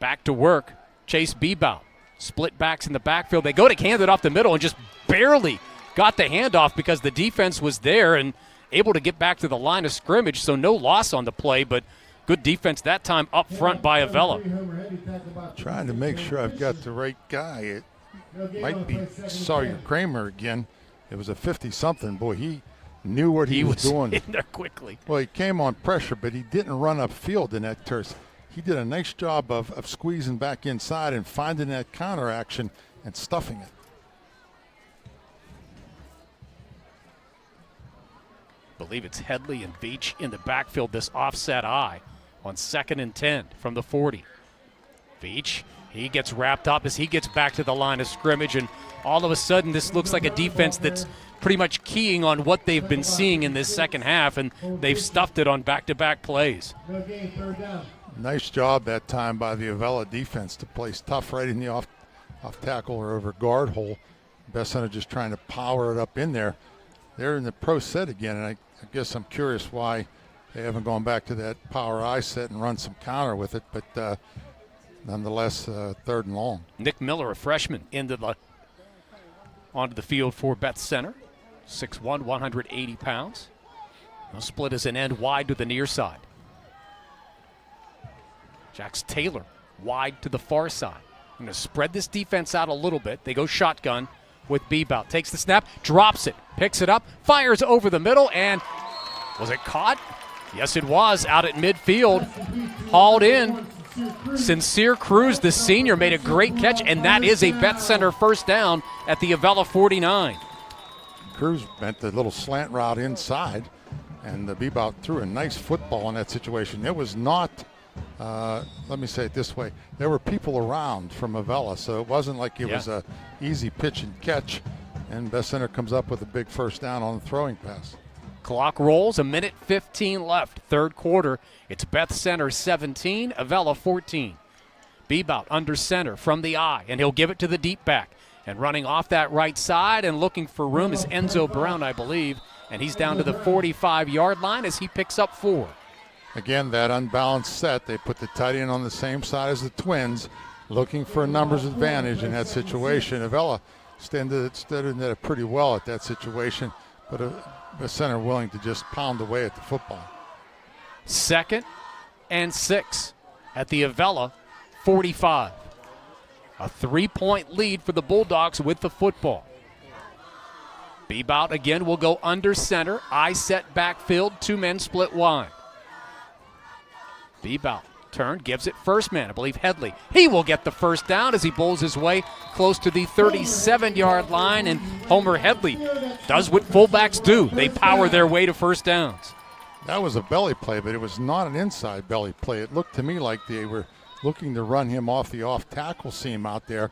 Back to work. Chase Bebout. Split backs in the backfield. They go to hand it off the middle and just barely got the handoff because the defense was there and able to get back to the line of scrimmage, so no loss on the play, but good defense that time up front by Avella. Trying to make sure I've got the right guy. It might be Sawyer Kramer again. It was a 50-something. Boy, he knew what he was doing. In there quickly. Well, he came on pressure, but he didn't run upfield in that turf. He did a nice job of squeezing back inside and finding that counter action and stuffing it. I believe it's Headley and Veach in the backfield, this offset eye on 2nd and 10 from the 40. Veach, he gets wrapped up as he gets back to the line of scrimmage, and all of a sudden this looks like a defense that's pretty much keying on what they've been seeing in this second half, and they've stuffed it on back-to-back plays. Nice job that time by the Avella defense to place tough right in the off tackle or over guard hole. Beth-Center just trying to power it up in there. They're in the pro set again, and I guess I'm curious why they haven't gone back to that power I set and run some counter with it, but nonetheless, 3rd and long. Nick Miller, a freshman, onto the field for Beth-Center. 6'1", 180 pounds. Now split as an end wide to the near side. Jax Taylor wide to the far side. I'm going to spread this defense out a little bit. They go shotgun with Bebout. Takes the snap, drops it, picks it up, fires over the middle, and was it caught? Yes, it was, out at midfield. Hauled in. Sincere Cruz, the senior, made a great catch, and that is a Beth-Center first down at the Avella 49. Cruz bent the little slant route inside, and the Bebout threw a nice football in that situation. It was not, let me say it this way, there were people around from Avella, so it wasn't like it was a easy pitch and catch, and Beth-Center comes up with a big first down on the throwing pass. Clock rolls, 1:15 left, third quarter. It's Beth-Center 17, Avella 14. Bebout under center from the eye, and he'll give it to the deep back. And running off that right side and looking for room is Enzo Brown, I believe. And he's down to the 45-yard line as he picks up 4. Again, that unbalanced set, they put the tight end on the same side as the Twins, looking for a numbers advantage in that situation. Avella stood in there pretty well at that situation, but the center willing to just pound away at the football. 2nd and 6 at the Avella 45. A 3-point lead for the Bulldogs with the football. Bebout again will go under center. I set backfield, 2 men split wide. Bebout turn, gives it first man, I believe Headley. He will get the first down as he bowls his way close to the 37-yard line, and Homer Headley does what fullbacks do. They power their way to first downs. That was a belly play, but it was not an inside belly play. It looked to me like they were looking to run him off the off-tackle seam out there.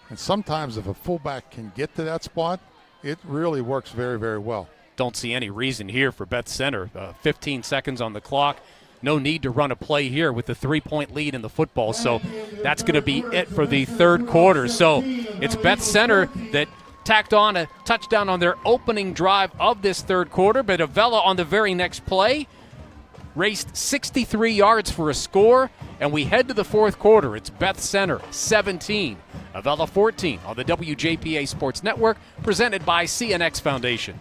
And sometimes if a fullback can get to that spot, it really works very, very well. Don't see any reason here for Beth-Center. 15 seconds on the clock. No need to run a play here with the 3-point lead in the football. So that's going to be it for the third quarter. So it's Beth-Center that tacked on a touchdown on their opening drive of this third quarter, but Avella on the very next play raced 63 yards for a score, and we head to the fourth quarter. It's Beth-Center 17, Avella 14 on the WJPA Sports Network, presented by CNX Foundation.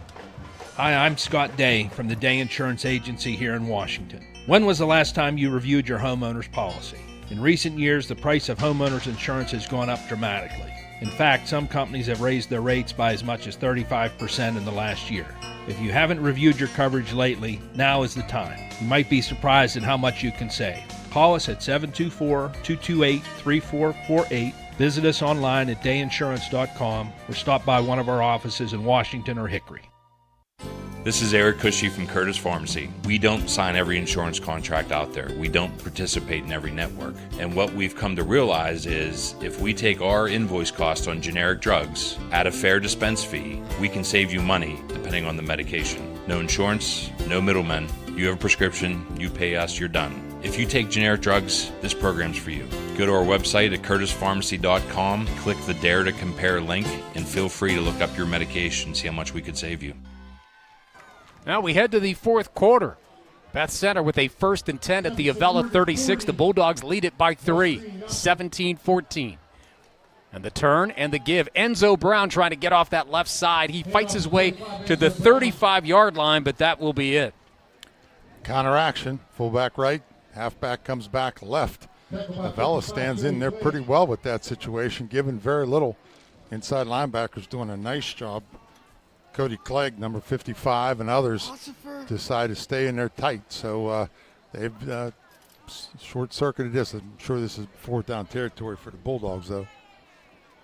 Hi, I'm Scott Day from the Day Insurance Agency here in Washington. When was the last time you reviewed your homeowner's policy? In recent years, the price of homeowners insurance has gone up dramatically. In fact, some companies have raised their rates by as much as 35% in the last year. If you haven't reviewed your coverage lately, now is the time. You might be surprised at how much you can save. Call us at 724-228-3448. Visit us online at dayinsurance.com or stop by one of our offices in Washington or Hickory. This is Eric Cushy from Curtis Pharmacy. We don't sign every insurance contract out there. We don't participate in every network. And what we've come to realize is if we take our invoice cost on generic drugs at a fair dispense fee, we can save you money depending on the medication. No insurance, no middlemen. You have a prescription, you pay us, you're done. If you take generic drugs, this program's for you. Go to our website at curtispharmacy.com, click the Dare to Compare link, and feel free to look up your medication, see how much we could save you. Now we head to the fourth quarter. Beth-Center with a 1st and 10 at the Avella 36. The Bulldogs lead it by 3, 17-14. And the turn and the give. Enzo Brown trying to get off that left side. He fights his way to the 35-yard line, but that will be it. Counter action, fullback right, halfback comes back left. Avella stands in there pretty well with that situation, given very little. Inside linebackers doing a nice job. Cody Clegg, number 55, and others decide to stay in there tight. So they've short-circuited this. I'm sure this is fourth down territory for the Bulldogs, though.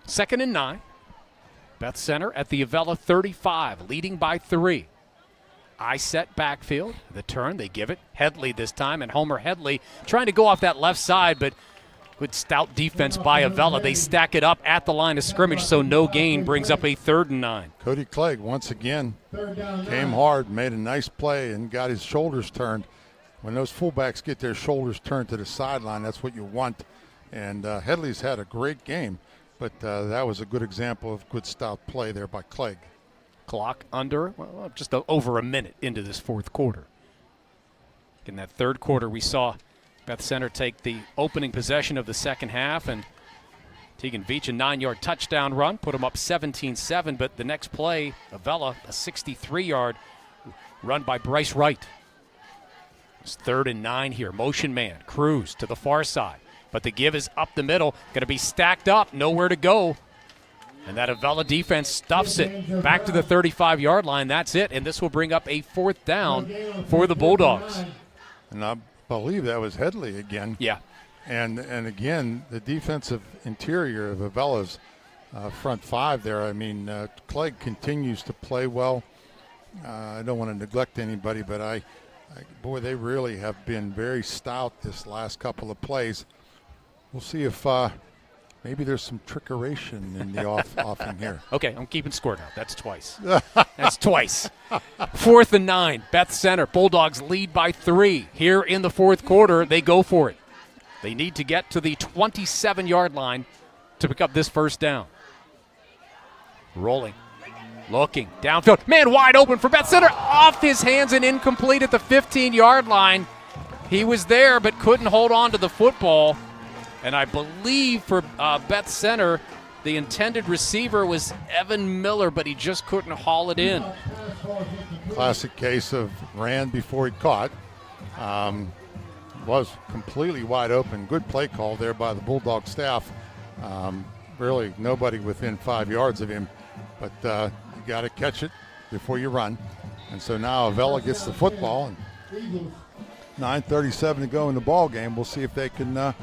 2nd and 9. Beth-Center at the Avella 35, leading by 3. I set backfield. The turn, they give it. Headley this time, and Homer Headley trying to go off that left side, but good stout defense by Avella. They stack it up at the line of scrimmage, so no gain brings up a 3rd and 9. Cody Clegg once again came hard, made a nice play, and got his shoulders turned. When those fullbacks get their shoulders turned to the sideline, that's what you want. And Headley's had a great game, but that was a good example of good stout play there by Clegg. Clock under, well, just over a minute into this fourth quarter. In that third quarter, we saw Beth-Center take the opening possession of the second half, and Tegan Veach, a 9-yard touchdown run, put them up 17-7, but the next play, Avella, a 63-yard run by Bryce Wright. It's 3rd and 9 here. Motion man, Cruz to the far side, but the give is up the middle, going to be stacked up, nowhere to go. And that Avella defense stuffs it back to the 35-yard line. That's it, and this will bring up a 4th down for the Bulldogs. And I believe that was Headley again. Yeah. And again, the defensive interior of Avella's front five there. I mean, Clegg continues to play well. I don't want to neglect anybody, but boy, they really have been very stout this last couple of plays. We'll see if maybe there's some trickeration in the offing here. Okay, I'm keeping score now. That's twice. That's twice. 4th and 9, Beth-Center. Bulldogs lead by 3. Here in the fourth quarter, they go for it. They need to get to the 27-yard line to pick up this 1st down. Rolling. Looking. Downfield. Man wide open for Beth-Center. Off his hands and incomplete at the 15-yard line. He was there but couldn't hold on to the football. And I believe for Beth-Center, the intended receiver was Evan Miller, but he just couldn't haul it in. Classic case of ran before he caught. Was completely wide open. Good play call there by the Bulldog staff. Really nobody within 5 yards of him, but you got to catch it before you run. And so now Avella gets the football, and 9:37 to go in the ball game. We'll see if they can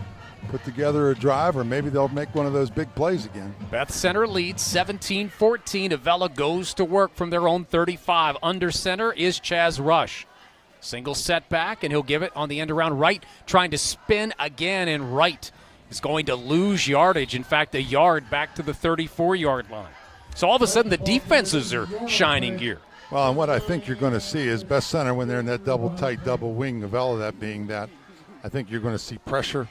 put together a drive, or maybe they'll make one of those big plays again. Beth-Center leads 17-14. Avella goes to work from their own 35. Under center is Chaz Rush. Single setback, and he'll give it on the end around. Wright trying to spin again, and Wright is going to lose yardage. In fact, a yard back to the 34-yard line. So all of a sudden the defenses are shining here. Well, and what I think you're going to see is Beth-Center, when they're in that double-tight, double-wing, Avella that being that, I think you're going to see pressure.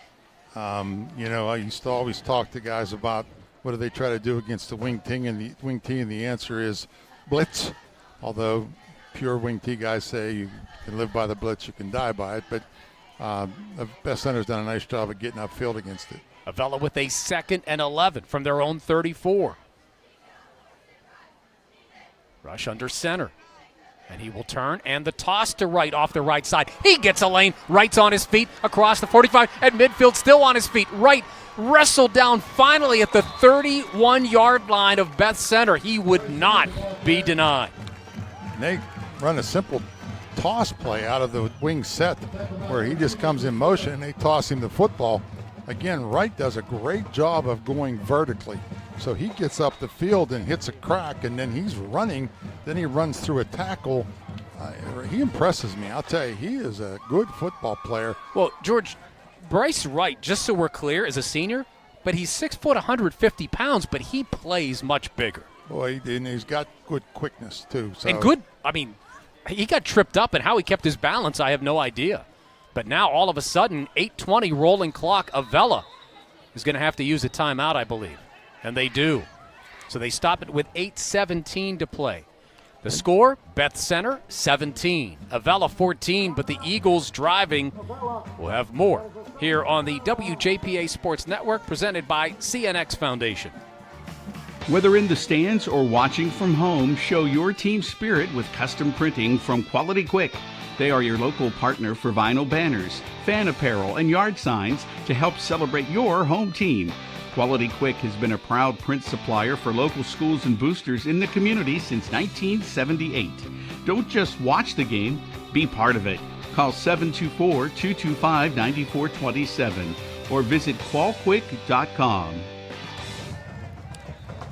I used to always talk to guys about what do they try to do against the wing team, and the answer is blitz. Although pure wing T guys say you can live by the blitz, you can die by it, but the Beth-Center's done a nice job of getting upfield against it. Avella with a 2nd and 11 from their own 34. Rush under center. And he will turn, and the toss to Wright off the right side. He gets a lane. Wright's on his feet across the 45 at midfield, still on his feet. Wright wrestled down finally at the 31-yard line of Beth-Center. He would not be denied. And they run a simple toss play out of the wing set where he just comes in motion and they toss him the football. Again, Wright does a great job of going vertically. So he gets up the field and hits a crack, and then he's running. Then he runs through a tackle. He impresses me. I'll tell you, he is a good football player. Well, George, Bryce Wright, just so we're clear, is a senior, but he's 6 foot, 150 pounds, but he plays much bigger. Boy, and he's got good quickness, too. So. And good, I mean, he got tripped up, and how he kept his balance, I have no idea. But now, all of a sudden, 8:20 rolling clock, Avella is going to have to use a timeout, I believe. And they do. So they stop it with 8:17 to play. The score, Beth-Center 17, Avella 14, but the Eagles driving. We'll have more here on the WJPA Sports Network, presented by CNX Foundation. Whether in the stands or watching from home, show your team spirit with custom printing from Quality Quick. They are your local partner for vinyl banners, fan apparel, and yard signs to help celebrate your home team. Quality Quick has been a proud print supplier for local schools and boosters in the community since 1978. Don't just watch the game, be part of it. Call 724-225-9427 or visit qualquick.com.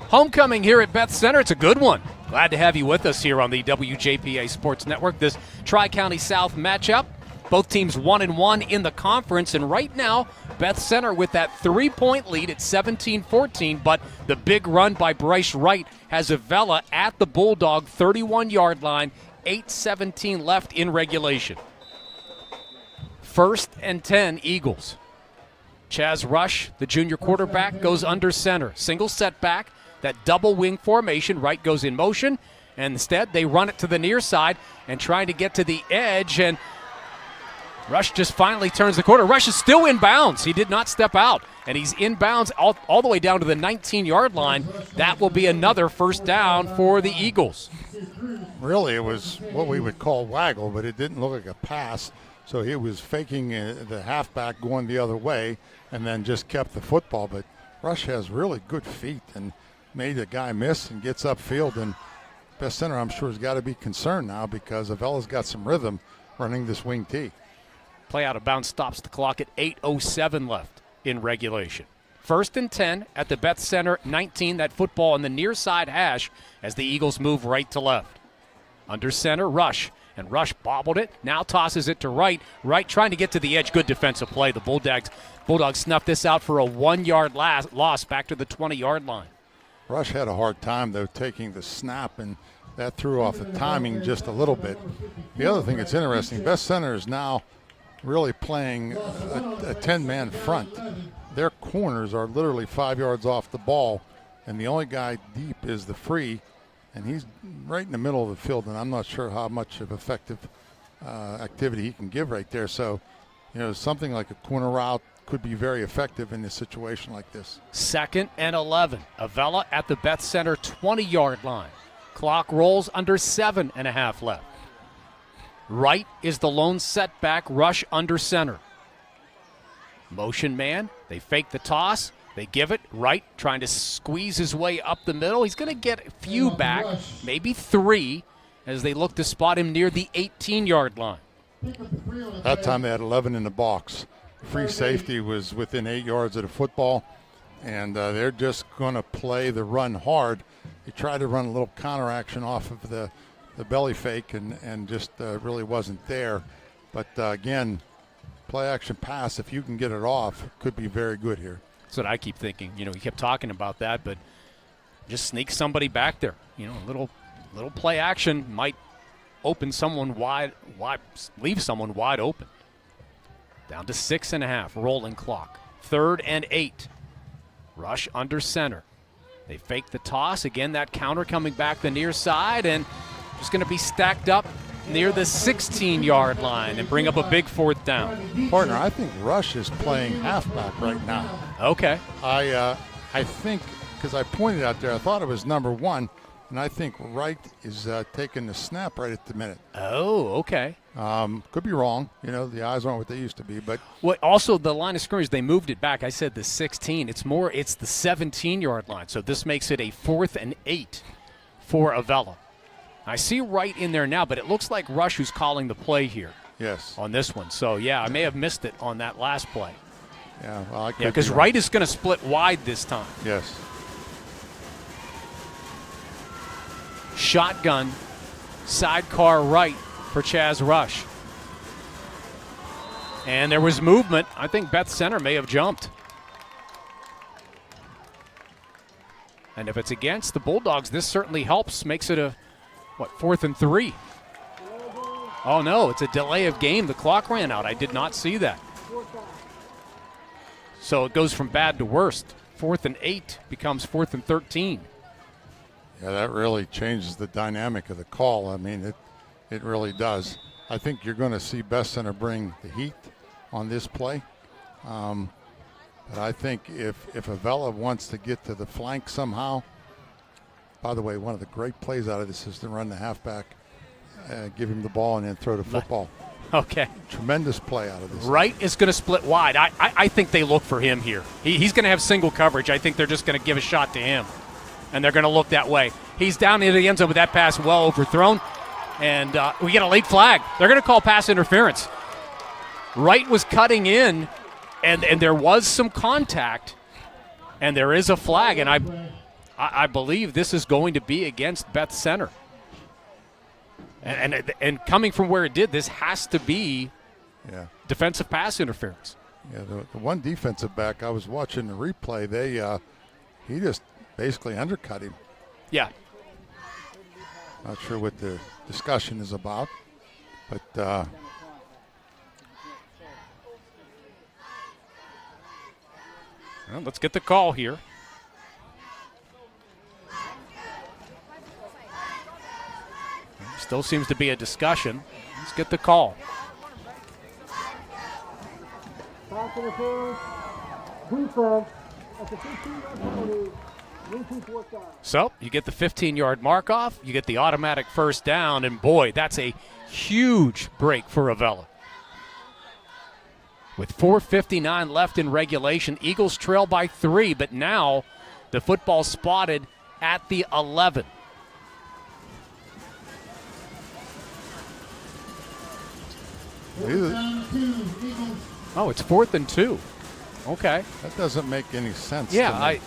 Homecoming here at Beth-Center. It's a good one. Glad to have you with us here on the WJPA Sports Network. This Tri-County South matchup. Both teams 1-1 in the conference, and right now, Beth-Center with that 3-point lead at 17-14, but the big run by Bryce Wright has Avella at the Bulldog 31-yard line, 8:17 left in regulation. 1st and 10, Eagles. Chaz Rush, the junior quarterback, goes under center. Single setback, that double wing formation. Wright goes in motion, and instead they run it to the near side and trying to get to the edge, and Rush just finally turns the corner. Rush is still in bounds. He did not step out, and he's in bounds all the way down to the 19-yard line. That will be another first down for the Eagles. Really, it was what we would call waggle, but it didn't look like a pass. So he was faking the halfback going the other way and then just kept the football. But Rush has really good feet and made the guy miss and gets upfield. And Beth-Center, I'm sure, has got to be concerned now because Avella's got some rhythm running this wing T. Play out of bounds stops the clock at 8:07 left in regulation. 1st and 10 at the Beth-Center 19, that football on the near side hash as the Eagles move right to left. Under center, Rush, and Rush bobbled it, now tosses it to Wright. Wright trying to get to the edge, good defensive play. The Bulldogs snuffed this out for a 1-yard loss back to the 20-yard line. Rush had a hard time, though, taking the snap, and that threw off the timing just a little bit. The other thing that's interesting, Beth-Center is now really playing a 10-man front. Their corners are literally 5 yards off the ball, and the only guy deep is the free, and he's right in the middle of the field, and I'm not sure how much of effective activity he can give right there. So, something like a corner route could be very effective in a situation like this. 2nd and 11. Avella at the Beth-Center 20-yard line. Clock rolls under 7.5 left. Wright is the lone setback. Rush under center. Motion man. They fake the toss. They give it. Wright trying to squeeze his way up the middle. He's going to get a few back, maybe 3, as they look to spot him near the 18-yard line. That time they had 11 in the box. Free safety was within 8 yards of the football, and they're just going to play the run hard. They tried to run a little counter action off of the belly fake and just really wasn't there. But again, play action pass, if you can get it off, could be very good here. That's what I keep thinking. He kept talking about that, but just sneak somebody back there. A little play action might open someone wide, leave someone wide open. Down to 6.5, rolling clock. 3rd and 8. Rush under center. They fake the toss. Again, that counter coming back the near side, and Just going to be stacked up near the 16-yard line and bring up a big 4th down. Partner, I think Rush is playing halfback right now. Okay. I think, because I pointed out there, I thought it was number 1, and I think Wright is taking the snap right at the minute. Oh, okay. Could be wrong. You know, the eyes aren't what they used to be. But also the line of scrimmage, they moved it back. I said the 16. It's the 17-yard line. So this makes it a 4th and 8 for Avella. I see Wright in there now, but it looks like Rush who's calling the play here. Yes. On this one. So, yeah, I may have missed it on that last play. Yeah, well, because Wright is going to split wide this time. Yes. Shotgun, sidecar right for Chaz Rush. And there was movement. I think Beth-Center may have jumped. And if it's against the Bulldogs, this certainly helps. Makes it a, 4th and 3. Oh, no, it's a delay of game. The clock ran out. I did not see that. So it goes from bad to worst. 4th and 8 becomes 4th and 13. Yeah, that really changes the dynamic of the call. I mean, it really does. I think you're going to see Beth-Center bring the heat on this play. But I think if Avella wants to get to the flank somehow, by the way, one of the great plays out of this is to run the halfback, give him the ball, and then throw the football. Okay. Tremendous play out of this. Wright is going to split wide. I think they look for him here. He's going to have single coverage. I think they're just going to give a shot to him, and they're going to look that way. He's down into the end zone with that pass well overthrown, and we get a late flag. They're going to call pass interference. Wright was cutting in, and there was some contact, and there is a flag, and I believe this is going to be against Beth-Center. And coming from where it did, this has to be defensive pass interference. Yeah, the one defensive back, I was watching the replay, he just basically undercut him. Yeah. Not sure what the discussion is about, but well, let's get the call here. Still seems to be a discussion. Let's get the call. So you get the 15-yard mark off, you get the automatic first down, and boy, that's a huge break for Avella. With 4:59 left in regulation, Eagles trail by 3, but now the football spotted at the 11. Oh, it's 4th and 2. Okay. That doesn't make any sense. Yeah, to me.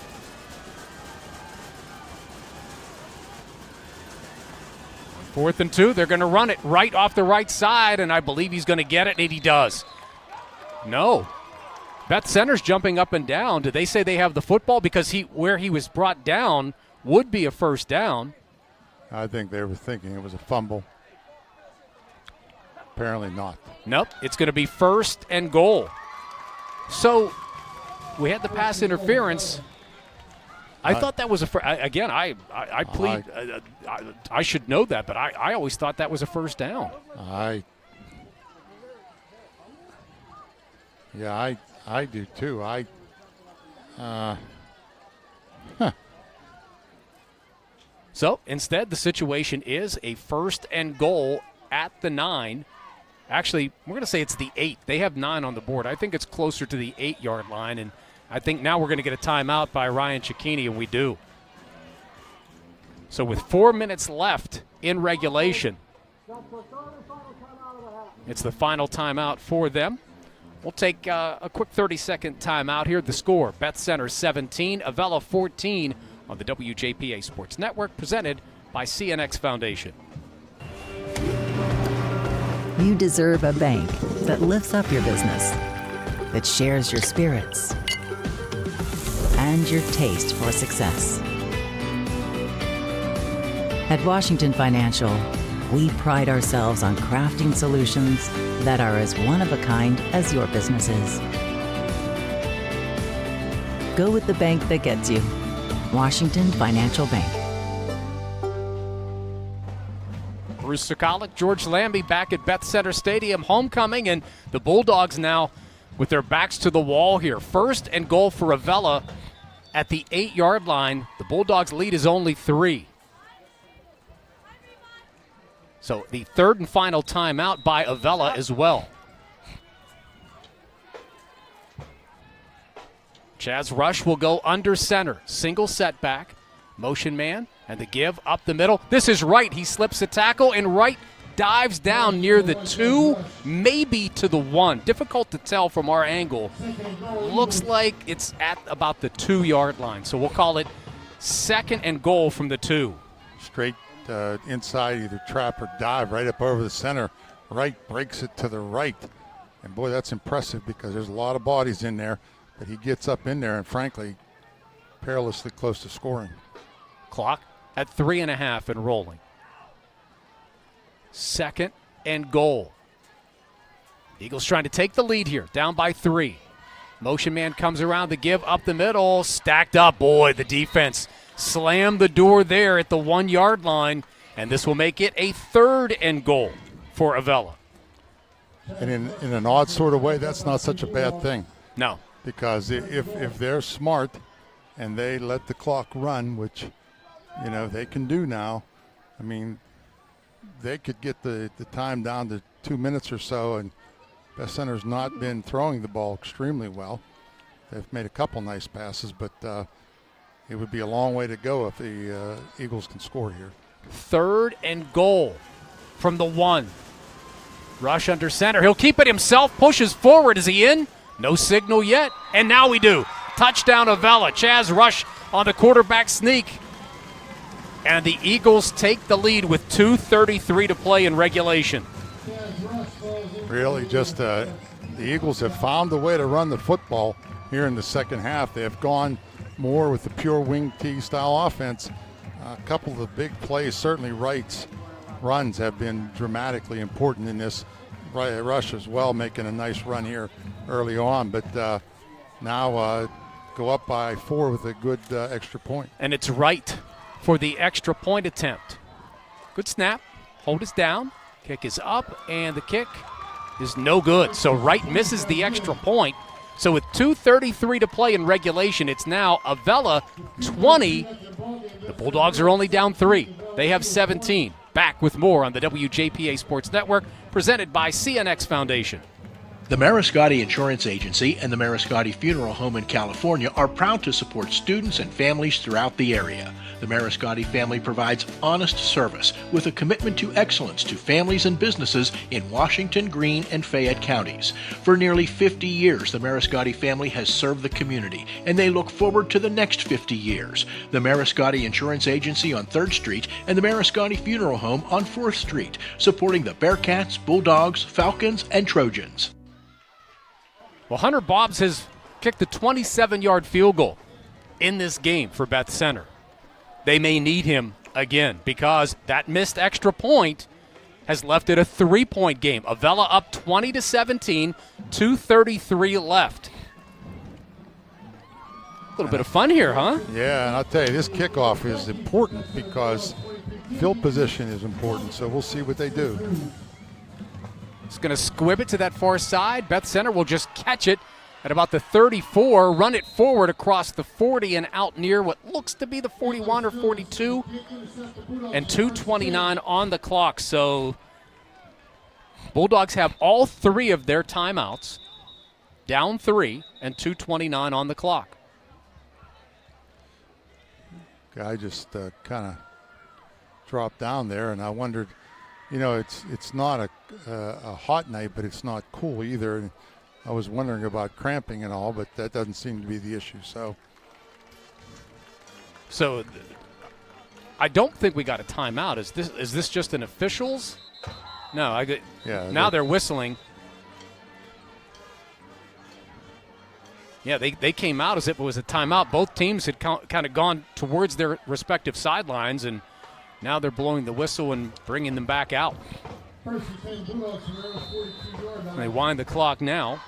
4th and 2. They're going to run it right off the right side, and I believe he's going to get it, and he does. No. Beth-Center's jumping up and down. Did they say they have the football? Because where he was brought down would be a first down. I think they were thinking it was a fumble. Apparently not. Nope, it's going to be 1st and goal. So we had the pass interference. I thought that was again. I plead. I should know that, but I always thought that was a first down. I do too. So instead, the situation is a 1st and goal at the 9. Actually, we're going to say it's the 8. They have 9 on the board. I think it's closer to the 8-yard line, and I think now we're going to get a timeout by Ryan Cicchini, and we do. So with 4 minutes left in regulation, it's the final timeout for them. We'll take a quick 30-second timeout here. The score, Beth-Center 17, Avella 14 on the WJPA Sports Network, presented by CNX Foundation. You deserve a bank that lifts up your business, that shares your spirits and your taste for success. At Washington Financial, we pride ourselves on crafting solutions that are as one of a kind as your business is. Go with the bank that gets you. Washington Financial Bank. Bruce Sokolic, George Lambie back at Beth-Center Stadium, homecoming, and the Bulldogs now with their backs to the wall here. 1st and goal for Avella at the 8-yard line. The Bulldogs' lead is only 3. So the 3rd and final timeout by Avella as well. Chaz Rush will go under center. Single setback. Motion man. And the give up the middle. This is Wright. He slips a tackle, and Wright dives down near the 2, maybe to the 1. Difficult to tell from our angle. Looks like it's at about the 2-yard line. So we'll call it 2nd and goal from the 2. Straight inside, either trap or dive right up over the center. Wright breaks it to the right. And boy, that's impressive because there's a lot of bodies in there. But he gets up in there and, frankly, perilously close to scoring. Clock at 3.5 and rolling. 2nd and goal. Eagles trying to take the lead here, down by 3. Motion man comes around the give up the middle, stacked up. Boy, the defense slammed the door there at the 1-yard line, and this will make it a 3rd and goal for Avella. And in an odd sort of way, that's not such a bad thing. No. Because if they're smart and they let the clock run, which, they can do now, I mean, they could get the time down to 2 minutes or so, and Beth-Center's not been throwing the ball extremely well. They've made a couple nice passes, but it would be a long way to go if the Eagles can score here. 3rd and goal from the 1. Rush under center. He'll keep it himself, pushes forward. Is he in? No signal yet, and now we do. Touchdown Avella. Chaz Rush on the quarterback sneak. And the Eagles take the lead with 2:33 to play in regulation. Really, just the Eagles have found a way to run the football here in the second half. They have gone more with the pure wing T style offense. A couple of the big plays, certainly Wright's runs have been dramatically important in this. Rush as well, making a nice run here early on, but now go up by 4 with a good extra point. And it's Wright for the extra point attempt. Good snap, hold us down, kick is up, and the kick is no good. So Wright misses the extra point. So with 2:33 to play in regulation, it's now Avella 20. The Bulldogs are only down 3. They have 17. Back with more on the WJPA Sports Network, presented by CNX Foundation. The Mariscotti Insurance Agency and the Mariscotti Funeral Home in California are proud to support students and families throughout the area. The Mariscotti family provides honest service with a commitment to excellence to families and businesses in Washington, Greene, and Fayette counties. For nearly 50 years, the Mariscotti family has served the community, and they look forward to the next 50 years. The Mariscotti Insurance Agency on 3rd Street and the Mariscotti Funeral Home on 4th Street, supporting the Bearcats, Bulldogs, Falcons, and Trojans. Well, Hunter Bobbs has kicked the 27-yard field goal in this game for Beth-Center. They may need him again because that missed extra point has left it a 3-point game. Avella up 20-17, 2:33 left. A little bit of fun here, huh? Yeah, and I'll tell you, this kickoff is important because field position is important, so we'll see what they do. It's going to squib it to that far side. Beth-Center will just catch it at about the 34, run it forward across the 40 and out near what looks to be the 41 or 42, and 2:29 on the clock. So Bulldogs have all 3 of their timeouts, down 3, and 2:29 on the clock. Guy just kind of dropped down there, and I wondered, it's not a hot night, but it's not cool either. And I was wondering about cramping and all, but that doesn't seem to be the issue. So I don't think we got a timeout. Is this just an officials? No, now they're whistling. Yeah, they came out as if it was a timeout. Both teams had kind of gone towards their respective sidelines, and now they're blowing the whistle and bringing them back out. And they wind the clock now.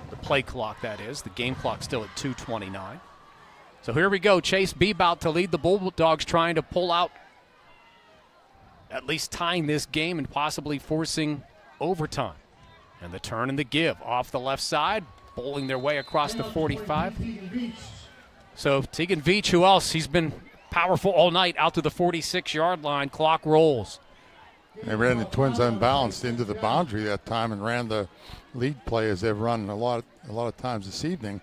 The play clock, that is. The game clock still at 2:29. So here we go. Chase Bebout to lead the Bulldogs, trying to pull out, at least tying this game and possibly forcing overtime. And the turn and the give off the left side, bowling their way across the 45. So Tegan Veach, who else? He's been powerful all night, out to the 46-yard line. Clock rolls. They ran the Twins unbalanced into the boundary that time and ran the lead play as they've run a lot of times this evening.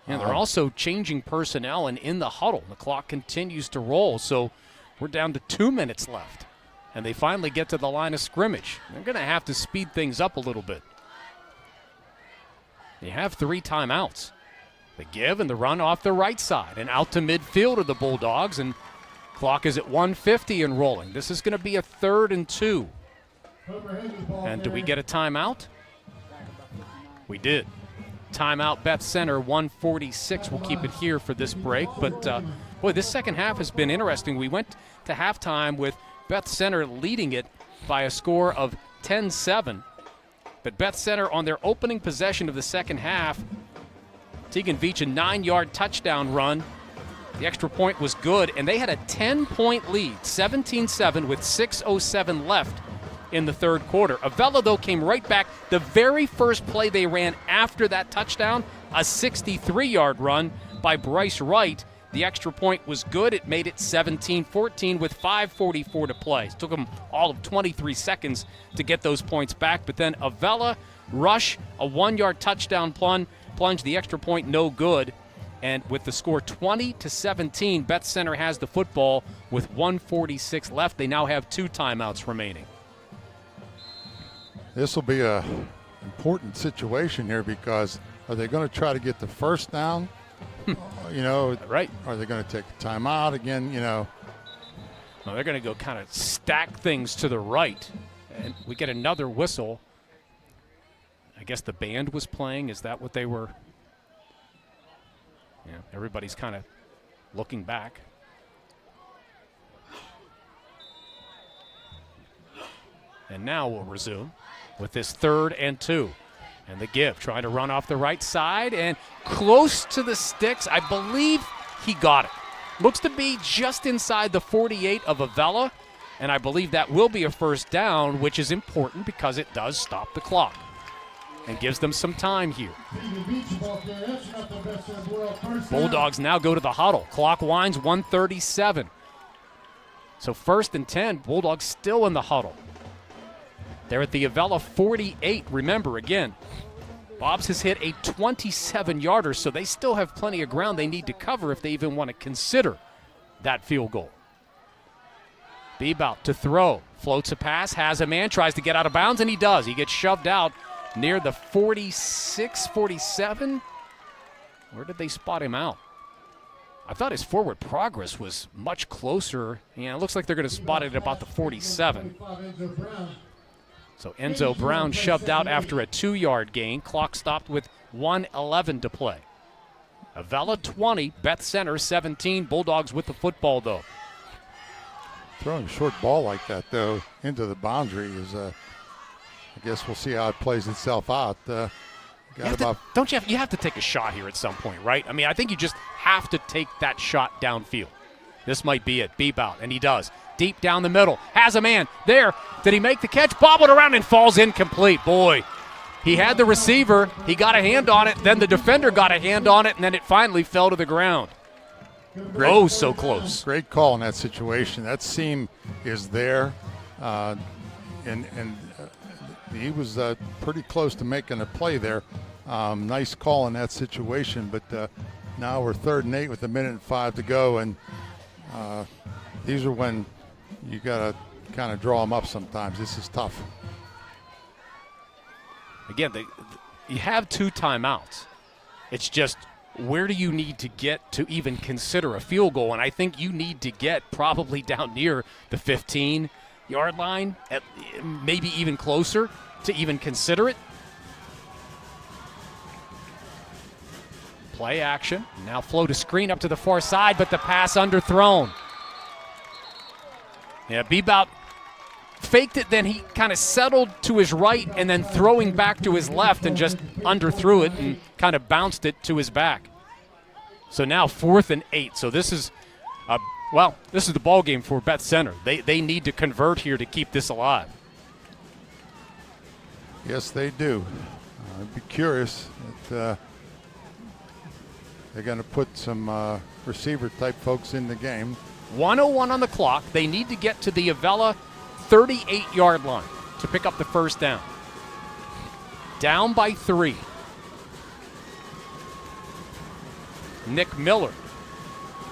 And they're also changing personnel and in the huddle. The clock continues to roll, so we're down to 2 minutes left. And they finally get to the line of scrimmage. They're going to have to speed things up a little bit. They have 3 timeouts. The give and the run off the right side and out to midfield of the Bulldogs, and clock is at 1:50 and rolling. This is going to be a 3rd and 2. And do we get a timeout? We did. Timeout, Beth-Center, 1:46. We'll keep it here for this break. But, boy, this second half has been interesting. We went to halftime with Beth-Center leading it by a score of 10-7. But Beth-Center on their opening possession of the second half, Tegan Veach, a 9-yard touchdown run. The extra point was good, and they had a 10-point lead, 17-7 with 6:07 left in the third quarter. Avella, though, came right back. The very first play they ran after that touchdown, a 63-yard run by Bryce Wright. The extra point was good. It made it 17-14 with 5:44 to play. It took them all of 23 seconds to get those points back. But then Avella, rush, a 1-yard touchdown plunge, the extra point no good. And with the score 20-17, Beth-Center has the football with 1:46 left. They now have 2 timeouts remaining. This will be a important situation here because are they going to try to get the first down? Right. Are they going to take a timeout again? No, they're going to go kind of stack things to the right. And we get another whistle. I guess the band was playing. Is that what they were? Yeah, everybody's kind of looking back. And now we'll resume with this 3rd and 2. And the give, trying to run off the right side and close to the sticks. I believe he got it. Looks to be just inside the 48 of Avella, and I believe that will be a first down, which is important because it does stop the clock and gives them some time here. Bulldogs now go to the huddle. Clock winds, 1:37. So 1st and 10, Bulldogs still in the huddle. They're at the Avella 48. Remember, again, Bob's has hit a 27-yarder, so they still have plenty of ground they need to cover if they even want to consider that field goal. Bebout to throw. Floats a pass, has a man, tries to get out of bounds, and he does. He gets shoved out near the 46, 47. Where did they spot him out? I thought his forward progress was much closer. Yeah, it looks like they're going to spot it at about the 47. So Enzo Brown shoved out after a 2-yard gain. Clock stopped with 1:11 to play. Avella 20, Beth-Center 17. Bulldogs with the football, though. Throwing a short ball like that, though, into the boundary is, I guess we'll see how it plays itself out. You have to take a shot here at some point, right? I mean, I think you just have to take that shot downfield. This might be it. Bebout, and he does. Deep down the middle. Has a man there. Did he make the catch? Bobbled around and falls incomplete. Boy, he had the receiver. He got a hand on it. Then the defender got a hand on it, and then it finally fell to the ground. So close. Great call in that situation. That seam is there, and he was pretty close to making a play there. Nice call in that situation, but now we're 3rd and 8 with 1:05 to go, and these are when you got to kind of draw them up sometimes. This is tough. Again, you have 2 timeouts. It's just, where do you need to get to even consider a field goal? And I think you need to get probably down near the 15-yard line, maybe even closer to even consider it. Play action. Now float a screen up to the far side, but the pass underthrown. Yeah, Bebout faked it, then he kind of settled to his right and then throwing back to his left and just underthrew it and kind of bounced it to his back. So now 4th and 8. So this is, this is the ball game for Beth-Center. They need to convert here to keep this alive. Yes, they do. I'd be curious if they're going to put some receiver-type folks in the game. 1:01 on the clock. They need to get to the Avella 38-yard line to pick up the first down. Down by 3. Nick Miller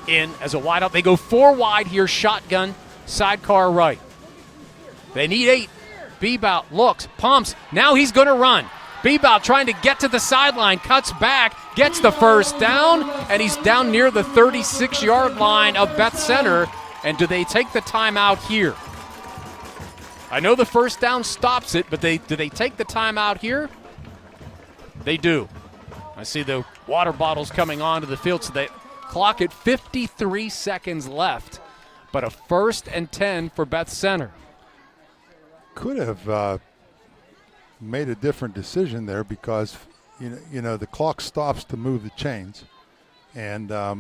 in as a wideout. They go 4 wide here, shotgun, sidecar right. They need 8. Bebout looks, pumps. Now he's going to run. Bebout trying to get to the sideline, cuts back, gets the first down, and he's down near the 36-yard line of Beth-Center. And do they take the timeout here? I know the first down stops it, but do they take the timeout here? They do. I see the water bottles coming onto the field, so they clock at 53 seconds left, but a 1st and 10 for Beth-Center. Could have made a different decision there because, you know, the clock stops to move the chains. And, I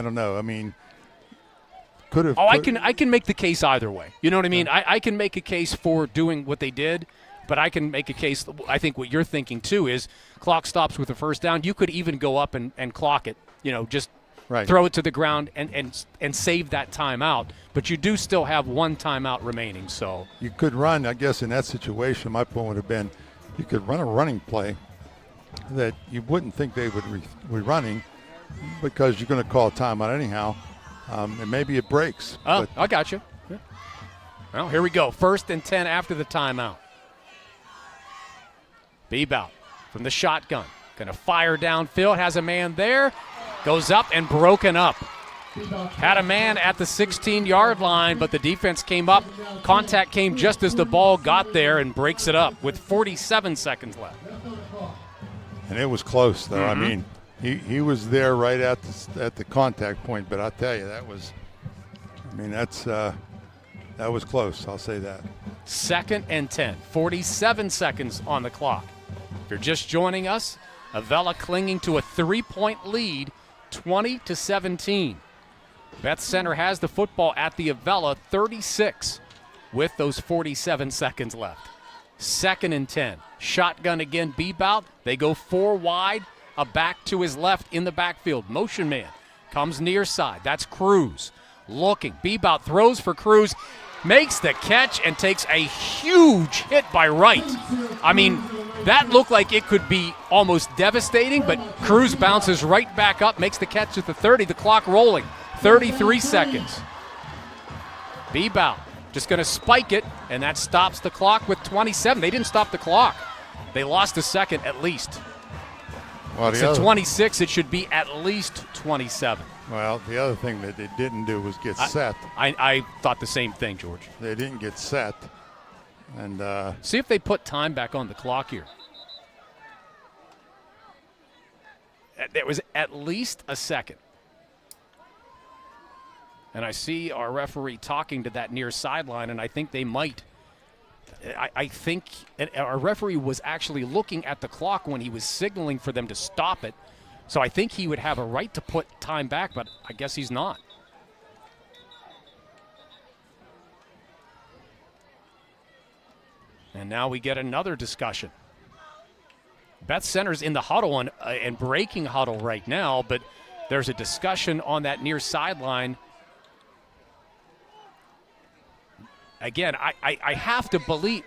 don't know. I mean, could have. I can make the case either way. You know what I mean? Yeah. I can make a case for doing what they did, but I can make a case. I think what you're thinking, too, is clock stops with the first down. You could even go up and clock it, just throw it to the ground and save that timeout. But you do still have 1 timeout remaining. So you could run, I guess, in that situation, my point would have been you could run a running play that you wouldn't think they would be running because you're going to call a timeout anyhow. And maybe it breaks. Oh, I got you. Yeah. Well, here we go. 1st and 10 after the timeout. Bebout from the shotgun. Going to fire downfield. Has a man there. Goes up and broken up. Had a man at the 16-yard line, but the defense came up. Contact came just as the ball got there and breaks it up with 47 seconds left. And it was close, though. I mean, he was there right at the contact point, but I'll tell you, that was close. I'll say that. 2nd and 10, 47 seconds on the clock. If you're just joining us, Avella clinging to a 3-point lead, 20-17. Beth-Center has the football at the Avella 36 with those 47 seconds left. 2nd and 10. Shotgun again, Bebout. They go 4 wide, a back to his left in the backfield. Motion man comes near side. That's Cruz. Looking. Bebout throws for Cruz, makes the catch, and takes a huge hit by Wright. I mean, that looked like it could be almost devastating, but Cruz bounces right back up, makes the catch at the 30, the clock rolling. 33 seconds. Bebout just going to spike it, and that stops the clock with 27. They didn't stop the clock. They lost a second at least. Well, it's at 26. It should be at least 27. Well, the other thing that they didn't do was get set. I thought the same thing, George. They didn't get set. And see if they put time back on the clock here. There was at least a second. And I see our referee talking to that near sideline, and I think they might. I think our referee was actually looking at the clock when he was signaling for them to stop it. So I think he would have a right to put time back, but I guess he's not. And now we get another discussion. Beth-Center's in the huddle and breaking huddle right now, but there's a discussion on that near sideline. Again, I have to believe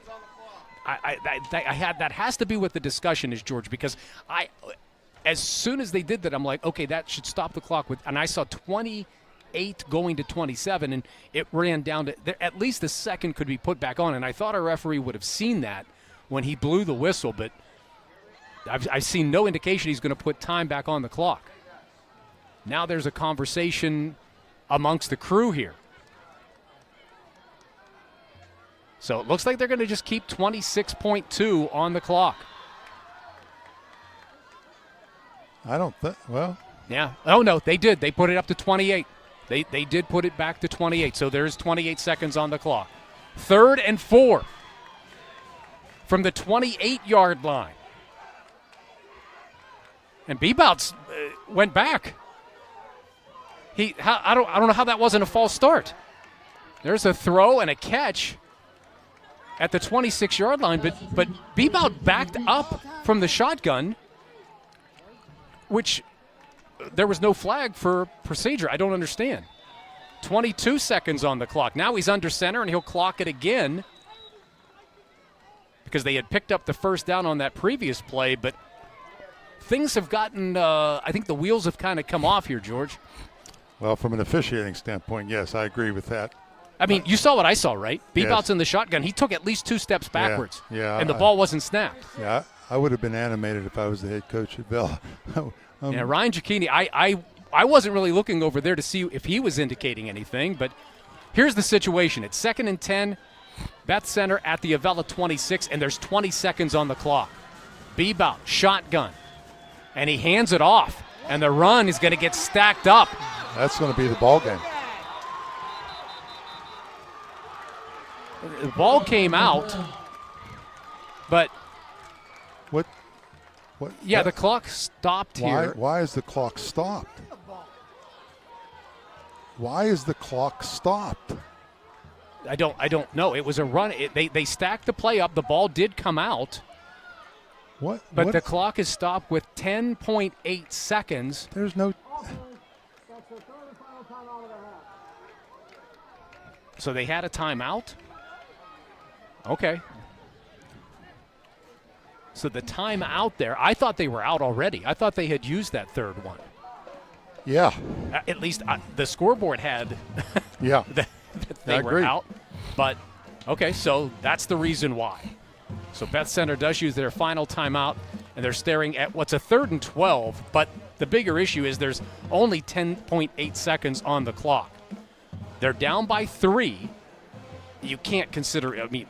that has to be what the discussion is, George, because as soon as they did that, I'm like, okay, that should stop the clock and I saw 28 going to 27, and it ran down to at least a second could be put back on, and I thought our referee would have seen that when he blew the whistle, but I've seen no indication he's going to put time back on the clock. Now there's a conversation amongst the crew here. So it looks like they're going to just keep 26.2 on the clock. I don't think, well. Yeah. Oh, no, they did. They put it up to 28. They did put it back to 28. So there's 28 seconds on the clock. 3rd and 4 from the 28-yard line. And Bebout's went back. I don't know how that wasn't a false start. There's a throw and a catch at the 26-yard line, but Bebout backed up from the shotgun, which there was no flag for procedure. I don't understand. 22 seconds on the clock. Now he's under center, and he'll clock it again because they had picked up the first down on that previous play, but things have gotten, I think the wheels have kind of come off here, George. Well, from an officiating standpoint, yes, I agree with that. I mean, you saw what I saw, right? Bebout's Yes. in the shotgun. He took at least 2 steps backwards, Yeah, and the ball wasn't snapped. Yeah, I would have been animated if I was the head coach at Vella. Yeah, Ryan Giacchini, I wasn't really looking over there to see if he was indicating anything, but here's the situation. It's 2nd and 10, Beth-Center at the Avella 26, and there's 20 seconds on the clock. Bebout, shotgun, and he hands it off, and the run is going to get stacked up. That's going to be the ball game. The ball came out, but what? Yeah, the clock stopped here. Why is the clock stopped? Why is the clock stopped? I don't know. It was a run. They stacked the play up. The ball did come out. What? But the clock is stopped with 10.8 seconds. There's no. So they had a timeout? Okay. So the timeout there, I thought they were out already. I thought they had used that third one. Yeah. At least the scoreboard had yeah. that they were out. But, okay, so that's the reason why. So Beth-Center does use their final timeout, and they're staring at what's a 3rd and 12. But the bigger issue is there's only 10.8 seconds on the clock. They're down by 3. You can't consider, I mean,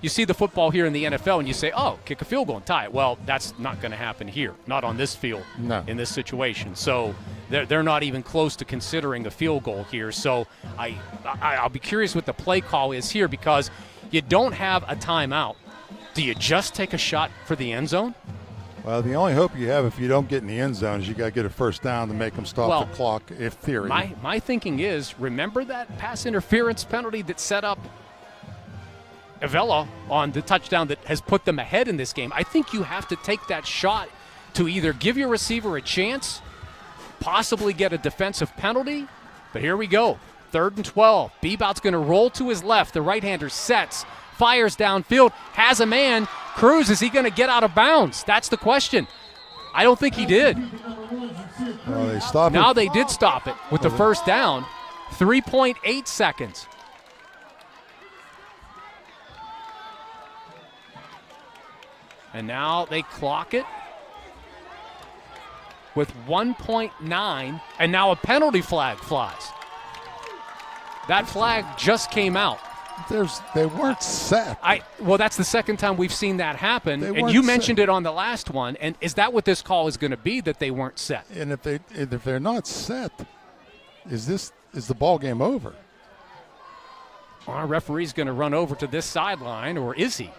you see the football here in the NFL and you say, oh, kick a field goal and tie it. Well, that's not going to happen here, not on this field, in this situation. So they're not even close to considering a field goal here. So I'll be curious what the play call is here because you don't have a timeout. Do you just take a shot for the end zone? Well, the only hope you have if you don't get in the end zone is you got to get a first down to make them stop the clock, if theory. My thinking is, remember that pass interference penalty that set up Avella on the touchdown that has put them ahead in this game? I think you have to take that shot to either give your receiver a chance, possibly get a defensive penalty. But here we go. 3rd and 12. Bebout's going to roll to his left. The right-hander sets, fires downfield, has a man. Cruz, is he going to get out of bounds? That's the question. I don't think he did. Well, they stopped now it. They did stop it with the first down. 3.8 seconds. And now they clock it with 1.9, and now a penalty flag flies. That flag just came out. They weren't set. Well, that's the second time we've seen that happen, and you mentioned it on the last one. And is that what this call is going to be? That they weren't set? And if they're not set, is the ball game over? Our referee's going to run over to this sideline, or is he?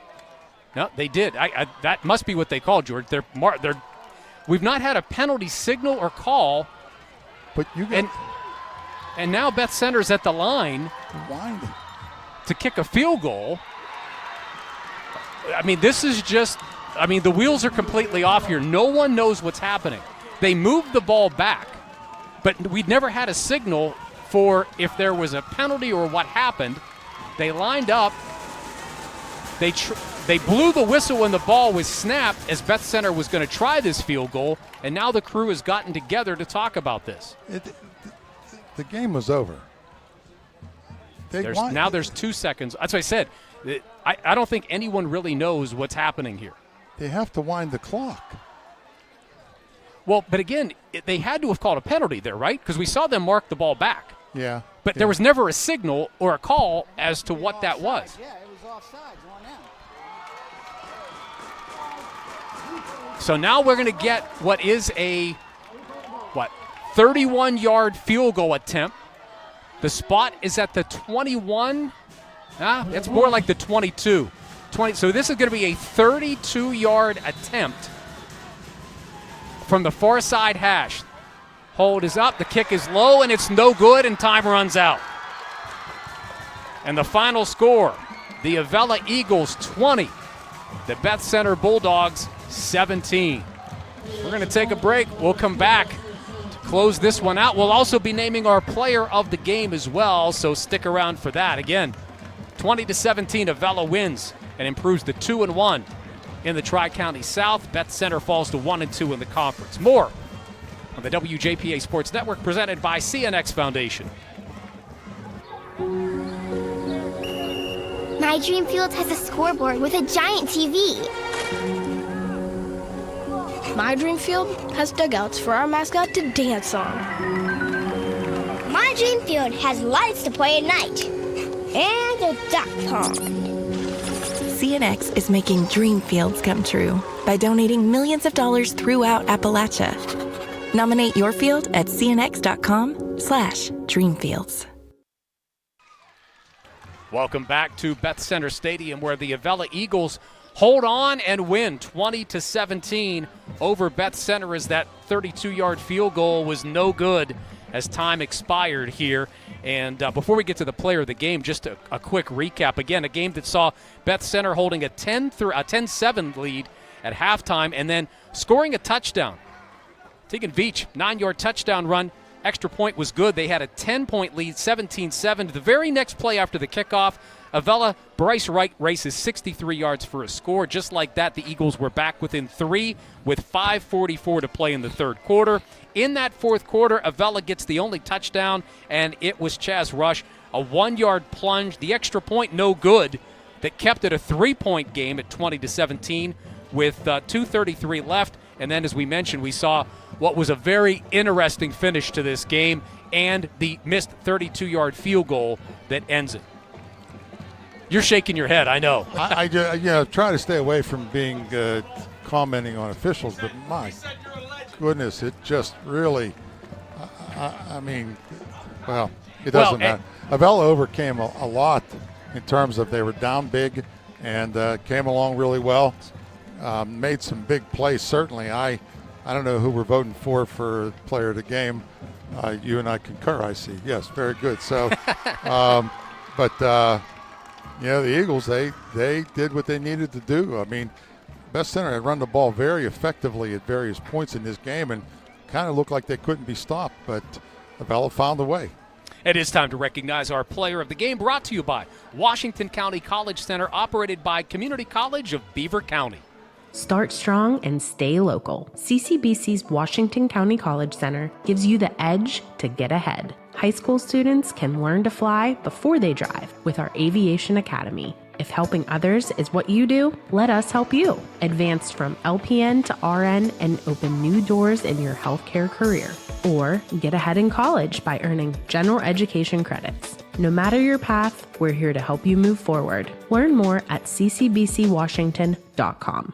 No, they did. That must be what they called, George. We've not had a penalty signal or call, but and now Beth-Center's at the line. Winding. To kick a field goal. I mean, this is just, the wheels are completely off here. No one knows what's happening. They moved the ball back, but we'd never had a signal for if there was a penalty or what happened. They lined up. They blew the whistle when the ball was snapped as Beth-Center was going to try this field goal, and now the crew has gotten together to talk about this. The game was over. Now there's 2 seconds. That's what I said. I don't think anyone really knows what's happening here. They have to wind the clock. Well, but again, they had to have called a penalty there, right? Because we saw them mark the ball back. Yeah. But there was never a signal or a call as to what that was. Yeah, it was offsides on them. So now we're going to get what is a 31-yard field goal attempt. The spot is at the 21. It's more like the 22. So this is going to be a 32-yard attempt from the far side hash. Hold is up, the kick is low, and it's no good, and time runs out. And the final score, the Avella Eagles 20, the Beth-Center Bulldogs 17. We're going to take a break. We'll come back to close this one out. We'll also be naming our player of the game as well, so stick around for that. Again, 20-17, Avella wins and improves to 2-1 in the Tri-County South. Beth-Center falls to 1-2 in the conference. More on the WJPA Sports Network, presented by CNX Foundation. My Dream Field has a scoreboard with a giant TV. My Dream Field has dugouts for our mascot to dance on. My Dream Field has lights to play at night. And a duck pond. CNX is making dream fields come true by donating millions of dollars throughout Appalachia. Nominate your field at cnx.com/dreamfields. Welcome back to Beth-Center Stadium, where the Avella Eagles hold on and win 20-17 over Beth-Center, as that 32-yard field goal was no good as time expired here. And before we get to the player of the game, just a quick recap. Again, a game that saw Beth-Center holding a 10-7 lead at halftime and then scoring a touchdown. Tegan Veach, 9-yard touchdown run. Extra point was good. They had a 10-point lead, 17-7. The very next play after the kickoff, Avella Bryce Wright races 63 yards for a score. Just like that, the Eagles were back within 3 with 5:44 to play in the third quarter. In that fourth quarter, Avella gets the only touchdown, and it was Chaz Rush, a 1-yard plunge. The extra point, no good, that kept it a 3-point game at 20-17 with 2:33 left. And then, as we mentioned, we saw what was a very interesting finish to this game and the missed 32-yard field goal that ends it. You're shaking your head, I know. I try to stay away from being commenting on officials, but my goodness, it just really, it doesn't matter. Avella overcame a lot in terms of they were down big and came along really well, made some big plays, certainly. I don't know who we're voting for player of the game. You and I concur, I see. Yes, very good. So, the Eagles, they did what they needed to do. I mean, Beth-Center had run the ball very effectively at various points in this game and kind of looked like they couldn't be stopped, but Avella found a way. It is time to recognize our player of the game, brought to you by Washington County College Center, operated by Community College of Beaver County. Start strong and stay local. CCBC's Washington County College Center gives you the edge to get ahead. High school students can learn to fly before they drive with our Aviation Academy. If helping others is what you do, let us help you. Advance from LPN to RN and open new doors in your healthcare career. Or get ahead in college by earning general education credits. No matter your path, we're here to help you move forward. Learn more at ccbcwashington.com.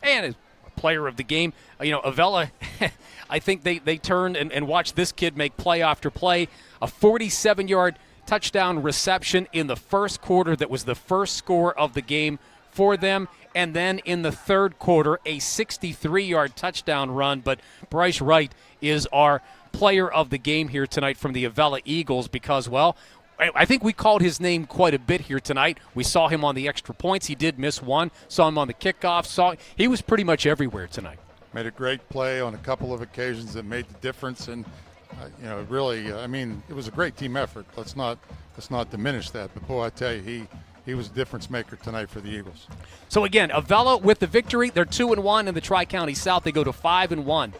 And as player of the game, Avella, I think they turned and watched this kid make play after play. A 47-yard touchdown reception in the first quarter that was the first score of the game for them. And then in the third quarter, a 63-yard touchdown run. But Bryce Wright is our player of the game here tonight from the Avella Eagles because, well, I think we called his name quite a bit here tonight. We saw him on the extra points. He did miss one. Saw him on the kickoff. He was pretty much everywhere tonight. Made a great play on a couple of occasions that made the difference. And, it was a great team effort. Let's not diminish that. But, boy, I tell you, he was a difference maker tonight for the Eagles. So, again, Avella with the victory. They're 2-1 in the Tri-County South. They go to 5-1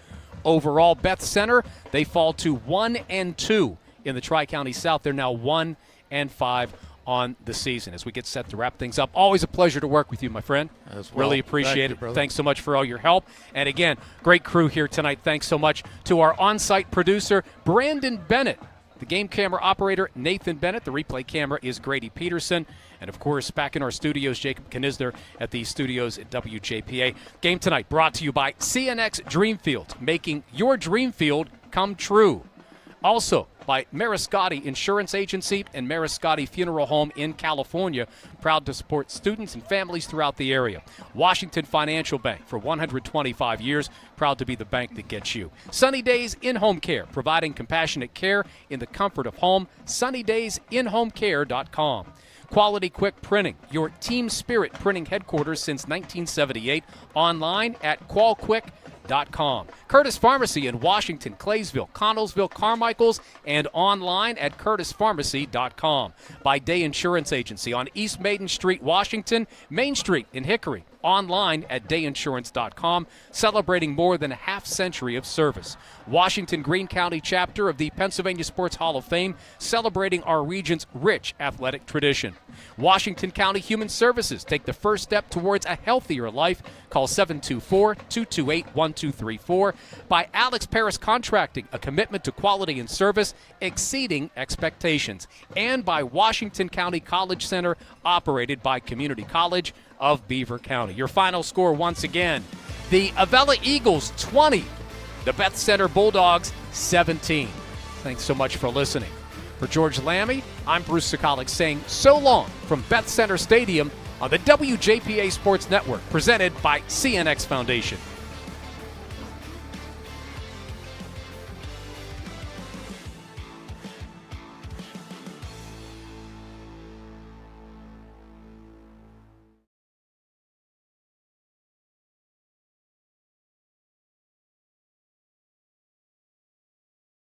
overall. Beth-Center, they fall to 1-2. In the Tri-County South, they're now 1-5 on the season. As we get set to wrap things up, always a pleasure to work with you, my friend. As well. Really appreciate it. Brother. Thanks so much for all your help. And again, great crew here tonight. Thanks so much to our on-site producer, Brandon Bennett, the game camera operator, Nathan Bennett. The replay camera is Grady Peterson. And, of course, back in our studios, Jacob Knisder at the studios at WJPA. Game tonight brought to you by CNX Dreamfield, making your dream field come true. Also by Mariscotti Insurance Agency and Mariscotti Funeral Home in California, proud to support students and families throughout the area. Washington Financial Bank for 125 years, proud to be the bank that gets you. Sunny Days In-Home Care, providing compassionate care in the comfort of home. SunnyDaysInHomeCare.com. Quality Quick Printing, your team spirit printing headquarters since 1978. Online at qualquick.com. Curtis Pharmacy in Washington, Claysville, Connellsville, Carmichaels, and online at curtispharmacy.com. By Day Insurance Agency on East Maiden Street, Washington, Main Street in Hickory. Online at dayinsurance.com, celebrating more than a half-century of service. Washington Greene County chapter of the Pennsylvania Sports Hall of Fame, celebrating our region's rich athletic tradition. Washington County Human Services, take the first step towards a healthier life. Call 724-228-1234. By Alex Paris Contracting, a commitment to quality and service exceeding expectations. And by Washington County College Center, operated by Community College of Beaver County. Your final score once again, the Avella Eagles 20, the Beth-Center Bulldogs 17. Thanks so much for listening. For George Lammy, I'm Bruce Sokolic saying so long from Beth-Center Stadium on the WJPA Sports Network, presented by CNX Foundation.